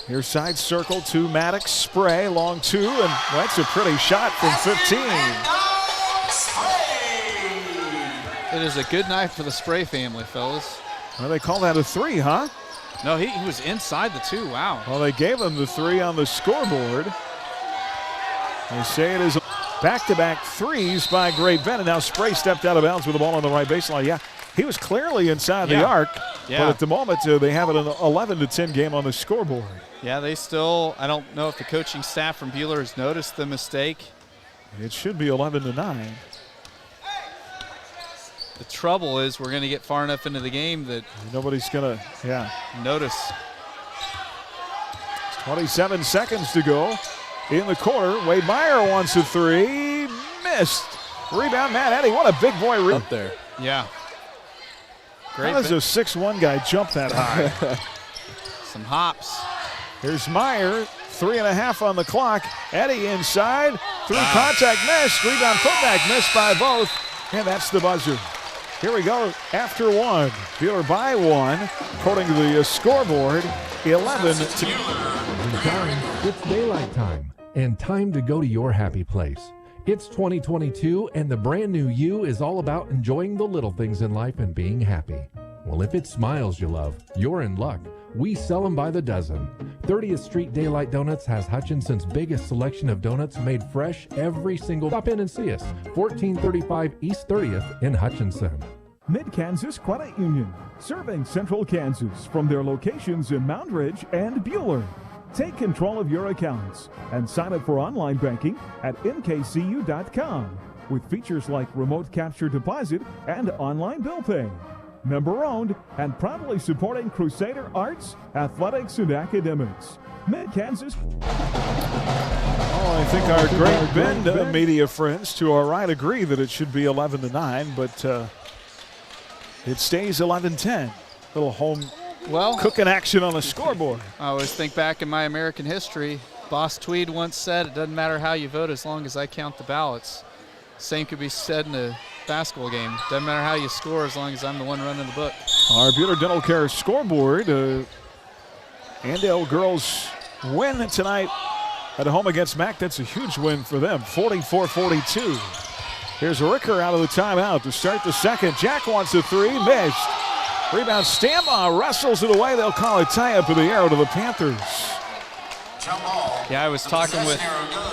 Speaker 4: Here's side circle to Maddox. Spray, long 2, and that's a pretty shot from 15.
Speaker 11: It is a good night for the Spray family, fellas.
Speaker 4: Well, they call that a 3, huh?
Speaker 11: No, he was inside the 2. Wow.
Speaker 4: Well, they gave him the 3 on the scoreboard. They say it is back-to-back threes by Great Bend. And now Spray stepped out of bounds with the ball on the right baseline. Yeah, he was clearly inside the arc.
Speaker 11: Yeah.
Speaker 4: But at the moment, they have it an 11-10 game on the scoreboard.
Speaker 11: Yeah, they still, I don't know if the coaching staff from Buhler has noticed the mistake.
Speaker 4: It should be 11-9.
Speaker 11: The trouble is we're going to get far enough into the game that
Speaker 4: nobody's going to,
Speaker 11: notice.
Speaker 4: 27 seconds to go in the quarter. Wade Meyer wants a 3. Missed. Rebound, Matt Eddy. What a big boy rebound.
Speaker 5: Up there.
Speaker 11: Yeah.
Speaker 4: Great. How does a 6'1" guy jump that high?
Speaker 11: Some hops.
Speaker 4: Here's Meyer. 3.5 on the clock. Eddy inside. Through contact, missed. Rebound, putback, missed by both. And that's the buzzer. Here we go after 1. Buhler by 1. According to the scoreboard, 11 to
Speaker 8: It's daylight time and time to go to your happy place. It's 2022 and the brand new you is all about enjoying the little things in life and being happy. Well, if it's smiles you love, you're in luck. We sell them by the dozen. 30th Street Daylight Donuts has Hutchinson's biggest selection of donuts made fresh every single. Stop in and see us. 1435 East 30th in Hutchinson.
Speaker 9: Mid-Kansas Credit Union, serving Central Kansas from their locations in Moundridge and Buhler. Take control of your accounts and sign up for online banking at mkcu.com with features like remote capture deposit and online bill pay. Member-owned and proudly supporting Crusader arts, athletics, and academics. Mid-Kansas.
Speaker 4: Oh, I think our Great Bend media friends to our right agree that it should be 11-9, but it stays 11-10. Little home cooking action on the scoreboard.
Speaker 11: I always think back in my American history, Boss Tweed once said, it doesn't matter how you vote as long as I count the ballots. Same could be said in a basketball game. Doesn't matter how you score as long as I'm the one running the book.
Speaker 4: Our Buhler Dental Care scoreboard. Andale girls win tonight at home against Mac. That's a huge win for them, 44-42. Here's Ricker out of the timeout to start the second. Jack wants a three, missed. Rebound, Stambaugh wrestles it away. They'll call a tie-up in the arrow to the Panthers.
Speaker 11: Yeah, I was talking with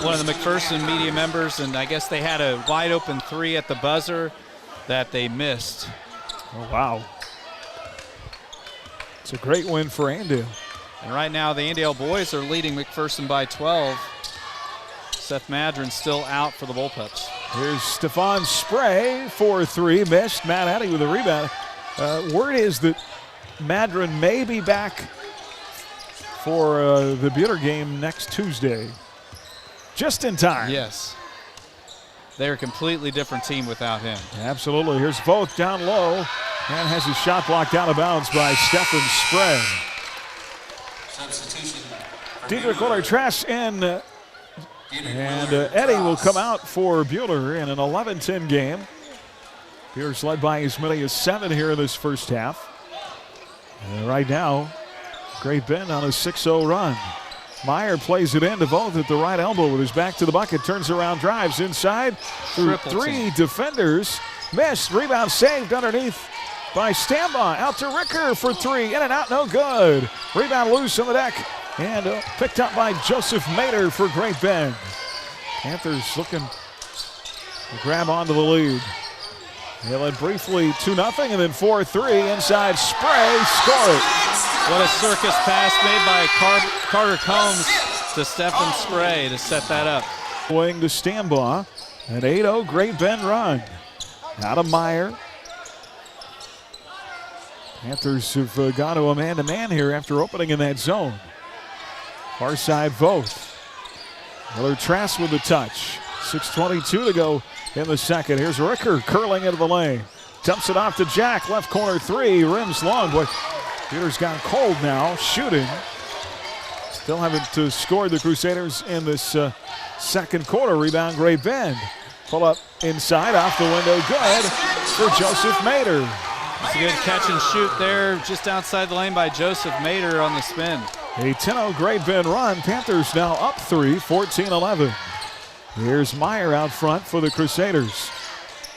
Speaker 11: one of the McPherson media members, and I guess they had a wide-open three at the buzzer that they missed.
Speaker 4: Oh, wow. It's a great win for Andale.
Speaker 11: And right now, the Andale boys are leading McPherson by 12. Seth Madron's still out for the Bullpups.
Speaker 4: Here's Stephon Spray for three, missed. Matt Addy with a rebound. Word is that Madron may be back for the Buhler game next Tuesday. Just in time.
Speaker 11: Yes. They're a completely different team without him.
Speaker 4: Absolutely. Here's Voth down low and has his shot blocked out of bounds by Stephen Spray.
Speaker 2: Substitution.
Speaker 4: Diedrich Willer-Trask in, and Eddie will come out for Buhler in an 11-10 game. Buhler's led by as many as 7 here in this first half. And right now, Great Bend on a 6-0 run. Meyer plays it in to Voth at the right elbow with his back to the bucket. Turns around, drives inside through three defenders. Missed, rebound saved underneath by Stambaugh. Out to Ricker for three. In and out, no good. Rebound loose on the deck. And picked up by Joseph Mader for Great Bend. Panthers looking to grab onto the lead. They led briefly 2-0 and then 4-3 inside Spray. Score it.
Speaker 11: What a circus pass made by Carter Combs to Stephen Spray to set that up.
Speaker 4: Wing to Stambaugh. An 8-0 Great Bend run. Out of Meyer. Panthers have gone to a man-to-man here after opening in that zone. Far side Voth. Willer-Trask with the touch. 6:22 to go in the second. Here's Ricker curling into the lane. Dumps it off to Jack. Left corner three. Rims long. Boy, Buhler's gone cold now. Shooting. Still haven't scored the Crusaders in this second quarter. Rebound Great Bend. Pull up inside. Off the window. Good for Joseph Mader.
Speaker 11: It's a good catch and shoot there just outside the lane by Joseph Mader on the spin.
Speaker 4: A 10-0 Great Bend run. Panthers now up 3, 14-11. Here's Meyer out front for the Crusaders.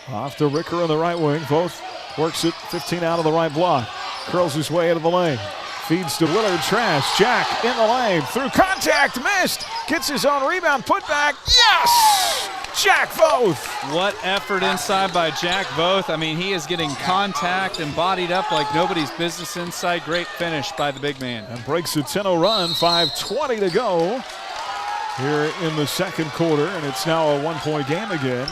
Speaker 4: Off to Ricker on the right wing. Voth works it 15 out of the right block. Curls his way into the lane. Feeds to Willer-Trask. Jack in the lane. Through contact. Missed. Gets his own rebound. Put back. Yes! Jack Voth.
Speaker 11: What effort inside by Jack Voth. I mean, he is getting contact and bodied up like nobody's business inside. Great finish by the big man.
Speaker 4: And breaks a 10-0 run. 5:20 to go here in the second quarter. And it's now a one-point game again.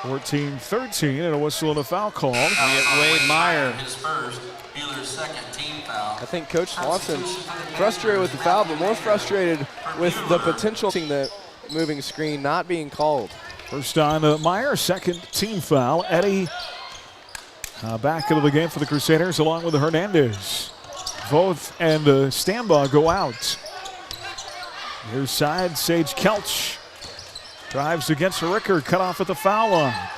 Speaker 4: 14-13 and a whistle and a foul call.
Speaker 11: We get Wade Meyer.
Speaker 2: His first, Buhler's second team foul.
Speaker 5: I think Coach Swanson's frustrated with the foul, but more frustrated with the potential the moving screen not being called.
Speaker 4: First on Meyer, second team foul. Eddie back into the game for the Crusaders along with Hernandez. Voth and Stambaugh go out. Near side, Sage Kelch drives against Ricker, cut off at the foul line.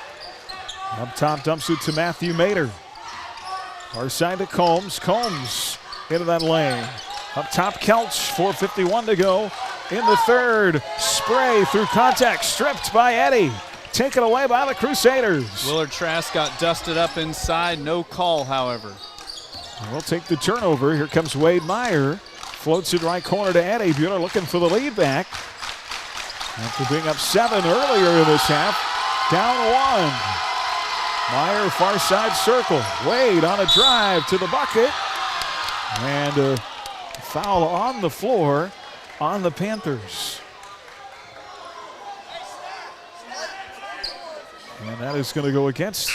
Speaker 4: Up top, dumps it to Matthew Mader. Far side to Combs. Combs into that lane. Up top, Kelch, 4:51 to go in the third. Spray through contact, stripped by Eddie. Taken away by the Crusaders.
Speaker 11: Willer-Trask got dusted up inside, no call, however.
Speaker 4: We'll take the turnover. Here comes Wade Meyer. Floats it right corner to Eddie. Buhler looking for the lead back. After being up 7 earlier in this half, down 1. Meyer far side circle. Wade on a drive to the bucket. And a foul on the floor on the Panthers. And that is going to go against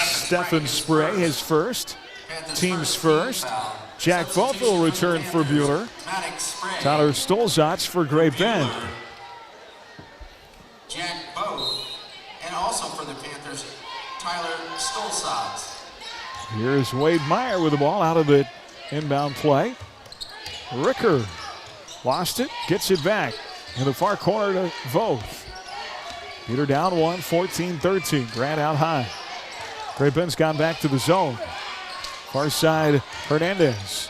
Speaker 4: Stephen Spray, his first. Team's first. Jack Voth will return for Buhler. Tyler Stolzatz for Great Bend.
Speaker 2: Jack Voth, and also for the Panthers, Tyler Stolzatz.
Speaker 4: Here's Wade Meyer with the ball out of the inbound play. Ricker lost it, gets it back. In the far corner to Voth. Peter down 1, 14-13. Grant out high. Great Bend's gone back to the zone. Far side, Hernandez.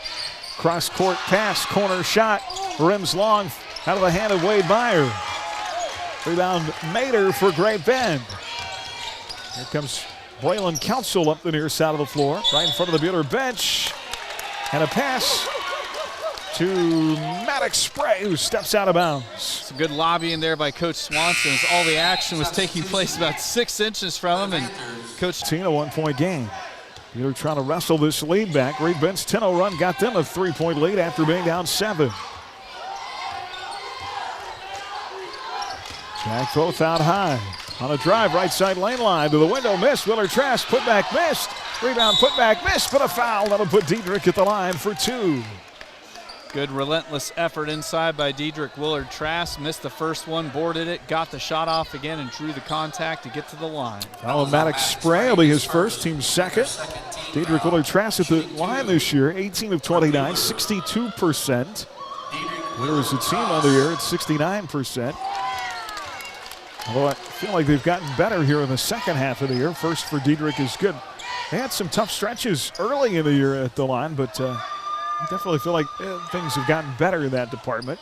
Speaker 4: Cross court pass, corner shot, rims long, out of the hand of Wade Meyer. Rebound Mater for Great Bend. Here comes Braylon Council up the near side of the floor, right in front of the Buhler bench. And a pass to Maddox Spray, who steps out of bounds.
Speaker 11: Some good lobbying there by Coach Swanson as all the action was taking place about 6 inches from him. And Coach
Speaker 4: Tina, 1-point game. Buhler trying to wrestle this lead back. Great Bend's 10-0 run got them a 3-point lead after being down 7. Jack Voth out high. On a drive, right side lane line to the window, missed. Willer Trask, put back, missed. Rebound, put back, missed, but a foul. That'll put Diedrich at the line for 2.
Speaker 11: Good relentless effort inside by Diedrich. Willard Trask missed the first one, boarded it, got the shot off again, and drew the contact to get to the line.
Speaker 4: Maddox Spray will be his first, team second. Diedrich Willard Trask at the line this year, 18 of 29, 62%. Willer is a team on the year at 69%. Although I feel like they've gotten better here in the second half of the year. First for Diedrich is good. They had some tough stretches early in the year at the line, but I definitely feel like things have gotten better in that department.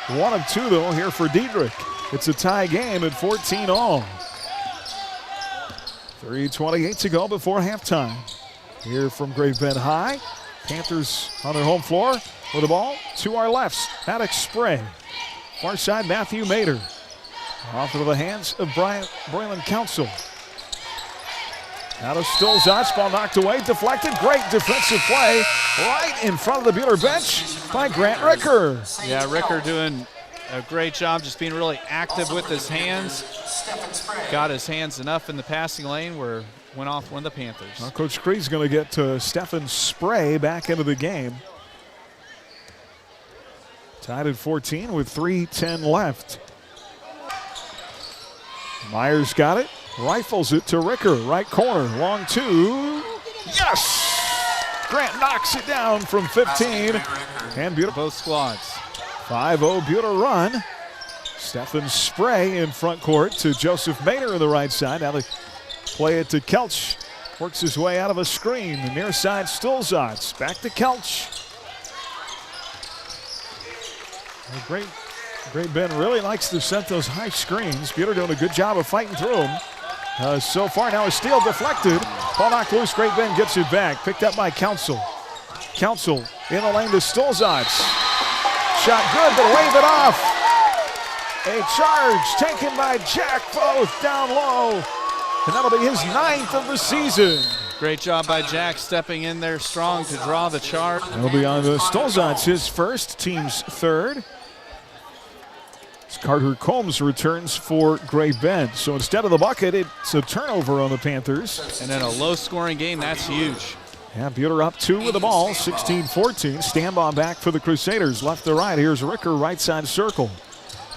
Speaker 4: 1 of 2, though, here for Diedrich. It's a tie game at 14 all. 3:28 to go before halftime. Here from Great Bend High. Panthers on their home floor with the ball to our left. Maddox Spray. Far side, Matthew Mater. Off into the hands of Braylon Council. Out of Stolzatz, ball knocked away, deflected. Great defensive play right in front of the Buhler bench by Grant Ricker.
Speaker 11: Yeah, Ricker doing a great job just being really active with his hands. Got his hands enough in the passing lane where went off one of the Panthers.
Speaker 4: Well, Coach Creed's going to get Stephen Spray back into the game. Tied at 14 with 3:10 left. Myers got it, rifles it to Ricker, right corner, long 2. Yes! Grant knocks it down from 15. And Buhler.
Speaker 11: Both squads.
Speaker 4: 5-0 Buhler run. Stephen Spray in front court to Joseph Mater on the right side. Now they play it to Kelch. Works his way out of a screen. The near side Stolzatz. Back to Kelch. Great Bend really likes to set those high screens. Buhler doing a good job of fighting through them. So far now a steal deflected. Ball knocked loose. Great Bend gets it back. Picked up by Council. Council in the lane to Stolzatz. Shot good, but wave it off. A charge taken by Jack Voth down low. And that'll be his 9th of the season.
Speaker 11: Great job by Jack stepping in there strong to draw the charge.
Speaker 4: That'll be on Stolzatz, his first, team's 3rd. Carter Combs returns for Great Bend. So instead of the bucket, it's a turnover on the Panthers.
Speaker 11: And in a low-scoring game, that's huge.
Speaker 4: Yeah, Buhler up 2 with the ball, 16-14. Stand-by back for the Crusaders, left to right. Here's Ricker, right side circle.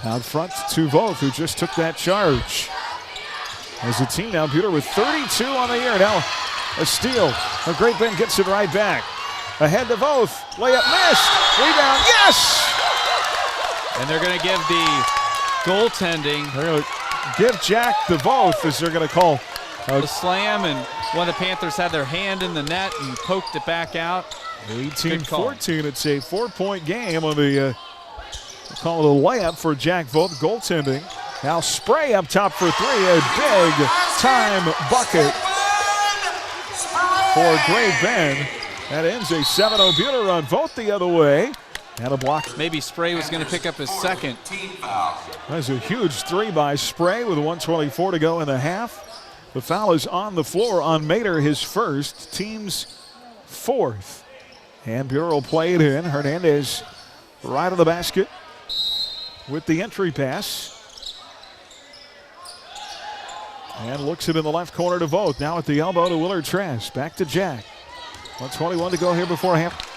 Speaker 4: Out front to Voth, who just took that charge. As a team now, Buhler with 32 on the year. Now a steal. A Great Bend gets it right back. Ahead to Voth. Layup missed. Rebound, yes!
Speaker 11: And they're going to give the goaltending.
Speaker 4: They're going to give Jack the Voth, as they're going to call
Speaker 11: a slam, and one of the Panthers had their hand in the net and poked it back out.
Speaker 4: 18-14. It's a 4-point game on the call it a layup for Jack Voth. Goaltending. Now Spray up top for 3. A big time bucket for Great Bend. That ends a 7-0 Buhler run. Voth the other way. And a block.
Speaker 11: Maybe Spray was going to pick up his second.
Speaker 4: That's a huge 3 by Spray with 1:24 to go in the half. The foul is on the floor on Mater, his first, team's 4th. And Buhler will play it in. Hernandez right of the basket with the entry pass. And looks it in the left corner to Voth. Now at the elbow to Willard Trask. Back to Jack. 1:21 to go here before half.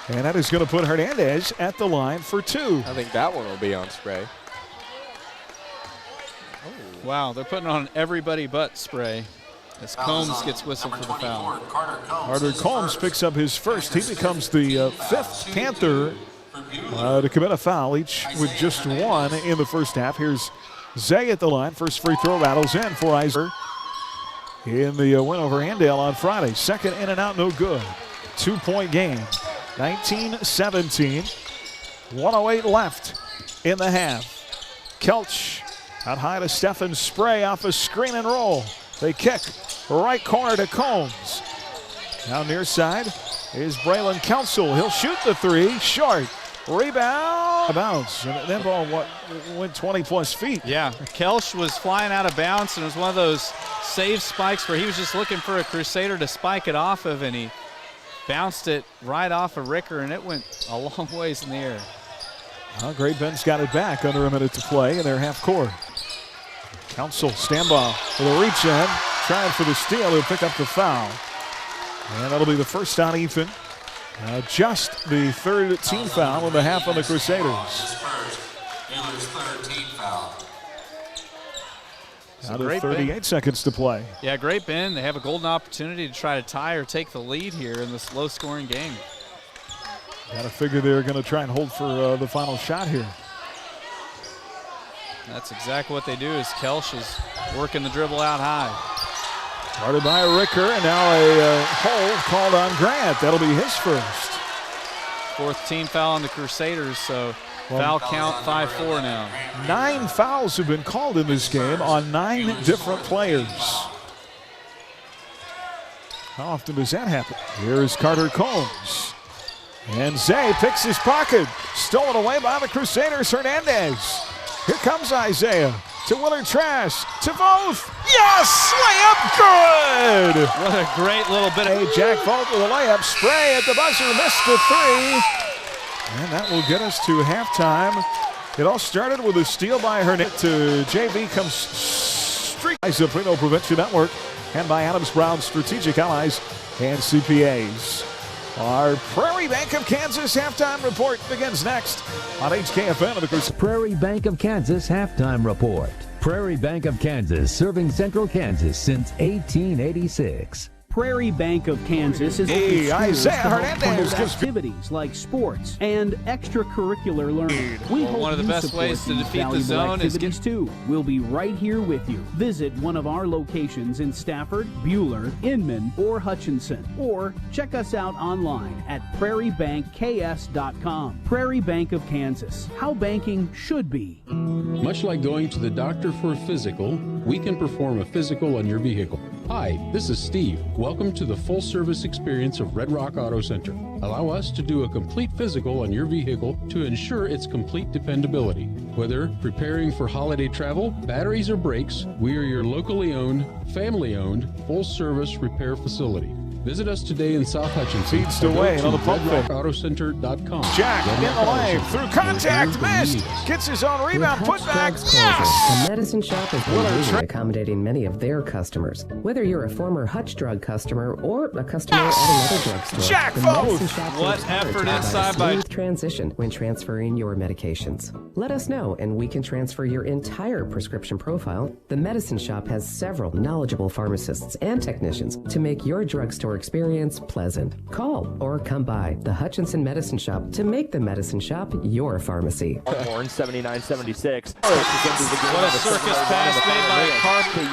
Speaker 4: And that is going to put Hernandez at the line for 2.
Speaker 5: I think that one will be on Spray.
Speaker 11: Oh. Wow, they're putting on everybody but Spray as Combs gets whistled for the foul.
Speaker 4: Carter Combs picks up his first. He becomes the 5th Panther to commit a foul, each with just 1 in the first half. Here's Zay at the line. First free throw rattles in for Iser in the win over Andale on Friday. Second in and out, no good. 2-point game. 19-17. 1:08 left in the half. Kelch out high to Stephen Spray off a screen and roll. They kick right corner to Combs. Now near side is Braylon Council. He'll shoot the three, short. Rebound, bounce, and that ball went 20-plus feet.
Speaker 11: Yeah, Kelch was flying out of bounds, and it was one of those save spikes where he was just looking for a Crusader to spike it off of, and he bounced it right off of Ricker, and it went a long ways in the air.
Speaker 4: Well, Great Bend's got it back under a minute to play in their half court. Council stand ball with a reach in, trying for the steal. He'll pick up the foul, and that'll be the first on Ethan. Just the third team foul in the half on the Crusaders.
Speaker 2: Buhler's third team foul.
Speaker 4: Out of 38 seconds to play.
Speaker 11: Yeah, Great Bend. They have a golden opportunity to try to tie or take the lead here in this low-scoring game.
Speaker 4: Got to figure they're going to try and hold for the final shot here.
Speaker 11: That's exactly what they do. Is Kelch is working the dribble out high.
Speaker 4: Started by Ricker, and now a hold called on Grant. That'll be his first.
Speaker 11: Fourth team foul on the Crusaders, so foul count 5-4 now.
Speaker 4: 9 fouls have been called in this game on 9 different players. How often does that happen? Here is Carter Combs. And Zay picks his pocket. Stolen away by the Crusaders, Hernandez. Here comes Isaiah. To Willard Trash, to both. Yes, layup good.
Speaker 11: What a great little bit of.
Speaker 4: Jack Vogt with a layup. Spray at the buzzer, missed the three. And that will get us to halftime. It all started with a steal by Hernandez. To JV comes streak. Prino Prevention Network and by Adams Brown Strategic Allies and CPAs. Our Prairie Bank of Kansas halftime report begins next on HKFM. The
Speaker 3: Prairie Bank of Kansas halftime report. Prairie Bank of Kansas, serving Central Kansas since 1886.
Speaker 10: Prairie Bank of Kansas is activities like sports and extracurricular learning. We hope
Speaker 11: one of the best ways to defeat the zone is
Speaker 10: too. We'll be right here with you. Visit one of our locations in Stafford, Buhler, Inman, or Hutchinson, or check us out online at prairiebankks.com. Prairie Bank of Kansas, how banking should be.
Speaker 12: Much like going to the doctor for a physical, we can perform a physical on your vehicle. Hi, this is Steve. Welcome to the full-service experience of Red Rock Auto Center. Allow us to do a complete physical on your vehicle to ensure its complete dependability. Whether preparing for holiday travel, batteries, or brakes, we are your locally owned, family-owned, full-service repair facility. Visit us today in South Hutchinson.
Speaker 4: Feeds to Wayne on the pump fake.
Speaker 12: RedRockAutoCenter.com.
Speaker 4: Jack in the lane through contact, missed. Gets his own rebound, put back, yes!
Speaker 16: The Medicine Shop has been busy accommodating many of their customers. Whether you're a former Hutch Drug customer or a customer at another drugstore,
Speaker 4: Jack
Speaker 16: the Medicine Shop
Speaker 11: what effort inside by
Speaker 16: smooth transition when transferring your medications. Let us know and we can transfer your entire prescription profile. The Medicine Shop has several knowledgeable pharmacists and technicians to make your drugstore experience pleasant. Call or come by the Hutchinson Medicine Shop to make the Medicine Shop your pharmacy.
Speaker 18: Horn 79-76.
Speaker 11: What a circus pass made by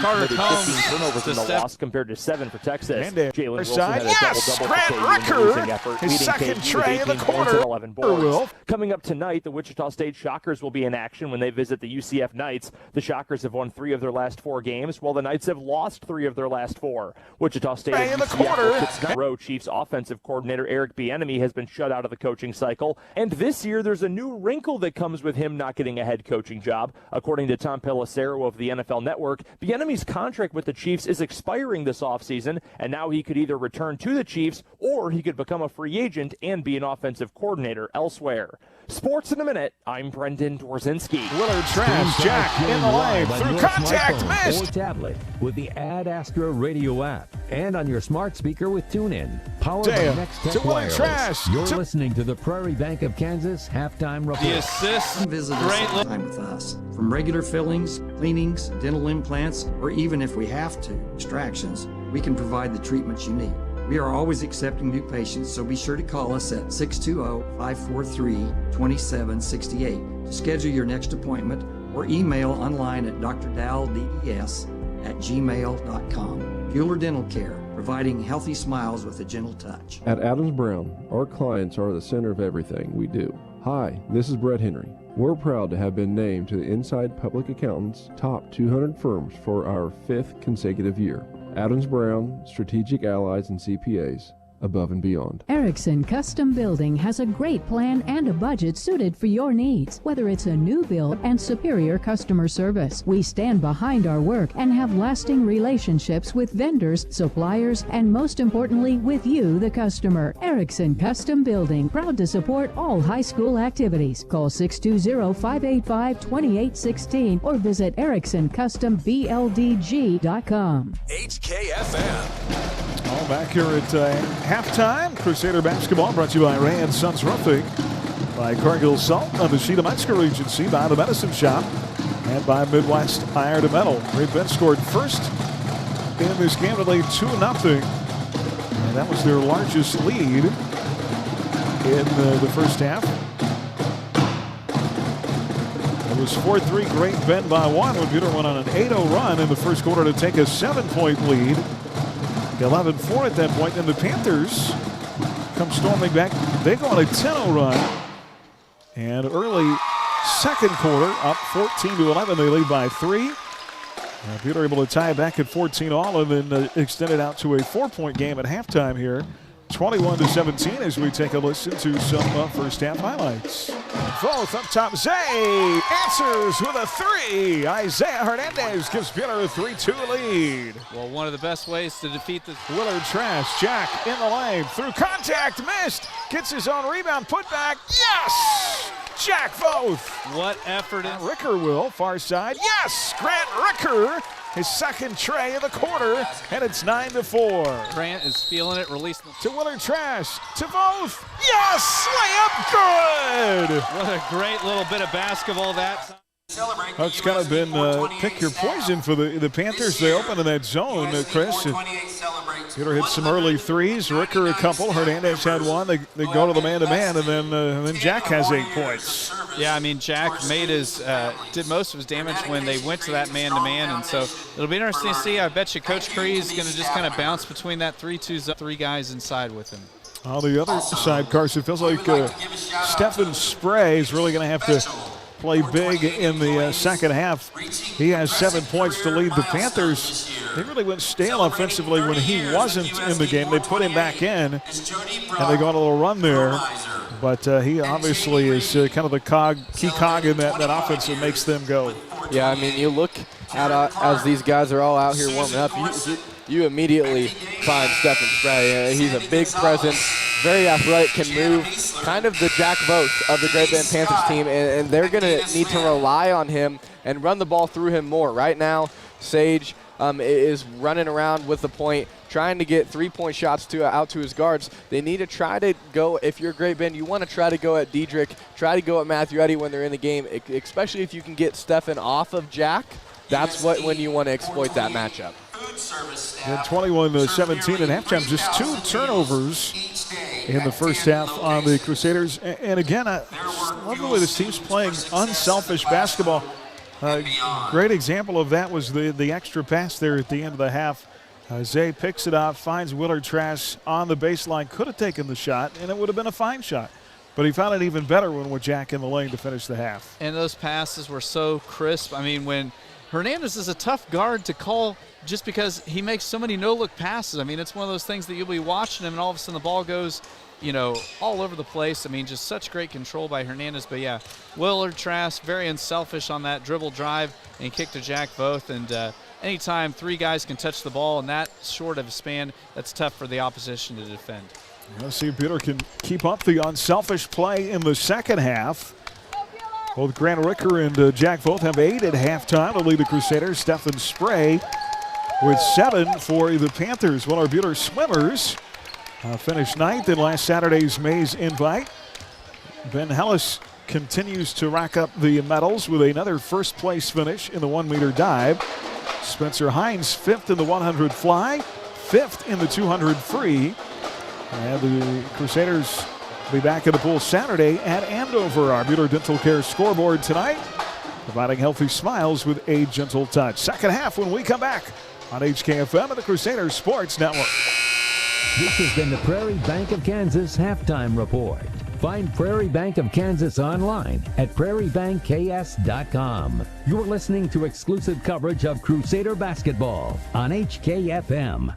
Speaker 11: Carter Combs.
Speaker 18: Turnovers in the loss compared to 7 for Texas.
Speaker 4: Jalen Wilson had a double-double Ricker, his second tray in the quarter.
Speaker 18: 11 boards. Coming up tonight, the Wichita State Shockers will be in action when they visit the UCF Knights. The Shockers have won 3 of their last 4 games, while the Knights have lost 3 of their last 4. Wichita State
Speaker 4: in the quarter.
Speaker 18: Row Chiefs offensive coordinator Eric Bieniemy has been shut out of the coaching cycle, and this year there's a new wrinkle that comes with him not getting a head coaching job. According to Tom Pelissero of the NFL Network, Bieniemy's contract with the Chiefs is expiring this offseason, and now he could either return to the Chiefs or he could become a free agent and be an offensive coordinator elsewhere. Sports in a minute. I'm Brendan Dworzinski.
Speaker 4: Willard Trash, Jack in the lane, through contact, missed.
Speaker 3: Or tablet with the Ad Astra radio app and on your smart speaker with TuneIn. Powered by Next Tech Wireless.
Speaker 4: Trash.
Speaker 3: You're listening to the Prairie Bank of Kansas halftime report.
Speaker 11: The assist.
Speaker 13: Visit us anytime with us. From regular fillings, cleanings, dental implants, or even if we have to, extractions, we can provide the treatments you need. We are always accepting new patients, so be sure to call us at 620-543-2768 to schedule your next appointment or email online at drdowdds@gmail.com. Buhler Dental Care, providing healthy smiles with a gentle touch.
Speaker 23: At Adams Brown, our clients are the center of everything we do. Hi, this is Brett Henry. We're proud to have been named to the Inside Public Accountants Top 200 Firms for our 5th consecutive year. Adams Brown, Strategic Allies and CPAs, above and beyond.
Speaker 1: Erickson Custom Building has a great plan and a budget suited for your needs, whether it's a new build and superior customer service. We stand behind our work and have lasting relationships with vendors, suppliers, and most importantly, with you, the customer. Erickson Custom Building, proud to support all high school activities. Call 620-585-2816 or visit EricksonCustomBLDG.com.
Speaker 17: HKFM.
Speaker 4: All back here at halftime. Crusader basketball brought to you by Ray & Sons Roofing, by Cargill Salt on the Sheeta Metzger Regency, by the Medicine Shop, and by Midwest Iron and Metal. Great Bend scored first in this game to lead 2-0. And that was their largest lead in the first half. It was 4-3 Great Bend by 1 when Buhler went on an 8-0 run in the first quarter to take a 7-point lead. 11-4 at that point. Then the Panthers come storming back. They go on a 10-0 run. And early second quarter, up 14-11. They lead by 3. Buhler able to tie it back at 14-all and then extend it out to a 4-point game at halftime here. 21-17 as we take a listen to some first half highlights. Both up top, Zay answers with a 3. Isaiah Hernandez gives Buhler a 3-2 lead.
Speaker 11: Well, one of the best ways to defeat the
Speaker 4: Willard Trash, Jack in the lane, through contact, missed, gets his own rebound, put back, yes! Jack Voth.
Speaker 11: What effort.
Speaker 4: Ricker will, far side, yes! Grant Ricker, his second tray of the quarter, and it's 9-4.
Speaker 11: Grant is feeling it, release
Speaker 4: to Willard Trash, to Voth, yes! Layup good!
Speaker 11: What a great little bit of basketball that.
Speaker 4: It's kind of been pick your poison for the Panthers. They open in that zone, Chris. Buhler hit some early threes. Ricker a couple. Hernandez had one. They go to the man-to-man, and then Jack has 8 points.
Speaker 11: Yeah, I mean, Jack made did most of his damage when they went to that man-to-man, and so it'll be interesting to see. I bet you Coach Cree is going to just kind of bounce between that 3-2, 3 guys inside with him.
Speaker 4: On the other side, Carson, feels like Stephen Spray is really going to have to play big in the second half. He has 7 points to lead the Panthers. They really went stale offensively when he wasn't in the game. They put him back in, and they got a little run there. But he obviously is kind of the key cog in that offense that makes them go.
Speaker 5: Yeah, I mean, you look at as these guys are all out here warming up, you immediately find Stephen Spray. He's a big presence, very athletic, can move, kind of the Jack Voth of the Great Bend Panthers team, and they're going to need to rely on him and run the ball through him more. Right now, Sage is running around with the point, trying to get three-point shots out to his guards. They need to try to go, if you're Great Bend, you want to try to go at Diedrich, try to go at Matthew Eddy when they're in the game, especially if you can get Stephen off of Jack. That's when you want to exploit that matchup.
Speaker 4: And 21-17 at halftime, just 2 turnovers in the first half on the Crusaders. And again, I love the way this team's playing unselfish basketball. Great example of that was the extra pass there at the end of the half. Zay picks it up, finds Willard Trash on the baseline, could have taken the shot, and it would have been a fine shot. But he found it even better when with Jack in the lane to finish the half.
Speaker 11: And those passes were so crisp. I mean, when Hernandez is a tough guard to call just because he makes so many no-look passes. I mean, it's one of those things that you'll be watching him and all of a sudden the ball goes, all over the place. I mean, just such great control by Hernandez. But, yeah, Willard Trask, very unselfish on that dribble drive and kick to Jack Voth. And anytime 3 guys can touch the ball in that short of a span, that's tough for the opposition to defend.
Speaker 4: Let's see if Buhler can keep up the unselfish play in the second half. Both Grant Ricker and Jack Voth have 8 at halftime to lead the Crusaders. Stephen Spray with 7 for the Panthers. Well, our Buhler Swimmers finished 9th in last Saturday's Mays Invite. Ben Hellis continues to rack up the medals with another first-place finish in the 1-meter dive. Spencer Hines 5th in the 100 fly, 5th in the 200 free. And the Crusaders will be back in the pool Saturday at Andover. Our Buhler Dental Care scoreboard tonight, providing healthy smiles with a gentle touch. Second half when we come back on HKFM and the Crusaders Sports Network.
Speaker 3: This has been the Prairie Bank of Kansas Halftime Report. Find Prairie Bank of Kansas online at prairiebankks.com. You're listening to exclusive coverage of Crusader basketball on HKFM.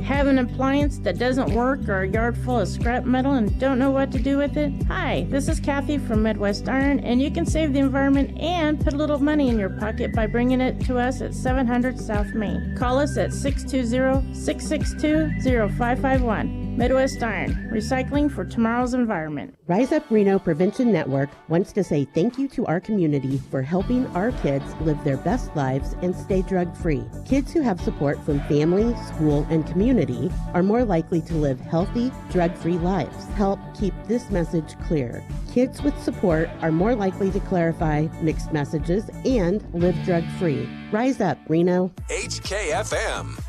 Speaker 7: Have an appliance that doesn't work or a yard full of scrap metal and don't know what to do with it? Hi, this is Kathy from Midwest Iron, and you can save the environment and put a little money in your pocket by bringing it to us at 700 South Main. Call us at 620-662-0551. Midwest Iron, recycling for tomorrow's environment.
Speaker 14: Rise Up Reno Prevention Network wants to say thank you to our community for helping our kids live their best lives and stay drug-free. Kids who have support from family, school, and community are more likely to live healthy, drug-free lives. Help keep this message clear. Kids with support are more likely to clarify mixed messages and live drug-free. Rise Up, Reno.
Speaker 17: HKFM.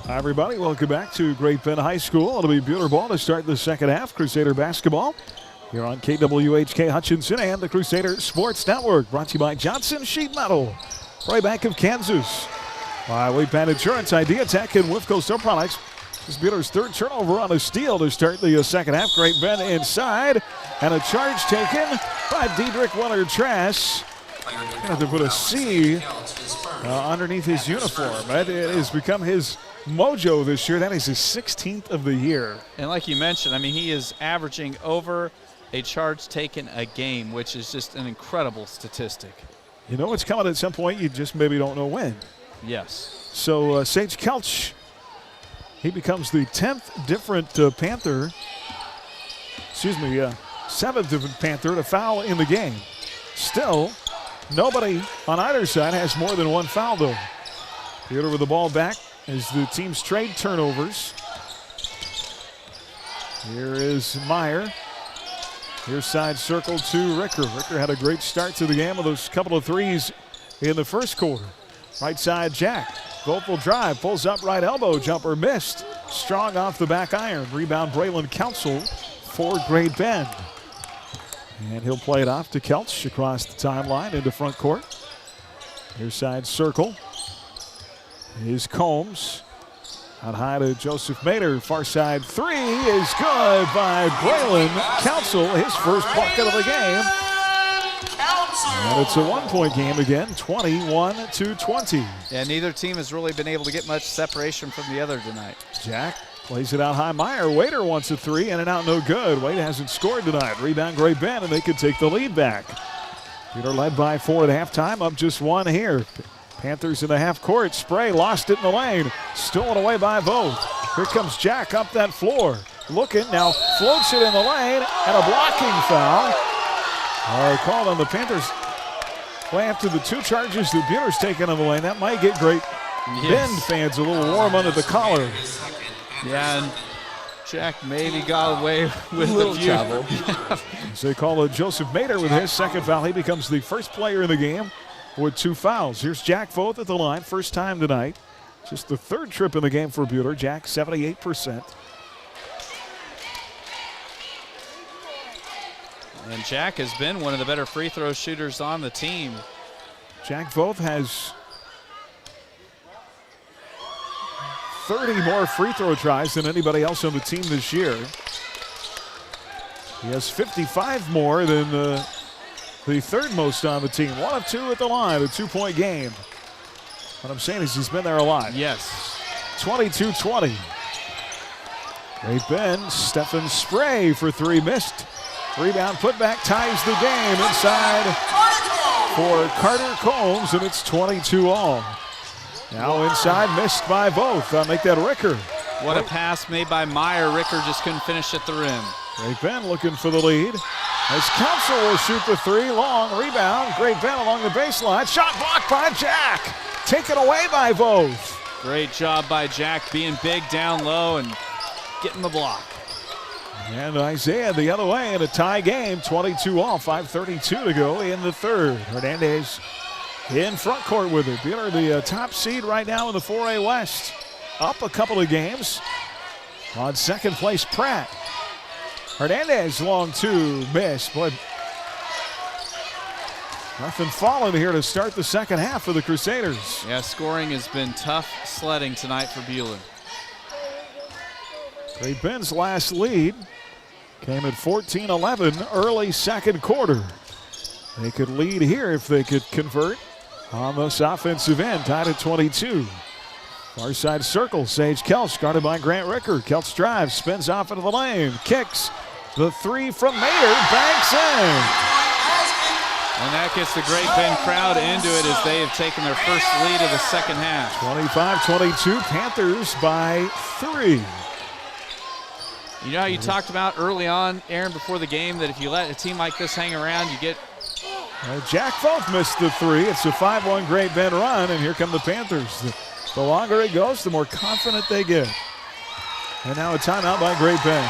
Speaker 4: Hi, everybody. Welcome back to Great Bend High School. It'll be Buhler ball to start the second half. Crusader basketball here on KWHK Hutchinson and the Crusader Sports Network. Brought to you by Johnson Sheet Metal, Prairie Bank of Kansas, by Waypan Insurance, Idea Tech, and Wifco Steel Products. This is Buhler's third turnover on a steal to start the second half. Great Bend inside, and a charge taken by Diedrich Weller-Trask. Going to have to put a C underneath his uniform. It has become his mojo this year. That is his 16th of the year.
Speaker 15: And like you mentioned, I mean, he is averaging over a charge taken a game, which is just an incredible statistic.
Speaker 4: You know it's coming at some point, you just maybe don't know when.
Speaker 15: Yes.
Speaker 4: So Sage Kelch, he becomes the 10th different Panther, 7th different Panther to foul in the game. Still, nobody on either side has more than one foul though. Buhler with the ball back as the teams trade turnovers. Here is Meyer. Here's side circle to Ricker. Ricker had a great start to the game with those couple of threes in the first quarter. Right side Jack. Vogt will drive, pulls up right elbow jumper, missed. Strong off the back iron. Rebound Braylon Council for Great Bend. And he'll play it off to Kelch across the timeline into front court. Here's side circle. Here's Combs. Out high to Joseph Mader. Far side three is good by Braylon Council. His first bucket of the game. And it's a 1-point game again, 21-20.
Speaker 15: Yeah, neither team has really been able to get much separation from the other tonight.
Speaker 4: Jack plays it out high. Meyer. Waiter wants a three, in and out, no good. Wade hasn't scored tonight. Rebound Great Bend, and they could take the lead back. Buhler led by 4 at halftime, up just 1 here. Panthers in the half court. Spray lost it in the lane. Stolen away by Vogt. Here comes Jack up that floor. Looking, now floats it in the lane, and a blocking foul. Called on the Panthers. Way after the 2 charges that Buhler's taken in the lane. That might get Great Bend fans a little warm under the collar.
Speaker 15: Yeah, and Jack maybe got away with
Speaker 5: a little
Speaker 15: the view.
Speaker 5: travel.
Speaker 4: So they call it Joseph Mader with his second foul. He becomes the first player in the game with 2 fouls. Here's Jack Vogt at the line, first time tonight. Just the 3rd trip in the game for Buhler. Jack 78%.
Speaker 15: And Jack has been one of the better free throw shooters on the team.
Speaker 4: Jack Vogt has 30 more free throw tries than anybody else on the team this year. He has 55 more than the 3rd most on the team. 1 of 2 at the line, a 2-point game. What I'm saying is he's been there a lot.
Speaker 15: Yes.
Speaker 4: 22-20. Great Bend, Stephen Spray for 3, missed. Rebound, putback, ties the game inside for Carter Combs, and it's 22 all. Now inside, missed by both. Make that Ricker.
Speaker 15: What a pass made by Meyer. Ricker just couldn't finish at the rim.
Speaker 4: Great Bend looking for the lead. As Council will shoot the 3, long rebound. Great Bend along the baseline. Shot blocked by Jack. Taken away by both.
Speaker 15: Great job by Jack being big down low and getting the block.
Speaker 4: And Isaiah the other way in a tie game, 22 all, 5:32 to go in the 3rd. Hernandez in front court with it. Buhler the top seed right now in the 4A West. Up a couple of games. On 2nd place, Pratt. Hernandez long 2, missed. Boy, nothing falling here to start the second half for the Crusaders.
Speaker 15: Yeah, scoring has been tough sledding tonight for Buhler.
Speaker 4: Great Bend's last lead Came at 14-11 early second quarter. They could lead here if they could convert on this offensive end, tied at 22. Far side circle, Sage Kelch guarded by Grant Ricker. Kelch drives, spins off into the lane, kicks. The three from Mater, banks in.
Speaker 15: And that gets the Great Bend crowd into it as they have taken their first lead of the second half.
Speaker 4: 25-22, Panthers by 3.
Speaker 15: You know how you talked about early on, Aaron, before the game, that if you let a team like this hang around, you get...
Speaker 4: Jack Foth missed the 3. It's a 5-1 Great Bend run, and here come the Panthers. The longer it goes, the more confident they get. And now a timeout by Great Bend.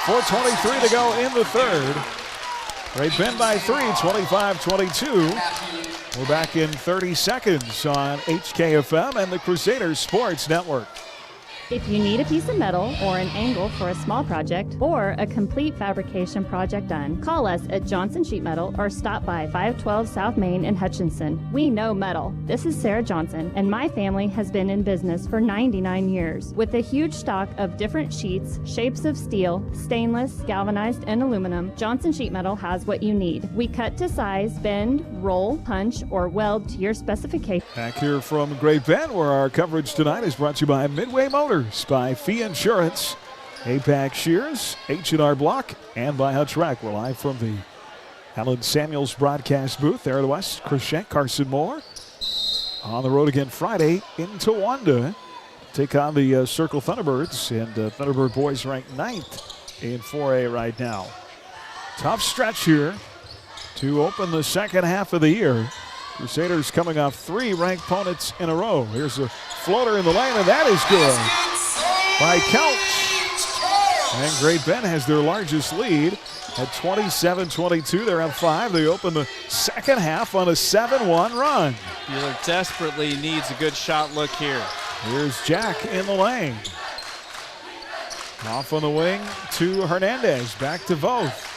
Speaker 4: 4:23 to go in the third. Great Bend by 3, 25-22. We're back in 30 seconds on HKFM and the Crusaders Sports Network.
Speaker 19: If you need a piece of metal or an angle for a small project or a complete fabrication project done, call us at Johnson Sheet Metal or stop by 512 South Main in Hutchinson. We know metal. This is Sarah Johnson, and my family has been in business for 99 years. With a huge stock of different sheets, shapes of steel, stainless, galvanized, and aluminum, Johnson Sheet Metal has what you need. We cut to size, bend, roll, punch, or weld to your specification.
Speaker 4: Back here from Great Bend, where our coverage tonight is brought to you by Midway Motors, by Fee Insurance, APAC Shears, H&R Block, and by Hutch-Rack. We're live from the Helen Samuels broadcast booth there at the West. Chris Schenk, Carson Moore on the road again Friday in Towanda. Take on the Circle Thunderbirds, and Thunderbird boys ranked 9th in 4A right now. Tough stretch here to open the second half of the year. Crusaders coming off 3 ranked opponents in a row. Here's a floater in the lane, and that is good by Kelch. And Great Bend has their largest lead at 27-22. They're up 5. They open the second half on a 7-1 run.
Speaker 15: Buhler desperately needs a good shot look here.
Speaker 4: Here's Jack in the lane. Off on the wing to Hernandez. Back to Voth.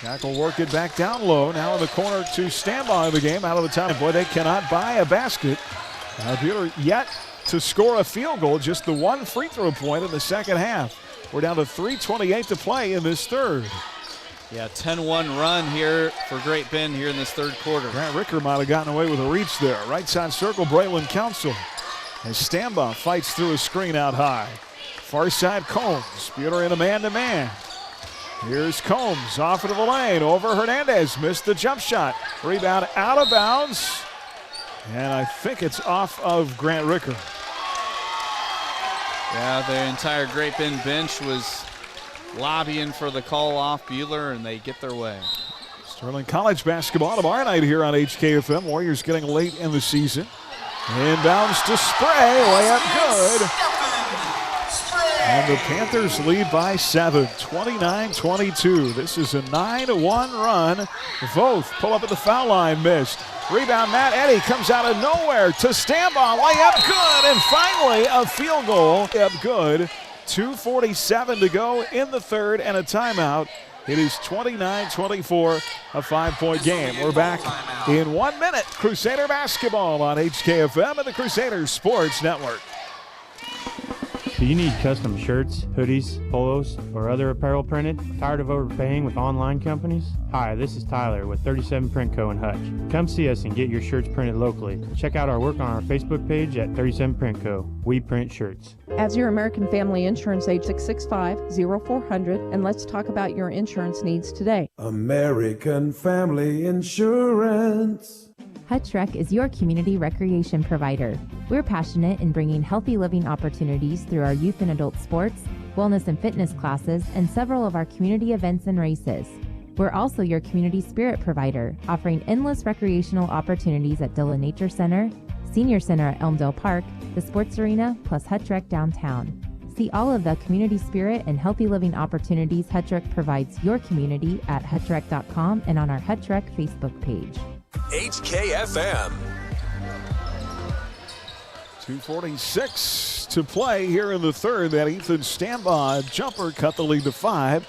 Speaker 4: Jack will work it back down low. Now in the corner to Stambaugh in the game. Out of the time. Boy, they cannot buy a basket. Buhler yet to score a field goal. Just the one free throw point in the second half. We're down to 3:28 to play in this third.
Speaker 15: Yeah, 10-1 run here for Great Bend here in this third quarter.
Speaker 4: Grant Ricker might have gotten away with a reach there. Right side circle, Braylon Council. As Stambaugh fights through a screen out high. Far side Combs. Buhler in a man-to-man. Here's Combs off into the lane. Over Hernandez. Missed the jump shot. Rebound out of bounds. And I think it's off of Grant Ricker.
Speaker 15: Yeah, the entire Great Bend bench was lobbying for the call off Buhler, and they get their way.
Speaker 4: Sterling College basketball tomorrow night here on HKFM. Warriors getting late in the season. Inbounds to Spray. Layup good. And the Panthers lead by 7, 29-22. This is a 9-1 run. Voth pull up at the foul line, missed. Rebound, Matt Eddy comes out of nowhere to Stambaugh. Layup good, and finally a field goal. Layup good. 2:47 to go in the third and a timeout. It is 29-24, a 5-point game. We're back in 1 minute. Crusader basketball on HKFM and the Crusaders Sports Network.
Speaker 20: Do you need custom shirts, hoodies, polos, or other apparel printed? Tired of overpaying with online companies? Hi, this is Tyler with 37 Print Co. in Hutch. Come see us and get your shirts printed locally. Check out our work on our Facebook page at 37 Print Co. We print shirts.
Speaker 22: As your American Family Insurance agent, 665-0400, and let's talk about your insurance needs today.
Speaker 24: American Family Insurance.
Speaker 25: Hutch-Rec is your community recreation provider. We're passionate in bringing healthy living opportunities through our youth and adult sports, wellness and fitness classes, and several of our community events and races. We're also your community spirit provider, offering endless recreational opportunities at Dillon Nature Center, Senior Center at Elmdale Park, the Sports Arena, plus Hutch-Rec downtown. See all of the community spirit and healthy living opportunities Hutch-Rec provides your community at hutchrec.com and on our Hutch-Rec Facebook page.
Speaker 17: HKFM.
Speaker 4: 2:46 to play here in the third. That Ethan Stambaugh jumper cut the lead to 5.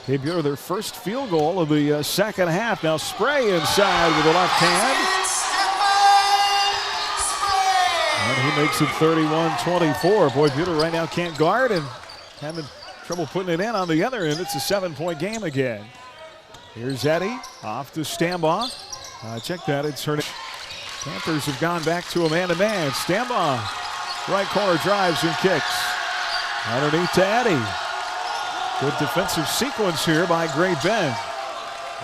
Speaker 4: Gave Buhler their first field goal of the second half. Now Spray inside with the left hand. And he makes it 31-24. Boy, Buhler right now can't guard and having trouble putting it in on the other end. It's a 7-point game again. Here's Eddie off to Stambaugh. Check that, it's Hernandez. Panthers have gone back to a man-to-man. Stambaugh, right corner drives and kicks. Underneath to Eddie. Good defensive sequence here by Great Bend.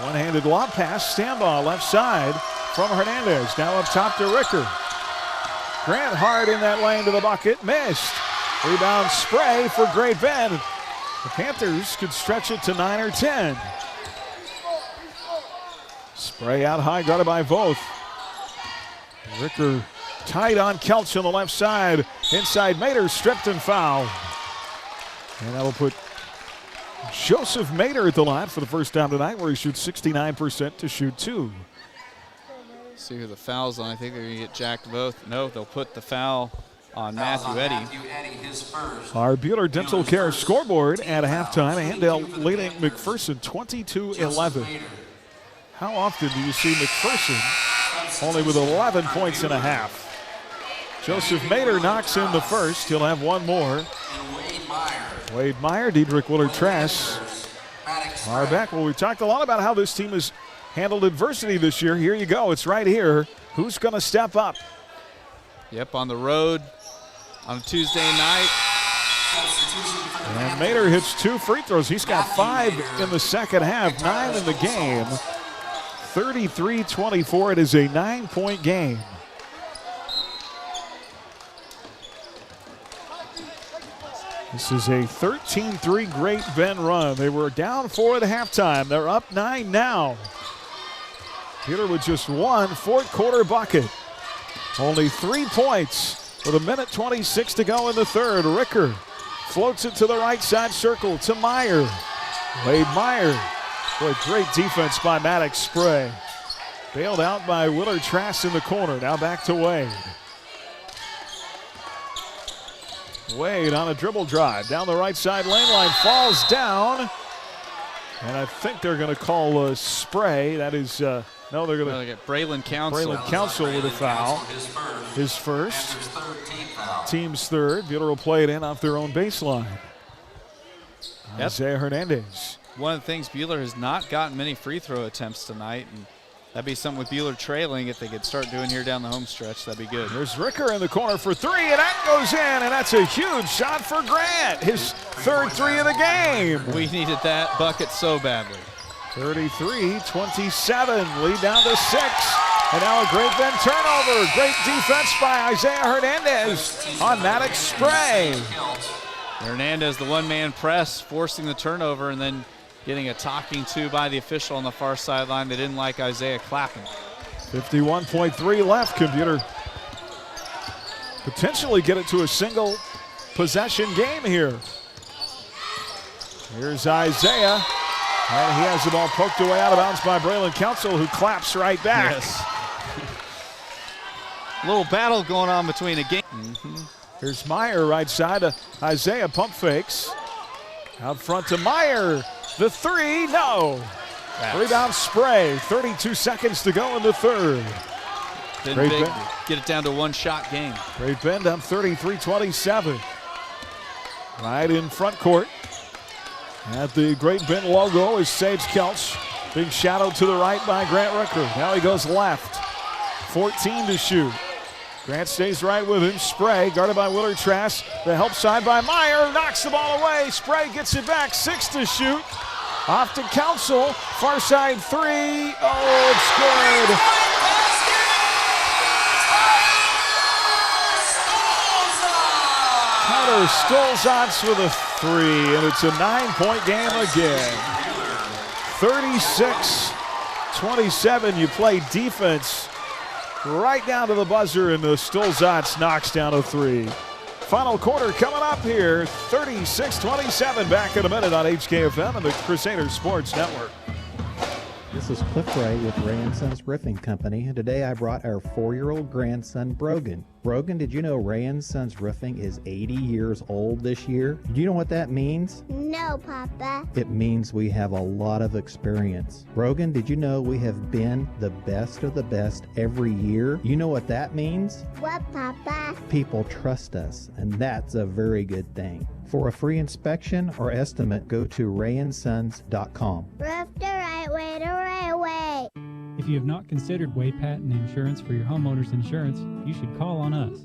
Speaker 4: One-handed lob pass, Stambaugh left side from Hernandez. Now up top to Ricker. Grant hard in that lane to the bucket, missed. Rebound Spray for Great Bend. The Panthers could stretch it to 9 or 10. Spray out high, guarded by Voth. Ricker tight on Kelch on the left side. Inside Mater, stripped and fouled. And that'll put Joseph Mater at the line for the first time tonight, where he shoots 69% to shoot 2.
Speaker 15: See who the foul's on. I think they're going to get jacked both. No, they'll put the foul on Matthew Eddy.
Speaker 4: Our Buhler Dental Care scoreboard at halftime. Andale leading McPherson 22-11. How often do you see McPherson only with 11 points and a half? Joseph Mater knocks in the first. He'll have one more. Wade Meyer, Diedrich Willard-Trask are back. Well, we talked a lot about how this team has handled adversity this year. Here you go. It's right here. Who's going to step up?
Speaker 15: Yep, on the road on a Tuesday night.
Speaker 4: And Mater hits 2 free throws. He's got 5 in the second half, 9 in the game. 33-24. It is a 9-point game. This is a 13-3 Great Bend run. They were down 4 at halftime. They're up 9 now. Buhler with just one fourth quarter bucket. Only 3 points with 1:26 to go in the third. Ricker floats it to the right side circle to Meyer. Wade Meyer. Boy, great defense by Maddox Spray. Bailed out by Willard-Trask in the corner. Now back to Wade. Wade on a dribble drive. Down the right side lane line. Falls down. And I think they're going to call Spray. That is, no, they're going to
Speaker 15: get Braylon Council.
Speaker 4: Braylon Council with a foul. His first. Team's third. Buhler will play it in off their own baseline. Isaiah Hernandez.
Speaker 15: One of the things, Buhler has not gotten many free throw attempts tonight, and that'd be something with Buhler trailing. If they could start doing here down the home stretch, that'd be good.
Speaker 4: There's Ricker in the corner for 3, and that goes in, and that's a huge shot for Grant. His third 3 of the game.
Speaker 15: We needed that bucket so badly.
Speaker 4: 33-27, lead down to 6. And now a Great Bend turnover. Great defense by Isaiah Hernandez on Maddox Spray.
Speaker 15: Hernandez, the one-man press, forcing the turnover, and then getting a talking to by the official on the far sideline. They didn't like Isaiah clapping.
Speaker 4: 51.3 left. Buhler potentially get it to a single possession game here. Here's Isaiah. And he has the ball poked away out of bounds by Braylon Council, who claps right back.
Speaker 15: Yes. Little battle going on between a game.
Speaker 4: Here's Meyer right side to Isaiah. Pump fakes. Out front to Meyer. The 3, no. Rebound Spray. 32 seconds to go in the third.
Speaker 15: Great Bend. Get it down to a one-shot game.
Speaker 4: Great Bend up 33-27. Right in front court. At the Great Bend logo is Sage Kelch. Big shadow to the right by Grant Ricker. Now he goes left. 14 to shoot. Grant stays right with him. Spray guarded by Willard-Trask. The help side by Meyer. Knocks the ball away. Spray gets it back. 6 to shoot. Off to Council. Far side 3. Oh, it's good. Tyler Stolzatz with a 3, and it's a 9-point game again. 36-27. You play defense right down to the buzzer, and the Stolzatz knocks down a 3. Final quarter coming up here. 36-27. Back in a minute on HKFM and the Crusader Sports Network.
Speaker 2: This is Cliff Ray with Ray & Sons Roofing Company, and today I brought our 4-year-old grandson, Brogan. Brogan, did you know Ray & Sons Roofing is 80 years old this year? Do you know what that means?
Speaker 6: No, Papa.
Speaker 2: It means we have a lot of experience. Brogan, did you know we have been the best of the best every year? You know what that means?
Speaker 6: What, Papa?
Speaker 2: People trust us, and that's a very good thing. For a free inspection or estimate, go to rayandsons.com.
Speaker 6: Roof the right way, the right way.
Speaker 8: If you have not considered Wade Patton Insurance for your homeowner's insurance, you should call on us.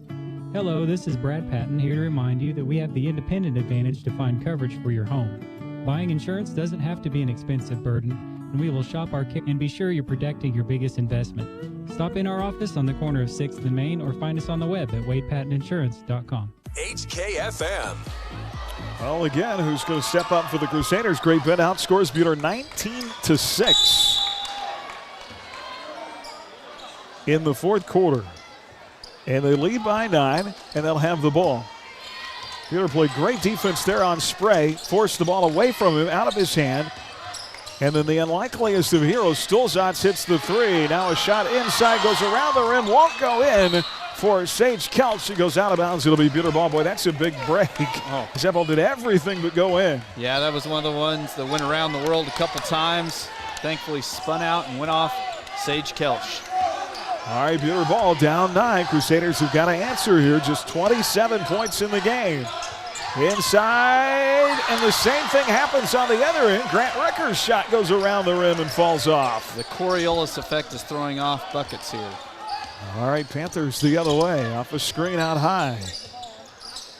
Speaker 8: Hello, this is Brad Patton here to remind you that we have the independent advantage to find coverage for your home. Buying insurance doesn't have to be an expensive burden, and we will shop our kit and be sure you're protecting your biggest investment. Stop in our office on the corner of 6th and Main or find us on the web at wadepattoninsurance.com.
Speaker 17: HKFM.
Speaker 4: Well, again, who's going to step up for the Crusaders? Great Bend outscores Buhler 19-6 in the fourth quarter. And they lead by 9, and they'll have the ball. Buhler played great defense there on Spray, forced the ball away from him, out of his hand. And then the unlikeliest of heroes, Stolzatz hits the 3. Now a shot inside, goes around the rim, won't go in. For Sage Kelch, she goes out of bounds. It'll be Buhler ball. Boy, that's a big break.
Speaker 15: Oh.
Speaker 4: That ball did everything but go in.
Speaker 15: Yeah, that was one of the ones that went around the world a couple times. Thankfully spun out and went off Sage Kelch.
Speaker 4: All right, Buhler ball down 9. Crusaders have got to answer here. Just 27 points in the game. Inside, and the same thing happens on the other end. Grant Ricker's shot goes around the rim and falls off.
Speaker 15: The Coriolis effect is throwing off buckets here.
Speaker 4: All right, Panthers the other way, off a screen out high.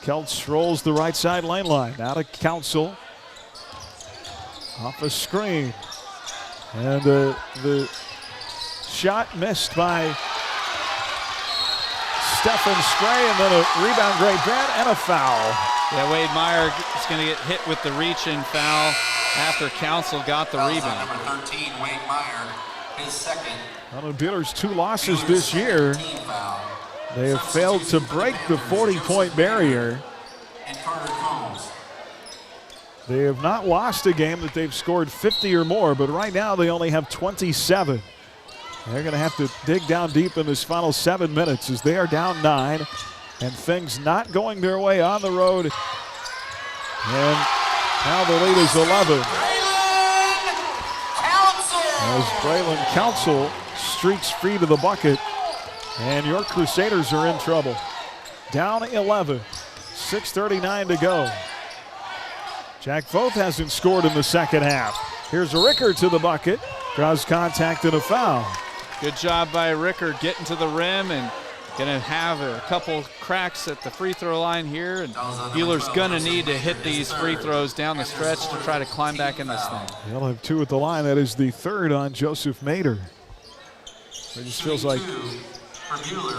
Speaker 4: Kelch rolls the right side lane line, out of Council. Off a screen. And the shot missed by Stephen Spray, and then a rebound, Great Bend, and a foul.
Speaker 15: Yeah, Wade Meyer is going to get hit with the reach-in foul after Council got the rebound.
Speaker 9: Number 13, Wade Meyer, his second.
Speaker 4: One of Buhler's 2 losses this year. They have failed to break the 40-point barrier. They have not lost a game that they've scored 50 or more, but right now they only have 27. They're going to have to dig down deep in this final 7 minutes as they are down 9 and things not going their way on the road. And now the lead is 11. As Braylon Council streaks free to the bucket, and your Crusaders are in trouble. Down 11, 6:39 to go. Jack Voth hasn't scored in the second half. Here's Ricker to the bucket, draws contact and a foul.
Speaker 15: Good job by Ricker getting to the rim and going to have a couple cracks at the free throw line here. And Buhler's going to need to hit these free throws down the stretch to try to climb back in this thing.
Speaker 4: They'll have 2 at the line. That is the 3rd on Joseph Mader. It just feels like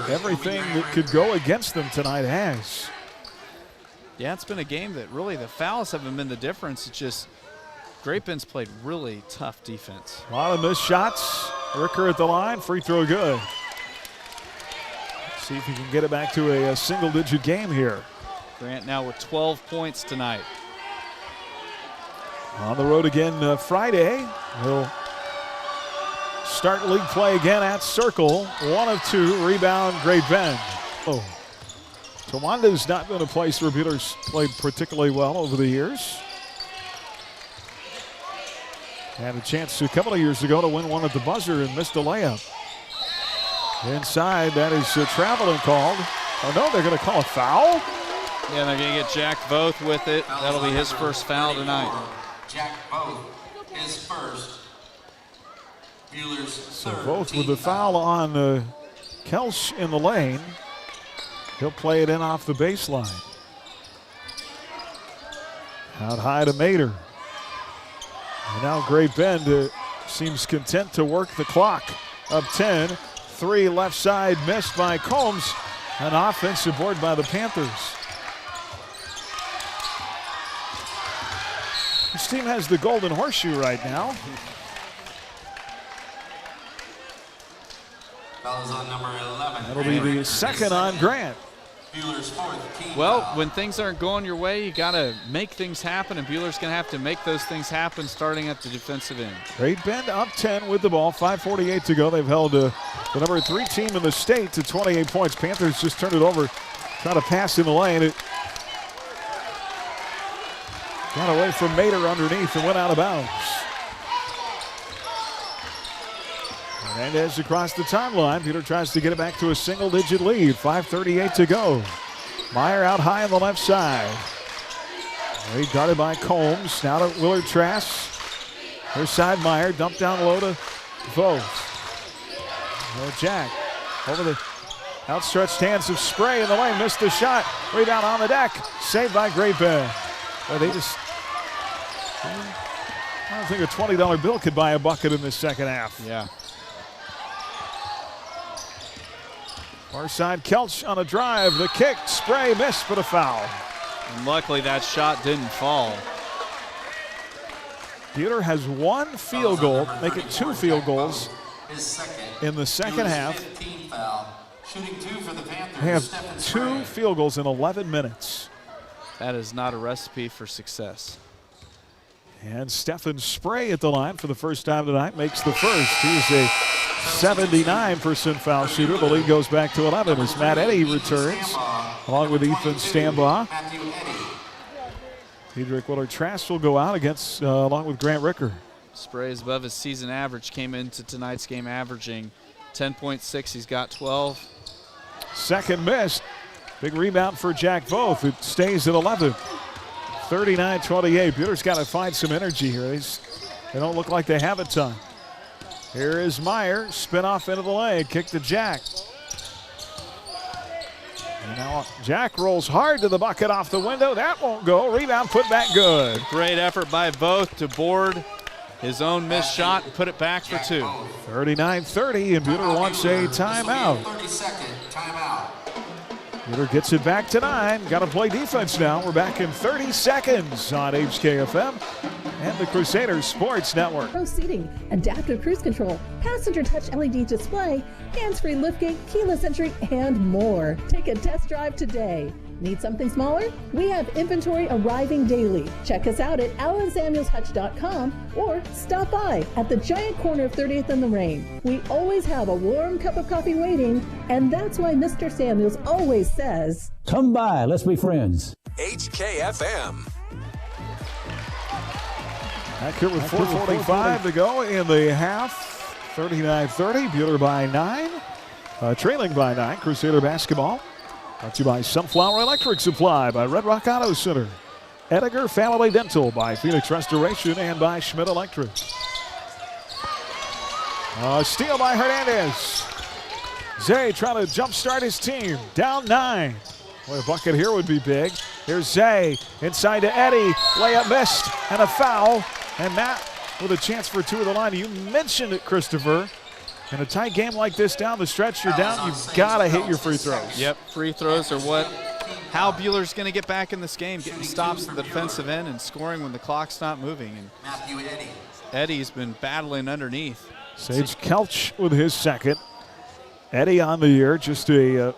Speaker 4: everything that could go against them tonight has.
Speaker 15: Yeah, it's been a game that really the fouls haven't been the difference. It's just Great Bend's played really tough defense.
Speaker 4: A lot of missed shots. Ricker at the line, free throw good. See if he can get it back to a single-digit game here.
Speaker 15: Grant now with 12 points tonight.
Speaker 4: On the road again Friday. He'll start league play again at Circle. 1 of 2, rebound, Great Bend. Oh, Tawanda's not been a place where Buhler's played particularly well over the years. Had a chance a couple of years ago to win one at the buzzer and missed a layup. Inside, that is traveling called. Oh no, they're going to call a foul?
Speaker 15: Yeah, they're going to get Jack Voth with it. That'll be his first foul tonight.
Speaker 9: Jack Voth, his first. Buhler's
Speaker 4: So
Speaker 9: third.
Speaker 4: Voth with the foul on Kelch in the lane. He'll play it in off the baseline. Out high to Mader. And now Great Bend seems content to work the clock. Up 10. 3 left side missed by Combs. An offensive board by the Panthers. This team has the golden horseshoe right now.
Speaker 9: Foul is on number 11.
Speaker 4: That'll be the second on Grant.
Speaker 9: Buhler's fourth team
Speaker 15: Well,
Speaker 9: foul.
Speaker 15: when things aren't going your way, you got to make things happen, and Buhler's going to have to make those things happen starting at the defensive end.
Speaker 4: Great Bend up 10 with the ball. 5:48 to go. They've held the number 3 team in the state to 28 points. Panthers just turned it over, trying to pass in the lane. It got away from Mater underneath and went out of bounds. Hernandez across the timeline. Peter tries to get it back to a single-digit lead. 5:38 to go. Meyer out high on the left side. He guarded by Combs. Now to Willard Trask. Her side, Meyer dumped down low to Vogt. Jack over the outstretched hands of Spray in the lane. Missed the shot. Rebound on the deck. Saved by Great Bend. Well, they just... I don't think a $20 bill could buy a bucket in this second half.
Speaker 15: Yeah.
Speaker 4: Far side, Kelch on a drive. The kick, Spray missed, but a foul.
Speaker 15: And luckily that shot didn't fall.
Speaker 4: Buhler has 1 field goal, make it 2 field goals in the second half.
Speaker 9: Shooting 2 for the Panthers.
Speaker 4: They have 2 field goals in 11 minutes.
Speaker 15: That is not a recipe for success.
Speaker 4: And Stephen Spray at the line for the first time tonight makes the first. He's a 79% foul shooter. The lead goes back to 11 as Matt Eddy returns, along with Ethan Stambaugh. Diedrich Willard Trask will go out against, along with Grant Ricker.
Speaker 15: Spray is above his season average. Came into tonight's game averaging 10.6. He's got 12.
Speaker 4: Second missed. Big rebound for Jack Voth. It stays at 11. 39-28. Buhler's got to find some energy here. They don't look like they have a ton. Here is Meyer. Spin off into the lane. Kick to Jack. And now Jack rolls hard to the bucket off the window. That won't go. Rebound put back good.
Speaker 15: Great effort by Voth to board his own missed shot and put it back for 2.
Speaker 4: 39-30, and Buhler wants a timeout.
Speaker 9: 30-second timeout.
Speaker 4: Buhler gets it back to 9. Got to play defense now. We're back in 30 seconds on HKFM and the Crusaders Sports Network.
Speaker 10: Pro seating, adaptive cruise control, passenger touch LED display, hands-free liftgate, keyless entry, and more. Take a test drive today. Need something smaller? We have inventory arriving daily. Check us out at alansamuelshutch.com or stop by at the giant corner of 30th and Lorraine. We always have a warm cup of coffee waiting, and that's why Mr. Samuels always says,
Speaker 12: "Come by, let's be friends."
Speaker 17: HKFM.
Speaker 4: Back here with 4:45 to go in the half. 39-30, Buhler by 9. Trailing by 9, Crusader basketball. Brought to you by Sunflower Electric Supply, by Red Rock Auto Center, Edgar Family Dental, by Phoenix Restoration, and by Schmidt Electric. Steal by Hernandez. Zay trying to jumpstart his team. Down 9. Boy, a bucket here would be big. Here's Zay inside to Eddy. Layup missed and a foul. And Matt with a chance for 2 at the line. You mentioned it, Christopher. In a tight game like this down the stretch, you're down, you've got to hit your free throws.
Speaker 15: Yep, free throws are how Buhler's going to get back in this game, getting stops at the defensive end and scoring when the clock's not moving. And Eddy's been battling underneath.
Speaker 4: Sage Kelch with his second. Eddy on the year, just a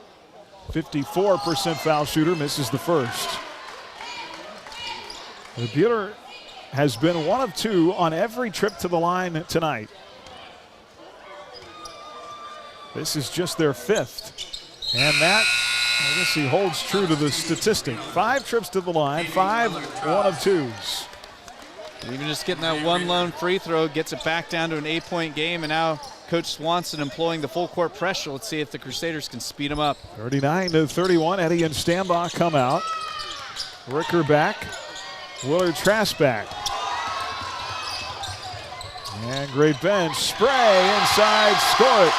Speaker 4: 54% foul shooter, misses the first. Buhler has been 1 of 2 on every trip to the line tonight. This is just their 5th. And that, I guess he holds true to the statistic. 5 trips to the line, 5 1 of 2s.
Speaker 15: Even just getting that one lone free throw gets it back down to an 8-point game, and now Coach Swanson employing the full court pressure. Let's see if the Crusaders can speed them up.
Speaker 4: 39-31, Eddy and Stambaugh come out. Ricker back, Willard Trask back. And Great Bend, Spray inside, score it.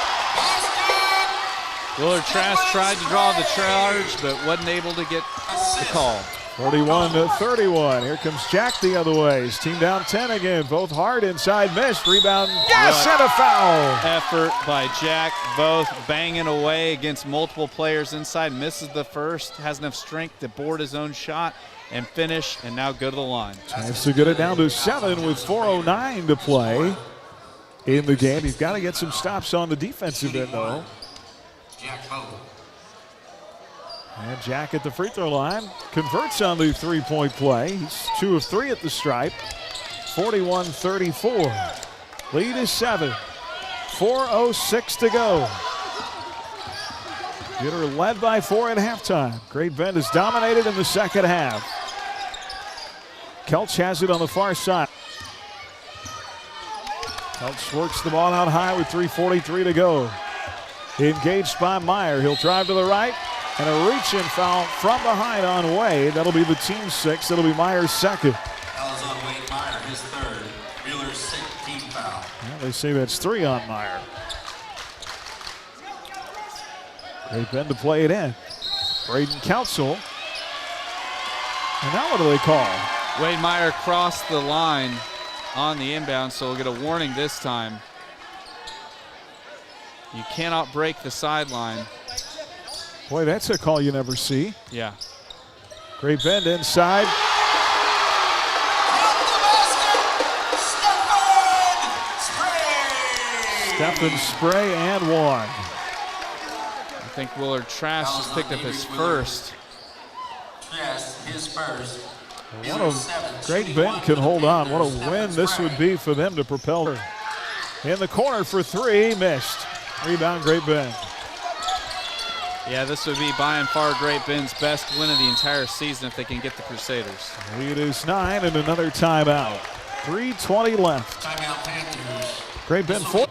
Speaker 15: Willard Trask tried to draw the charge, but wasn't able to get the call.
Speaker 4: 41-31. Here comes Jack the other way. His team down 10 again. Both hard inside, missed. Rebound, yes, and a foul.
Speaker 15: Effort by Jack, both banging away against multiple players inside. Misses the first, has enough strength to board his own shot and finish, and now go to the line.
Speaker 4: Chance to get it down to 7 with 4:09 to play in the game. He's got to get some stops on the defensive end, though. And Jack at the free throw line converts on the three-point play. He's 2 of 3 at the stripe. 41-34. Lead is 7. 4:06 to go. Buhler led by 4 at halftime. Great Bend has dominated in the second half. Kelch has it on the far side. Kelch works the ball out high with 3:43 to go. Engaged by Meyer. He'll drive to the right. And a reach-in foul from behind on Wade. That'll be the team 6. That'll be Meyer's second.
Speaker 9: Foul is on Wade Meyer, his third. Buhler's 16th foul.
Speaker 4: Well, they say that's 3 on Meyer. Great Bend to play it in. Braden Council. And now what do they call?
Speaker 15: Wade Meyer crossed the line on the inbound, so we'll get a warning this time. You cannot break the sideline.
Speaker 4: Boy, that's a call you never see.
Speaker 15: Yeah.
Speaker 4: Great Bend inside. Stephen Spray and one.
Speaker 15: I think Willard Trash just picked up his first.
Speaker 9: Yes, his first.
Speaker 4: What a Great Bend can hold on. What a win this would be for them to propel her. In the corner for 3, missed. Rebound, Great Bend.
Speaker 15: Yeah, this would be by and far Great Bend's best win of the entire season if they can get the Crusaders.
Speaker 4: Lead is 9 and another timeout. 3:20 left.
Speaker 9: Timeout Panthers.
Speaker 4: Great Bend 4.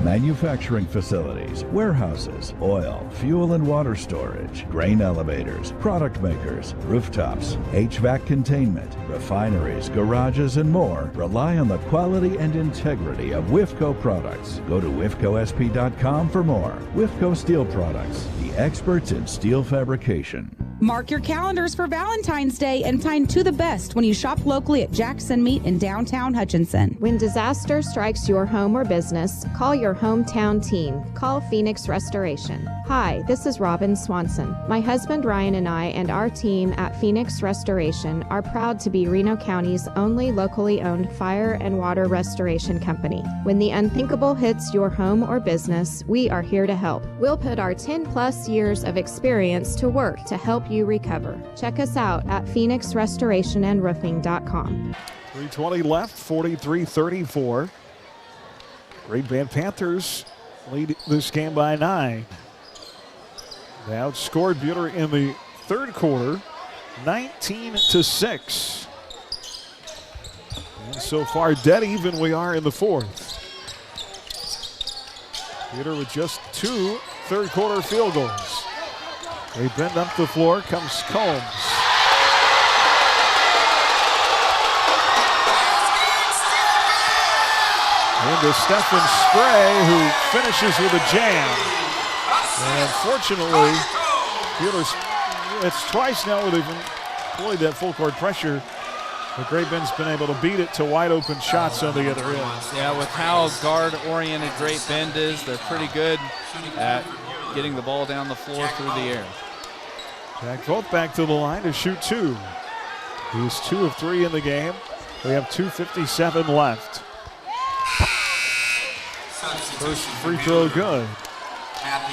Speaker 13: Manufacturing facilities, warehouses, oil, fuel and water storage, grain elevators, product makers, rooftops, HVAC containment, refineries, garages, and more rely on the quality and integrity of WIFCO products. Go to WIFCOSP.com for more. WIFCO Steel Products, the experts in steel fabrication.
Speaker 16: Mark your calendars for Valentine's Day and find to the best when you shop locally at Jackson Meat in downtown Hutchinson.
Speaker 18: When disaster strikes your home or business, call your hometown team. Call Phoenix Restoration. Hi, this is Robin Swanson. My husband Ryan and I and our team at Phoenix Restoration are proud to be Reno County's only locally owned fire and water restoration company. When the unthinkable hits your home or business, we are here to help. We'll put our 10+ years of experience to work to help you recover. Check us out at phoenixrestorationandroofing.com.
Speaker 4: 3:20 left, 43-34. Great Bend Panthers lead this game by 9. They outscored Buhler in the third quarter, 19-6. And so far, dead even we are in the fourth. Buhler with just 2 third-quarter field goals. Great Bend up the floor, comes Combs. Into Stephen Spray, who finishes with a jam. And unfortunately, Buhler's, it's twice now where they've employed that full court pressure. But Great Bend's been able to beat it to wide open shots on the other end.
Speaker 15: Yeah, with how guard-oriented Great Bend is, they're pretty good at getting the ball down the floor through the air.
Speaker 4: Jack Voth back to the line to shoot 2. He's 2 of 3 in the game. We have 2:57 left. First free throw good. Matt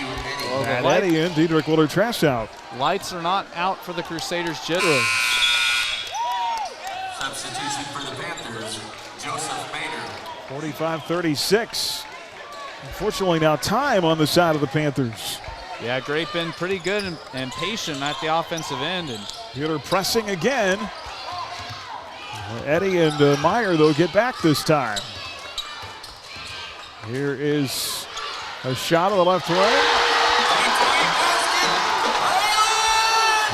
Speaker 4: Eddy in, Diedrich Willard Trash out.
Speaker 15: Lights are not out for the Crusaders just.
Speaker 9: Substitution for the Panthers, Joseph Maynard.
Speaker 4: 45-36. Unfortunately now time on the side of the Panthers.
Speaker 15: Yeah, Great Bend pretty good and patient at the offensive end. And
Speaker 4: Buhler pressing again. Eddy and Meyer, though, get back this time. Here is a shot of the left wing.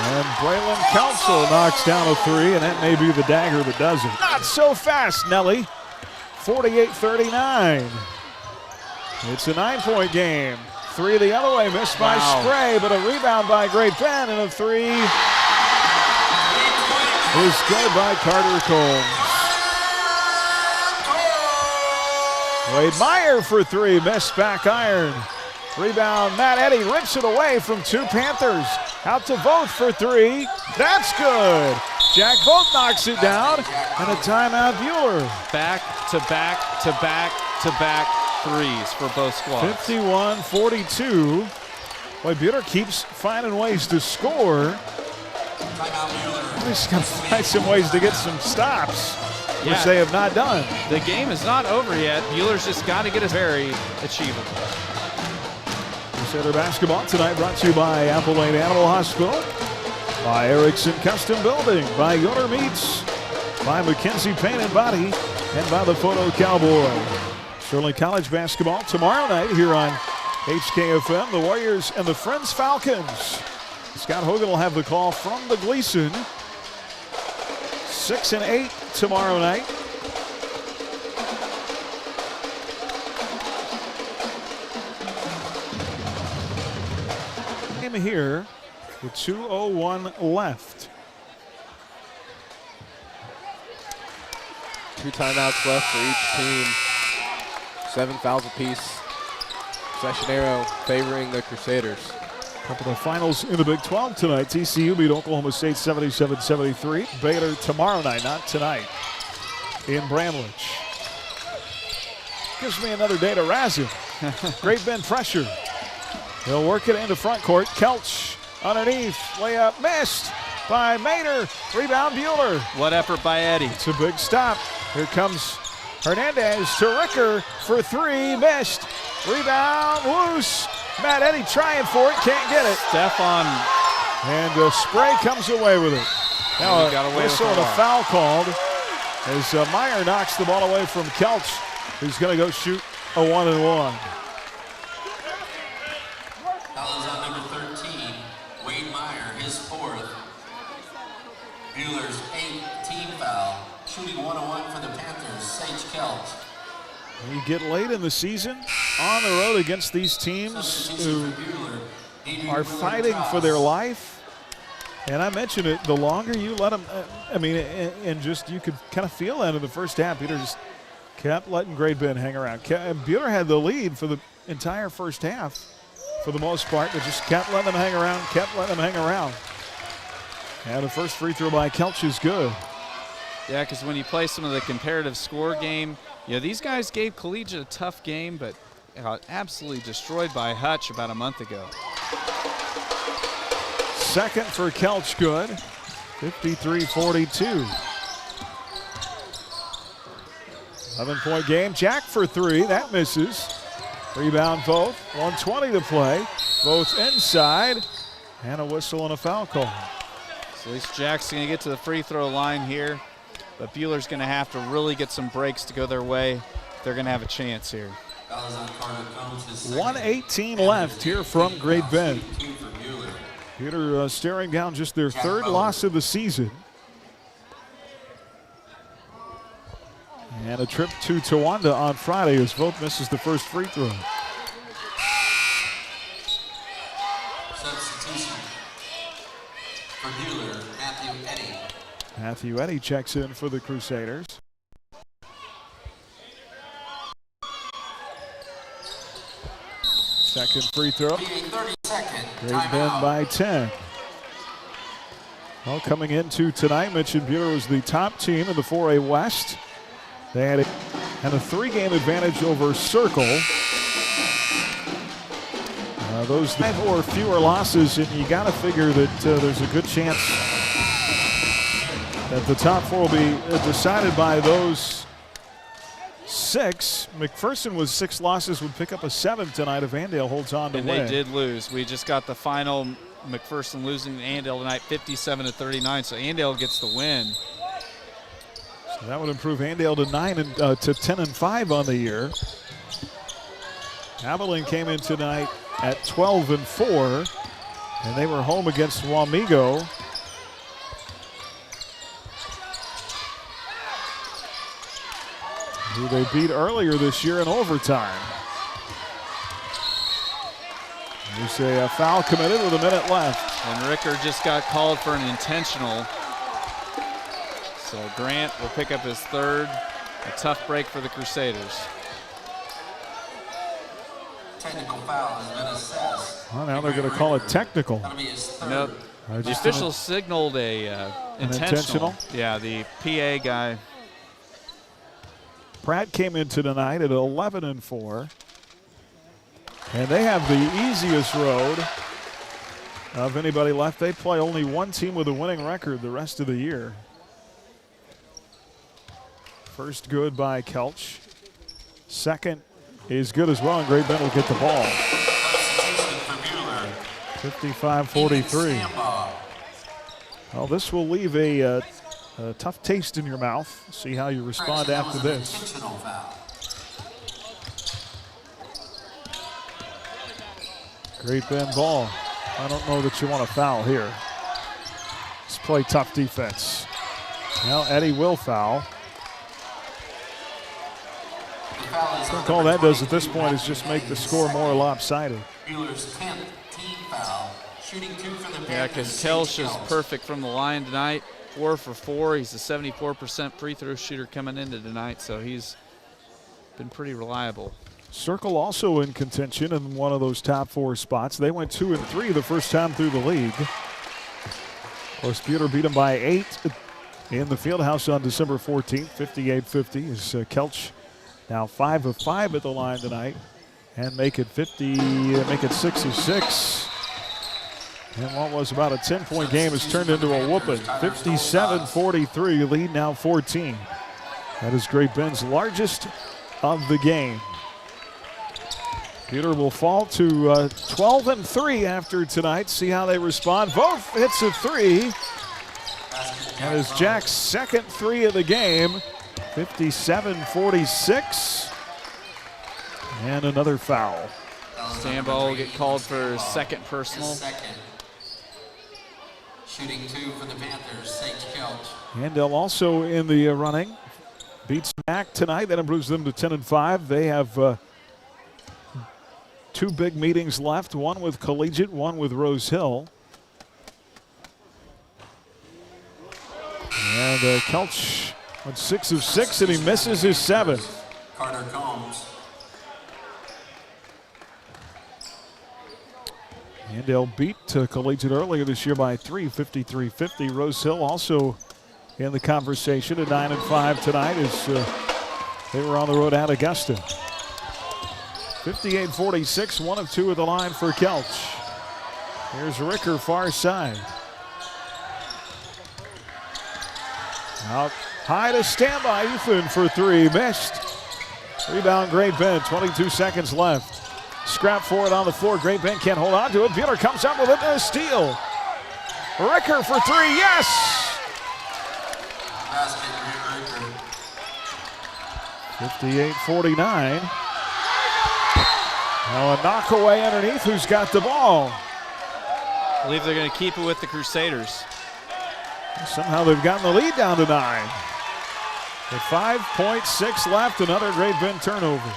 Speaker 4: And Braylon Council knocks down a 3, and that may be the dagger that does it. Not so fast, Nelly. 48-39. It's a 9-point game. 3 the other way, missed by Spray, but a rebound by Great Bend, and a 3 is good by Carter Combs. Wade Meyer for 3, missed back iron. Rebound, Matt Eddy rips it away from 2 Panthers. Out to Voth for 3, that's good. Jack Voth knocks it down, and a timeout Buhler.
Speaker 15: Back to back to back to back threes for both squads.
Speaker 4: 51-42. Boy, Buhler keeps finding ways to score. He's got to find some ways to get some stops, which they have not done.
Speaker 15: The game is not over yet. Buhler's just got to get it very achievable.
Speaker 4: Crusader basketball tonight brought to you by Apple Lane Animal Hospital, by Erickson Custom Building, by Yoder Meats, by McKenzie Paint and Body, and by the Photo Cowboy. Sterling College basketball tomorrow night here on HKFM. The Warriors and the Friends Falcons. Scott Hogan will have the call from the Gleason. 6 and 8 tomorrow night. Game here with 2:01 left.
Speaker 5: 2 timeouts left for each team. 7 fouls apiece. Possession arrow favoring the Crusaders.
Speaker 4: Up in the finals in the Big 12 tonight. TCU beat Oklahoma State 77-73. Baylor tomorrow night, not tonight, in Bramlage. Gives me another day to razz him. Great Bend pressure. They'll work it into front court. Kelch underneath. Layup missed by Maynor. Rebound Buhler.
Speaker 15: What effort by Eddie.
Speaker 4: It's a big stop. Here comes Hernandez to Ricker for 3. Missed. Rebound loose. Matt Eddy trying for it. Can't get it.
Speaker 15: Stefan.
Speaker 4: And Spray comes away with it. Now a whistle and a foul called as Meyer knocks the ball away from Kelch, who's going to go shoot a 1-and-1.
Speaker 9: Foul is on number 13, Wade Meyer, his 4th. Buhler's 8th team foul. Shooting 1-on-1 for the Panthers, Sage Kelch.
Speaker 4: We get late in the season on the road against these teams who are fighting for their life. And I mentioned it, the longer you let them, and just you could kind of feel that in the first half. Peter just kept letting Great Bend hang around. Buhler had the lead for the entire first half for the most part, but just kept letting them hang around, And the first free throw by Kelch is good.
Speaker 15: Yeah, because when you play some of the comparative score game, these guys gave Collegiate a tough game, but absolutely destroyed by Hutch about a month ago.
Speaker 4: Second for Kelch, good. 53-42. 11-point game. Jack for 3. That misses. Rebound both. 1:20 to play. Both inside. And a whistle and a foul call.
Speaker 15: So at least Jack's going to get to the free throw line here. But Buhler's going to have to really get some breaks to go their way if they're going to have a chance here.
Speaker 4: 1:18 left here from Great Bend. Buhler staring down just their 3rd loss of the season. And a trip to Towanda on Friday as Vogt misses the first free throw.
Speaker 9: Substitution for Buhler,
Speaker 4: Matthew Eddy checks in for the Crusaders. Second free throw. Great Bend by 10. Well, coming into tonight, mentioned Buhler was the top team in the 4A West. They had a 3-game advantage over Circle. Those 5 or fewer losses, and you got to figure that there's a good chance that the top 4 will be decided by those 6. McPherson with 6 losses would pick up a 7th tonight if Andale holds on to win.
Speaker 15: And they did lose. We just got the final McPherson losing to Andale tonight 57-39, so Andale gets the win.
Speaker 4: So that would improve Andale to 10-5 on the year. Abilene came in tonight at 12-4, and they were home against Wamego. Who they beat earlier this year in overtime. There's a foul committed with a minute left.
Speaker 15: And Ricker just got called for an intentional. So Grant will pick up his 3rd. A tough break for the Crusaders.
Speaker 9: Technical foul has been assessed.
Speaker 4: Well, now they're going to call it technical.
Speaker 15: Nope. The official signaled a intentional. Yeah, the PA guy.
Speaker 4: Pratt came into tonight at 11-4. And they have the easiest road of anybody left. They play only one team with a winning record the rest of the year. First good by Kelch. Second is good as well, and Great Bend will get the ball. 55-43. Well, this will leave a tough taste in your mouth. See how you respond after this. Great Bend ball. I don't know that you want to foul here. Let's play tough defense. Now Eddie will foul. I think all that does at this point is just make the score more lopsided.
Speaker 15: Yeah, because Kelch is perfect from the line tonight. 4 for 4. He's a 74% free throw shooter coming into tonight, so he's been pretty reliable.
Speaker 4: Circle also in contention in one of those top 4 spots. They went 2 and 3 the first time through the league. Of course, Buhler beat them by 8 in the Fieldhouse on December 14th, 58-50. Is Kelch now 5 of 5 at the line tonight, and make it 6 of 6. And what was about a 10-point game has turned into a whooping. 57-43, lead now 14. That is Great Bend's largest of the game. Buhler will fall to 12 and 3 after tonight. See how they respond. Both hits a 3. That is Jack's second 3 of the game. 57-46. And another foul.
Speaker 15: Stambaugh will get called for his second personal.
Speaker 9: Shooting 2 for the Panthers, Sage Kelch.
Speaker 4: Handel also in the running. Beats Mac tonight. That improves them to 10 and 5. They have 2 big meetings left, one with Collegiate, one with Rose Hill. And Kelch went 6 of 6, and he misses his 7th.
Speaker 9: Carter Combs.
Speaker 4: Handel beat Collegiate earlier this year by 3, 53-50. Rose Hill also in the conversation at 9 and 5 tonight as they were on the road at Augusta. 58-46, 1 of 2 at the line for Kelch. Here's Ricker, far side. Out high to standby, Ethan for 3, missed. Rebound Great Bend, 22 seconds left. Scrap for it on the floor, Great Bend can't hold on to it. Buhler comes up with it and a steal. Ricker for 3, yes! 58-49. Now a knock away underneath. Who's got the ball?
Speaker 15: I believe they're going to keep it with the Crusaders.
Speaker 4: Somehow they've gotten the lead down to 9. With 5.6 left, another Great Bend turnover.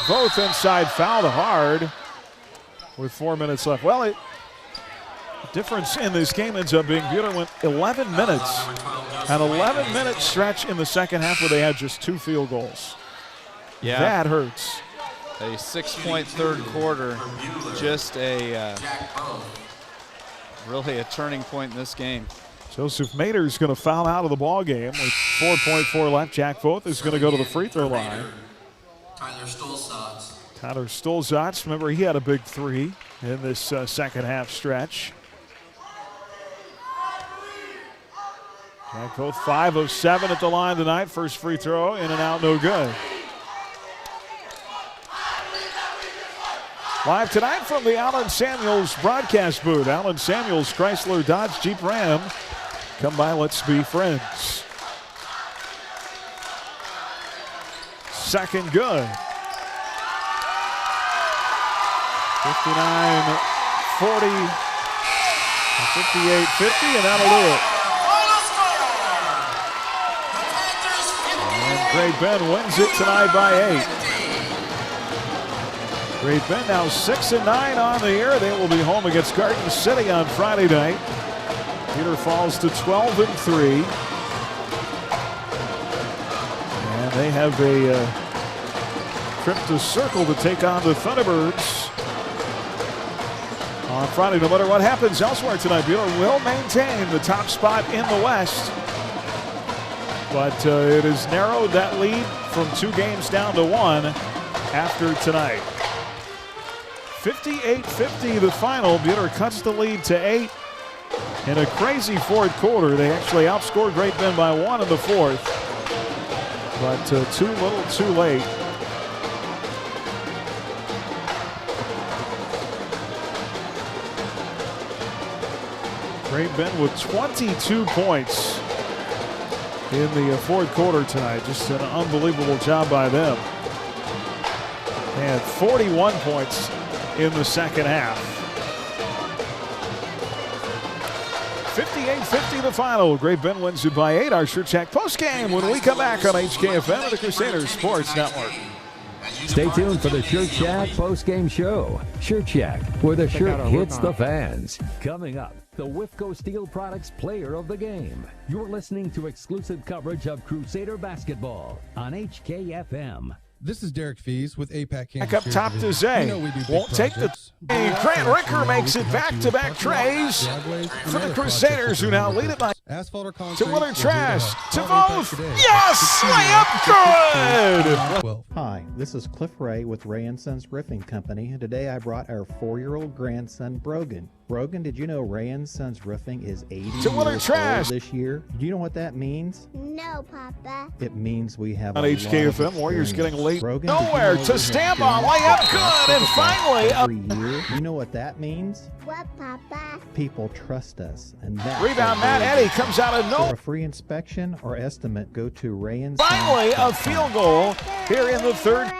Speaker 4: Both inside, fouled hard with 4 minutes left. Well, the difference in this game ends up being Buhler went 11 minutes. An 11-minute stretch in the second half where they had just 2 field goals.
Speaker 15: Yeah.
Speaker 4: That hurts.
Speaker 15: A 6-point third quarter. Just really a turning point in this game.
Speaker 4: Joseph Mater is going to foul out of the ball game with 4.4 left. Jack Voth is going to go to the free throw line. Tyler Stolzatz, remember he had a big 3 in this second half stretch. Jack Voth 5 of 7 at the line tonight. First free throw, in and out, no good. Live tonight from the Allen Samuels broadcast booth. Allen Samuels, Chrysler, Dodge, Jeep, Ram. Come by, let's be friends. Second good. 59-40, 58-50, and that'll do it. And Great Bend wins it tonight by 8. Great Bend now 6-9 on the year. They will be home against Garden City on Friday night. Buhler falls to 12-3. And they have a trip to Circle to take on the Thunderbirds on Friday. No matter what happens elsewhere tonight, Buhler will maintain the top spot in the West. But it has narrowed that lead from 2 games down to 1 after tonight. 58-50 the final. Buhler cuts the lead to 8. In a crazy fourth quarter, they actually outscored Great Bend by 1 in the fourth. But too little, too late. Great Bend with 22 points in the fourth quarter tonight. Just an unbelievable job by them. They had 41 points in the second half. 58-50 the final. Great Bend wins it by 8. Our Sure Check postgame when we come back on HKFM and the Crusaders Sports Network.
Speaker 12: Stay tuned for the Sure Check postgame show. Sure Check, where the shirt hits the fans. Coming up, the Whifco Steel Products Player of the Game. You're listening to exclusive coverage of Crusader basketball on HKFM.
Speaker 1: This is Derek Fees with APAC.
Speaker 4: Back up top to Zay. Won't take the. Grant Ricker makes it back-to-back trays for the Crusaders, who now lead it by. To Willard Trash. To Voth. Yes! Layup good!
Speaker 2: Hi, this is Cliff Ray with Ray & Sons Roofing Company, and today I brought our 4-year-old grandson, Brogan. Brogan, did you know Ray & Sons Roofing is 80 years old this year? Do you know what that means?
Speaker 6: No, Papa.
Speaker 2: It means we have
Speaker 4: on
Speaker 2: a
Speaker 4: HKFM. Warriors getting late.
Speaker 2: Brogan,
Speaker 4: nowhere to stand by. Layup good, and finally
Speaker 2: every year. You know what that means?
Speaker 6: What, Papa?
Speaker 2: People trust us, and that
Speaker 4: rebound. Matt Eddy comes out of
Speaker 2: For a free inspection or estimate, go to Ray & Sons.
Speaker 4: Finally, a field goal here in the third.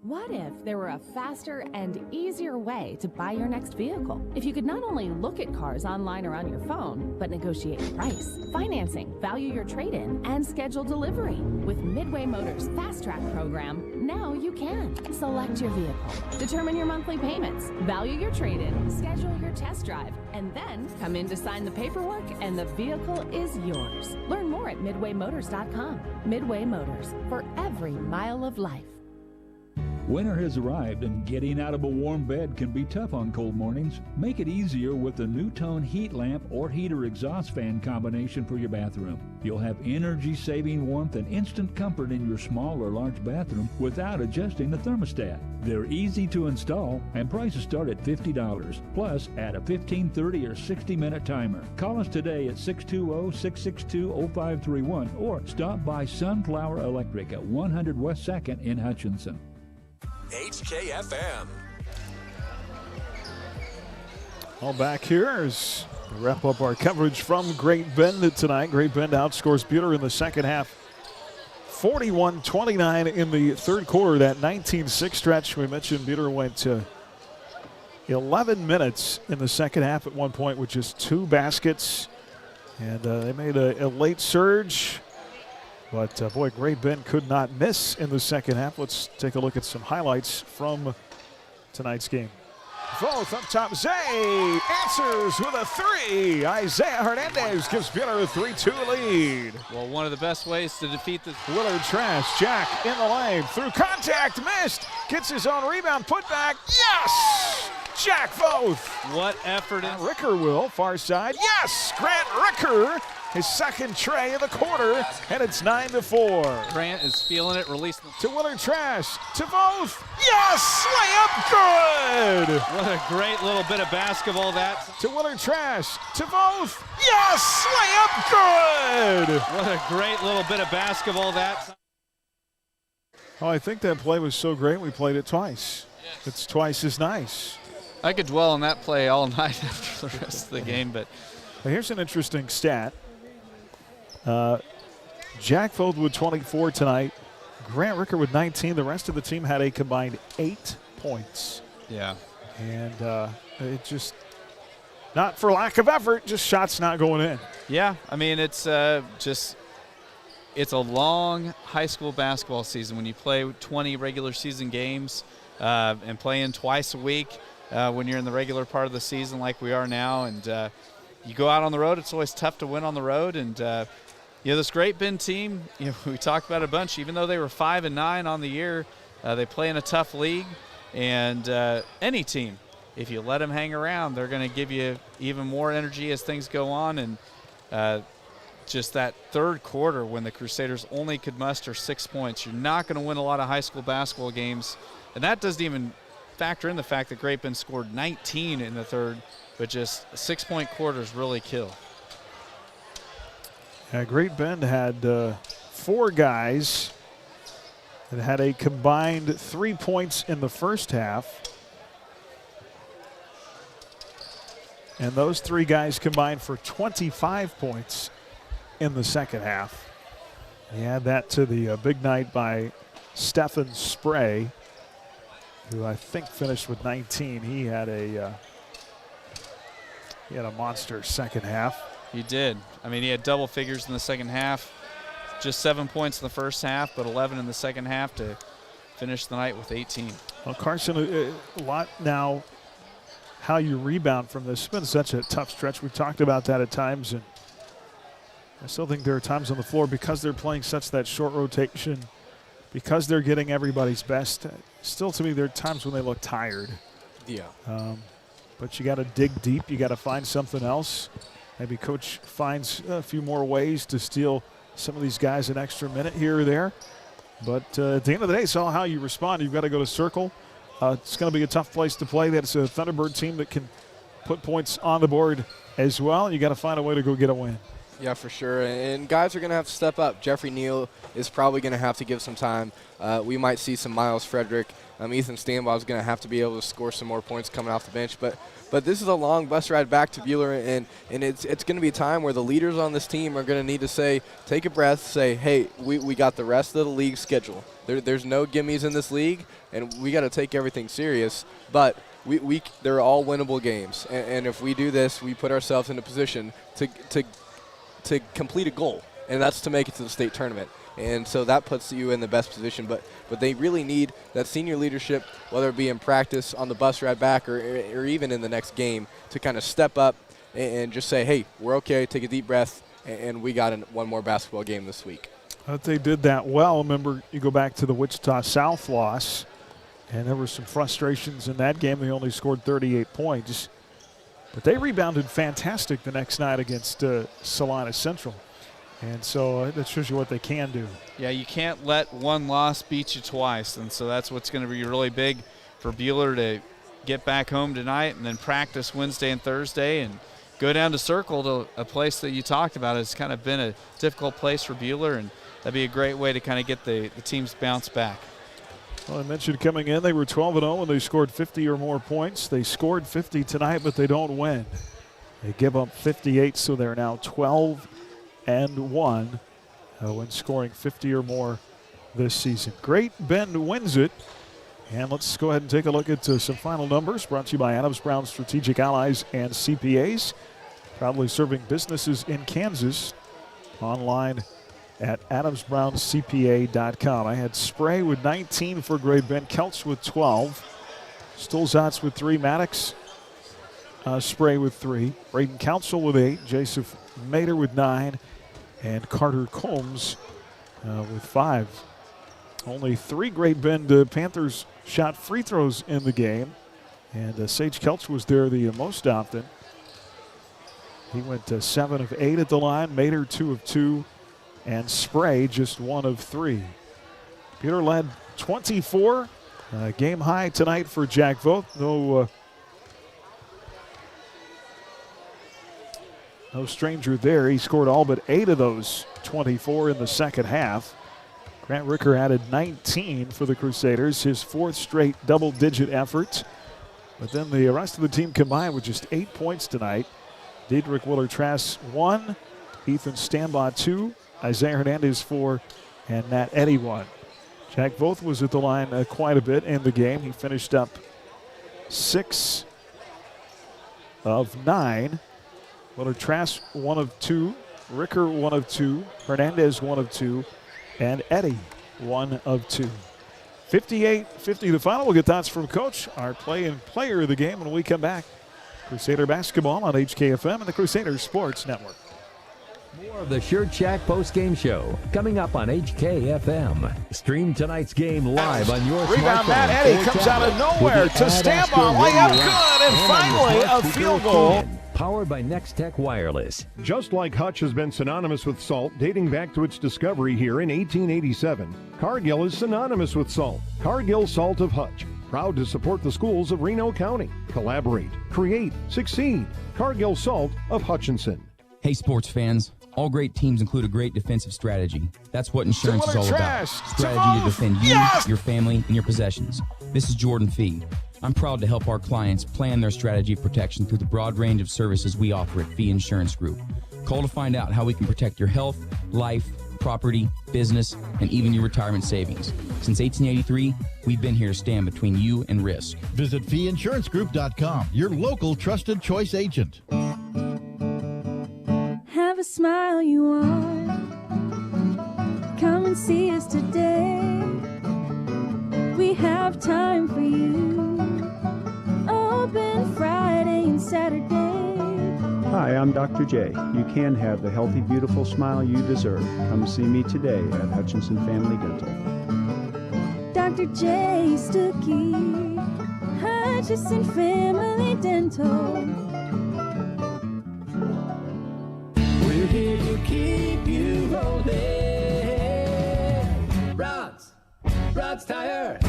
Speaker 3: What if there were a faster and easier way to buy your next vehicle? If you could not only look at cars online or on your phone, but negotiate price, financing, value your trade-in, and schedule delivery. With Midway Motors Fast Track program, now you can. Select your vehicle, determine your monthly payments, value your trade-in, schedule your test drive, and then come in to sign the paperwork and the vehicle is yours. Learn more at midwaymotors.com. Midway Motors, for every mile of life.
Speaker 12: Winter has arrived and getting out of a warm bed can be tough on cold mornings. Make it easier with the New-Tone heat lamp or heater exhaust fan combination for your bathroom. You'll have energy-saving warmth and instant comfort in your small or large bathroom without adjusting the thermostat. They're easy to install and prices start at $50. Plus, add a 15, 30, or 60-minute timer. Call us today at 620-662-0531 or stop by Sunflower Electric at 100 West 2nd in Hutchinson.
Speaker 17: HKFM.
Speaker 4: All back here as we wrap up our coverage from Great Bend tonight. Great Bend outscores Buhler in the second half, 41-29 in the third quarter. That 19-6 stretch we mentioned, Buhler went to 11 minutes in the second half at one point with just 2 baskets. And they made a late surge. But, boy, Great Bend could not miss in the second half. Let's take a look at some highlights from tonight's game. Both up top, Zay answers with a 3. Isaiah Hernandez gives Buhler a 3-2 lead.
Speaker 15: Well, one of the best ways to defeat this.
Speaker 4: Willard Trash, Jack in the lane, through contact, missed, gets his own rebound, put back, yes! Jack Voth.
Speaker 15: What effort.
Speaker 4: And Ricker will, far side, yes! Grant Ricker, his second tray of the quarter, and it's 9-4.
Speaker 15: Grant is feeling it, releasing
Speaker 4: to Willard Trash, to Voth, yes! Layup good!
Speaker 15: What a great little bit of basketball that.
Speaker 4: To Willard Trash, to Voth, yes! Layup good!
Speaker 15: What a great little bit of basketball that.
Speaker 4: Oh, I think that play was so great we played it twice. Yes. It's twice as nice.
Speaker 15: I could dwell on that play all night after the rest of the game, but
Speaker 4: here's an interesting stat. Jack Voth with 24 tonight. Grant Ricker with 19. The rest of the team had a combined 8 points.
Speaker 15: Yeah.
Speaker 4: And it just, not for lack of effort, just shots not going in.
Speaker 15: Yeah, I mean, it's it's a long high school basketball season when you play 20 regular season games and playing twice a week when you're in the regular part of the season like we are now. And you go out on the road, it's always tough to win on the road. And, this Great Bend team, we talked about it a bunch, even though they were 5-9 on the year, they play in a tough league. And any team, if you let them hang around, they're going to give you even more energy as things go on. And just that third quarter when the Crusaders only could muster 6 points. You're not going to win a lot of high school basketball games, and that doesn't even factor in the fact that Great Bend scored 19 in the third, but just 6-point quarters really kill.
Speaker 4: Yeah, Great Bend had 4 guys that had a combined 3 points in the first half. And those 3 guys combined for 25 points in the second half. You add that to the big night by Stephen Spray, who I think finished with 19. He had a monster second half.
Speaker 15: He did. I mean, he had double figures in the second half. Just 7 points in the first half, but 11 in the second half to finish the night with 18.
Speaker 4: Well, Carson, a lot now how you rebound from this. It's been such a tough stretch. We've talked about that at times, and I still think there are times on the floor because they're playing such that short rotation, because they're getting everybody's best. Still, to me, there are times when they look tired.
Speaker 5: Yeah.
Speaker 4: But you got to dig deep. You got to find something else. Maybe coach finds a few more ways to steal some of these guys an extra minute here or there. But at the end of the day, it's all how you respond. You've got to go to Circle. It's going to be a tough place to play. That's a Thunderbird team that can put points on the board as well. You got to find a way to go get a win.
Speaker 5: Yeah, for sure. And guys are going to have to step up. Jeffrey Neal is probably going to have to give some time. We might see some Miles Frederick. Ethan Stanbaugh is going to have to be able to score some more points coming off the bench. But this is a long bus ride back to Buhler, and it's going to be a time where the leaders on this team are going to need to say, take a breath, say, hey, we got the rest of the league schedule. There's no gimmies in this league, and we got to take everything serious. But they're all winnable games, and if we do this, we put ourselves in a position to complete a goal, and that's to make it to the state tournament. And so that puts you in the best position. But they really need that senior leadership, whether it be in practice, on the bus ride back, or even in the next game, to kind of step up and just say, hey, we're okay, take a deep breath, and we got one more basketball game this week.
Speaker 4: They did that well. Remember, you go back to the Wichita South loss, and there were some frustrations in that game. They only scored 38 points. But they rebounded fantastic the next night against Salina Central. And so that shows you what they can do.
Speaker 15: Yeah, you can't let one loss beat you twice. And so that's what's going to be really big for Buhler to get back home tonight and then practice Wednesday and Thursday and go down to Circle, to a place that you talked about. It's kind of been a difficult place for Buhler, and that'd be a great way to kind of get the team's bounce back.
Speaker 4: Well, I mentioned coming in, they were 12-0 when they scored 50 or more points. They scored 50 tonight, but they don't win. They give up 58, so they're now 12-1 when scoring 50 or more this season. Great Bend wins it. And let's go ahead and take a look at some final numbers brought to you by Adams Brown Strategic Allies and CPAs. Proudly serving businesses in Kansas. Online at adamsbrowncpa.com. I had Spray with 19 for Great Bend, Kelch with 12, Stolzatz with 3, Maddox, Spray with 3, Braden Council with 8, Joseph Mater with 9, and Carter Combs with 5. Only 3 Great Bend Panthers shot free throws in the game, and Sage Kelch was there the most often. He went 7 of 8 at the line, Mater 2 of 2, and Spray just 1 of 3. Peter led 24. Game high tonight for Jack Vogt. No stranger there. He scored all but 8 of those 24 in the second half. Grant Ricker added 19 for the Crusaders, his 4th straight double-digit effort. But then the rest of the team combined with just 8 points tonight. Diedrich Willer-Trask 1, Ethan Stanbaugh 2, Isaiah Hernandez 4, and Matt Eddy 1. Jack Vogt was at the line quite a bit in the game. He finished up 6 of 9. Willer-Trask 1 of 2, Ricker 1 of 2, Hernandez 1 of 2, and Eddy 1 of 2. 58-50 the final. We'll get thoughts from Coach, our player of the game, when we come back. Crusader basketball on HKFM and the Crusader Sports Network.
Speaker 7: More of the Shirt Shack postgame show coming up on HKFM. Stream tonight's game live on your
Speaker 4: Rebound,
Speaker 7: smartphone.
Speaker 4: Matt Eddy comes out of nowhere to Stambaugh. Layup good, and finally a field goal.
Speaker 7: Powered by Next Tech Wireless.
Speaker 11: Just like Hutch has been synonymous with salt dating back to its discovery here in 1887, Cargill is synonymous with salt. Cargill Salt of Hutch. Proud to support the schools of Reno County. Collaborate, create, succeed. Cargill Salt of Hutchinson.
Speaker 14: Hey, sports fans. All great teams include a great defensive strategy. That's what insurance is all about. Strategy to defend you, your family, and your possessions. This is Jordan Fee. I'm proud to help our clients plan their strategy of protection through the broad range of services we offer at Fee Insurance Group. Call to find out how we can protect your health, life, property, business, and even your retirement savings. Since 1883, we've been here to stand between you and risk.
Speaker 21: Visit feeinsurancegroup.com, your local trusted choice agent.
Speaker 23: Have a smile you want. Come and see us today. We have time for you. Open Friday and Saturday.
Speaker 26: Hi, I'm Dr. J. You can have the healthy, beautiful smile you deserve. Come see me today at Hutchinson Family Dental.
Speaker 23: Dr. J. Stuckey, Hutchinson Family Dental.
Speaker 27: We're here to keep you rolling. Rod's Tire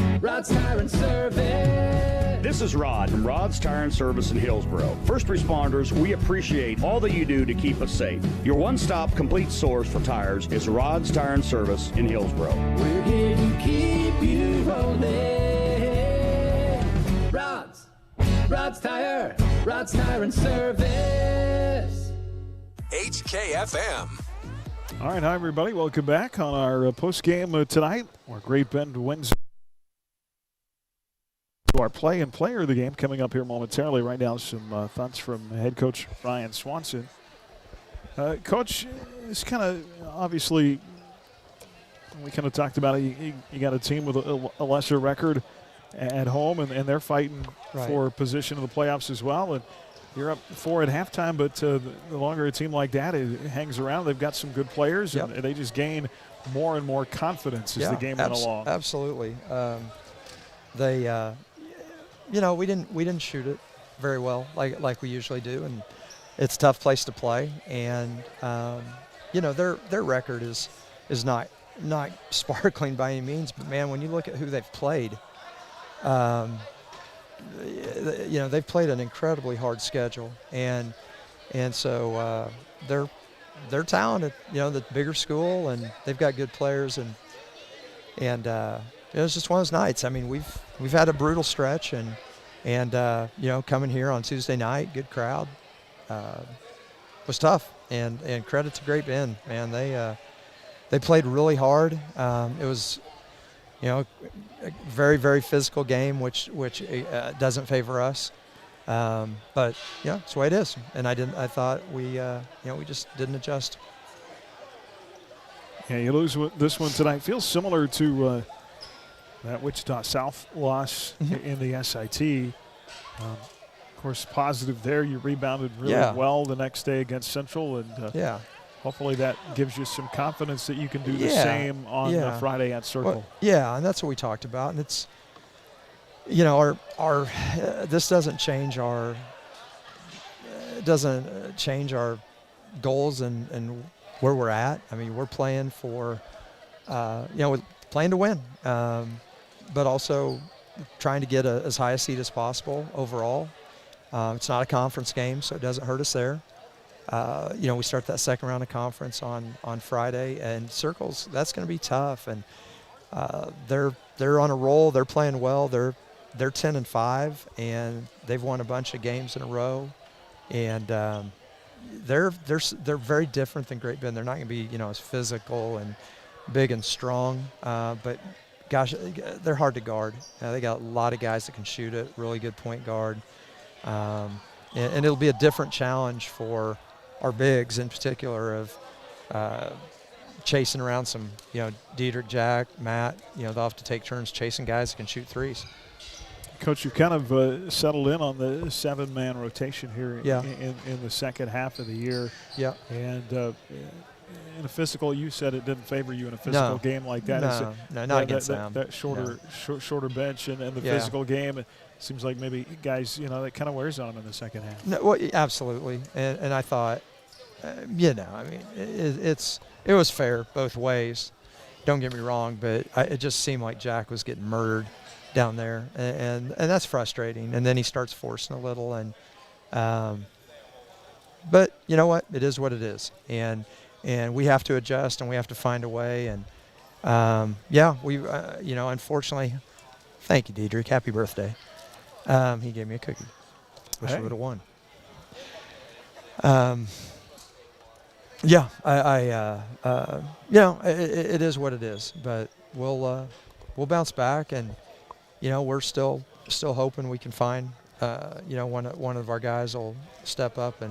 Speaker 27: and Service.
Speaker 28: This is Rod from Rod's Tire and Service in Hillsboro. First responders, we appreciate all that you do to keep us safe. Your one-stop complete source for tires is Rod's Tire and Service in Hillsboro.
Speaker 27: We're here to keep you rolling. Rod's Tire and Service.
Speaker 17: HKFM.
Speaker 4: All right, hi, everybody. Welcome back on our post-game tonight, where Great Bend wins. Our play and player of the game coming up here momentarily. Right now, some thoughts from head coach Ryan Swanson. Coach, it's kind of obviously, we kind of talked about it. You got a team with a lesser record at home, and they're fighting for position in the playoffs as well. And you're up 4 at halftime, but the longer a team like that hangs around, they've got some good players, and they just gain more and more confidence as the game went along.
Speaker 29: Absolutely. We didn't shoot it very well like we usually do, and it's a tough place to play. And their record is not sparkling by any means, but man, when you look at who they've played, they've played an incredibly hard schedule, and so they're talented. The bigger school, and they've got good players, and it was just one of those nights. I mean, we've had a brutal stretch, and coming here on Tuesday night, good crowd, was tough. And credit to Great Bend, man. They played really hard. It was, a very, very physical game, which doesn't favor us. But it's the way it is. And I thought we just didn't adjust.
Speaker 4: Yeah, you lose this one tonight. Feels similar to that Wichita South loss in the SIT. Of course, positive there. You rebounded really well the next day against Central, and hopefully that gives you some confidence that you can do the same on Friday at Circle.
Speaker 29: Well, and that's what we talked about. And it's, our this doesn't change our goals and where we're at. I mean, we're playing for, we're playing to win, but also trying to get as high a seed as possible overall. It's not a conference game, so it doesn't hurt us there. We start that second round of conference on Friday, and Circles, that's going to be tough. And they're on a roll. They're playing well. They're 10-5, and they've won a bunch of games in a row. And they're very different than Great Bend. They're not going to be as physical and big and strong, but gosh, they're hard to guard. They got a lot of guys that can shoot it. Really good point guard, and it'll be a different challenge for our bigs in particular of chasing around some, Diedrich, Jack, Matt. They'll have to take turns chasing guys that can shoot threes.
Speaker 4: Coach, you've kind of settled in on the 7-man rotation here in the second half of the year.
Speaker 29: Yeah.
Speaker 4: And in a physical, you said it didn't favor you in a physical game like that.
Speaker 29: No, not against them.
Speaker 4: That shorter bench and the physical game, it seems like maybe guys, that kind of wears on them in the second half.
Speaker 29: No, well, absolutely. And I thought, I mean, it was fair both ways. Don't get me wrong, but it just seemed like Jack was getting murdered down there, and that's frustrating. And then he starts forcing a little, and but you know what? It is what it is, and we have to adjust, and we have to find a way. And we unfortunately, thank you, Diedrich. Happy birthday. He gave me a cookie. Wish I would have won. It is what it is, but we'll bounce back, and we're still hoping we can find one of our guys will step up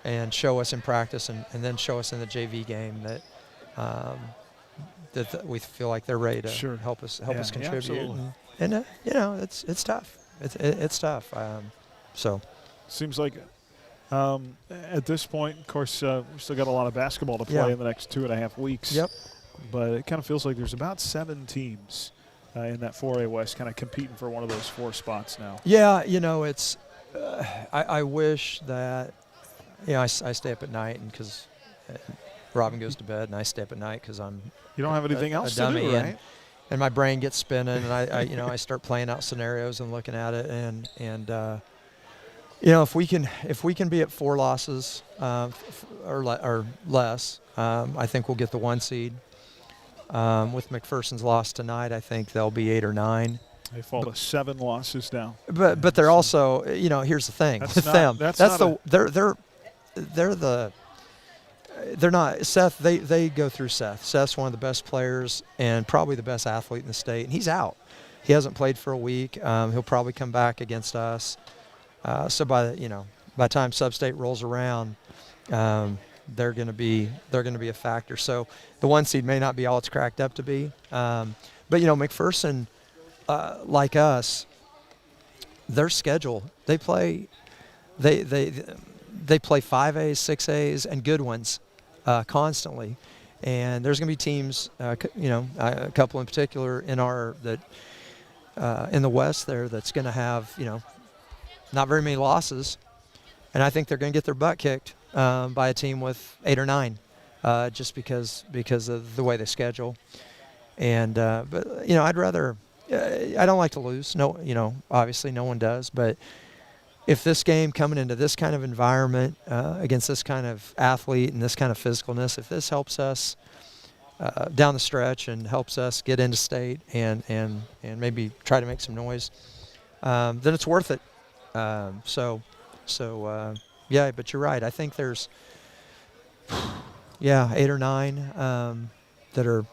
Speaker 29: and show us in practice, and then show us in the JV game that we feel like they're ready to help us contribute. And it's tough. It's tough. So
Speaker 4: seems like. At this point, of course, we've still got a lot of basketball to play in the next 2.5 weeks.
Speaker 29: Yep.
Speaker 4: But it kind of feels like there's about 7 teams in that 4A West kind of competing for one of those 4 spots now.
Speaker 29: Yeah, it's I wish that, I stay up at night, and because Robin goes to bed, and I stay up at night because I'm
Speaker 4: You don't have anything else to do, right?
Speaker 29: And my brain gets spinning, and I start playing out scenarios and looking at it, and if we can be at 4 losses or less, I think we'll get the 1 seed. With McPherson's loss tonight, I think they'll be 8 or 9.
Speaker 4: They fall to 7 losses now.
Speaker 29: But they're also, here's the thing with them. They're not Seth. They go through Seth. Seth's one of the best players and probably the best athlete in the state, and he's out. He hasn't played for a week. He'll probably come back against us. So by the time Sub-State rolls around, they're going to be a factor. So the 1 seed may not be all it's cracked up to be. But McPherson, like us, their schedule, they play 5As, 6As, and good ones constantly. And there's going to be teams, a couple in particular in the West there that's going to have not very many losses, and I think they're going to get their butt kicked by a team with 8 or 9, just because of the way they schedule. And but I'd rather. I don't like to lose. No, obviously no one does. But if this game coming into this kind of environment against this kind of athlete and this kind of physicalness, if this helps us down the stretch and helps us get into state and maybe try to make some noise, then it's worth it. But you're right. I think there's 8 or 9 that are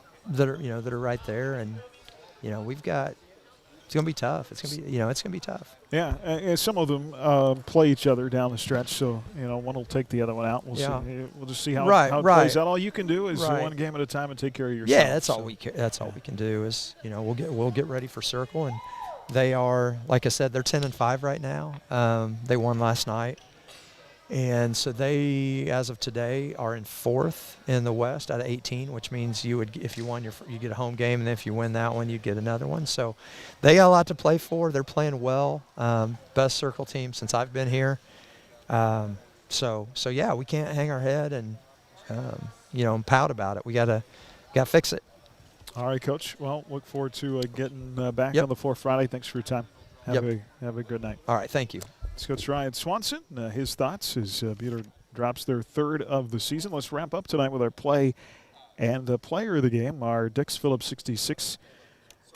Speaker 29: right there, and we've got. It's gonna be tough. It's gonna be tough.
Speaker 4: Yeah, and some of them play each other down the stretch, so one will take the other one out. We'll see. We'll just see how it plays out. All you can do is one game at a time and take care of yourself.
Speaker 29: Yeah, that's all we can do is we'll get ready for Circle, and they are, like I said, they're 10-5 right now. They won last night, and so they, as of today, are in 4th in the West out of 18, which means if you won you get a home game, and if you win that one, you get another one. So they got a lot to play for. They're playing well. Best Circle team since I've been here. So we can't hang our head and pout about it. We gotta fix it.
Speaker 4: All right, Coach. Well, look forward to getting back on the floor Friday. Thanks for your time. Have a good night.
Speaker 29: All right, thank you.
Speaker 4: It's Coach Ryan Swanson. His thoughts as Buhler drops their 3rd of the season. Let's wrap up tonight with our play and the player of the game, our Dix Phillips 66.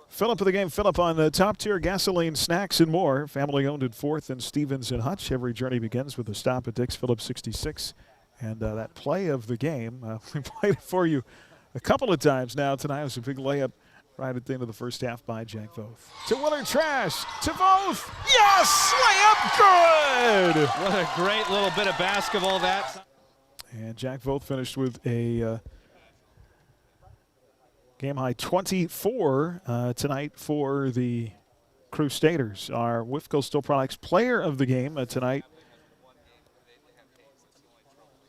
Speaker 4: Phillip of the game, Phillip on top-tier gasoline, snacks, and more. Family-owned at 4th and Stevens and Hutch. Every journey begins with a stop at Dix Phillips 66. And that play of the game, we played it for you a couple of times now tonight. It was a big layup right at the end of the first half by Jack Voth. To Willard Trash, to Voth. Yes, layup good.
Speaker 15: What a great little bit of basketball that.
Speaker 4: And Jack Voth finished with a game-high 24 tonight for the Crusaders. Our Whiffco Steel Products player of the game tonight.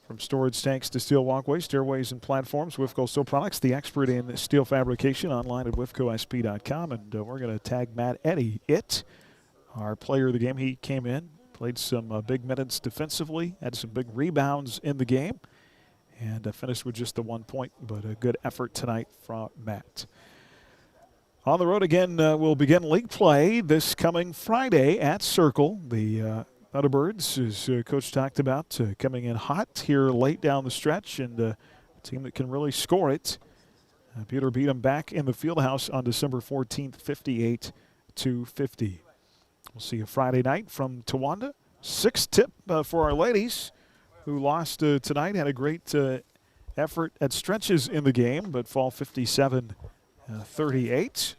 Speaker 4: From storage tanks to steel walkways, stairways, and platforms, Whiffco Steel Products, the expert in steel fabrication, online at whiffcosp.com. And we're going to tag Matt Eddy, our player of the game. He came in, played some big minutes defensively, had some big rebounds in the game, and finished with just the 1 point, but a good effort tonight from Matt. On the road again, we'll begin league play this coming Friday at Circle. The Thunderbirds, as Coach talked about, coming in hot here late down the stretch, and a team that can really score it. Buhler beat them back in the Fieldhouse on December 14th, 58-50. We'll see you Friday night from Towanda. 6 tip for our ladies, who lost tonight. Had a great effort at stretches in the game, but fall 57-38.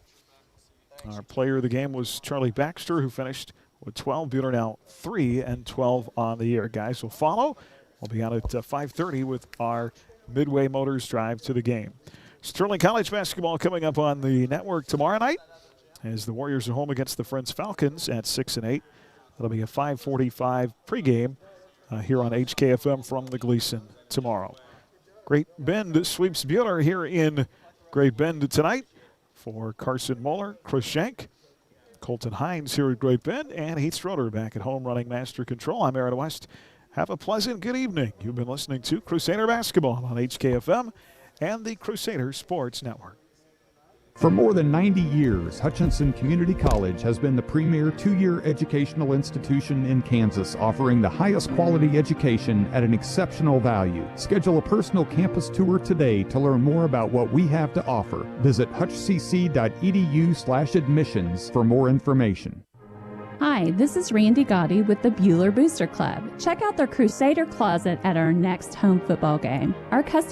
Speaker 4: Our player of the game was Charlie Baxter, who finished with 12. Buhler now 3-12 on the year. Guys will follow. We'll be on at 5:30 with our Midway Motors drive to the game. Sterling College basketball coming up on the network tomorrow night, as the Warriors are home against the Friends Falcons at 6 and 8. That'll be a 5:45 pregame here on HKFM from the Gleason tomorrow. Great Bend sweeps Buhler here in Great Bend tonight. For Carson Moeller, Chris Schenk, Colton Hines here at Great Bend, and Heath Schroeder back at home running Master Control. I'm Aaron West. Have a pleasant good evening. You've been listening to Crusader Basketball on HKFM and the Crusader Sports Network.
Speaker 8: For more than 90 years, Hutchinson Community College has been the premier 2-year educational institution in Kansas, offering the highest quality education at an exceptional value. Schedule a personal campus tour today to learn more about what we have to offer. Visit hutchcc.edu/admissions for more information.
Speaker 23: Hi, this is Randy Gotti with the Buhler Booster Club. Check out their Crusader Closet at our next home football game. Our custom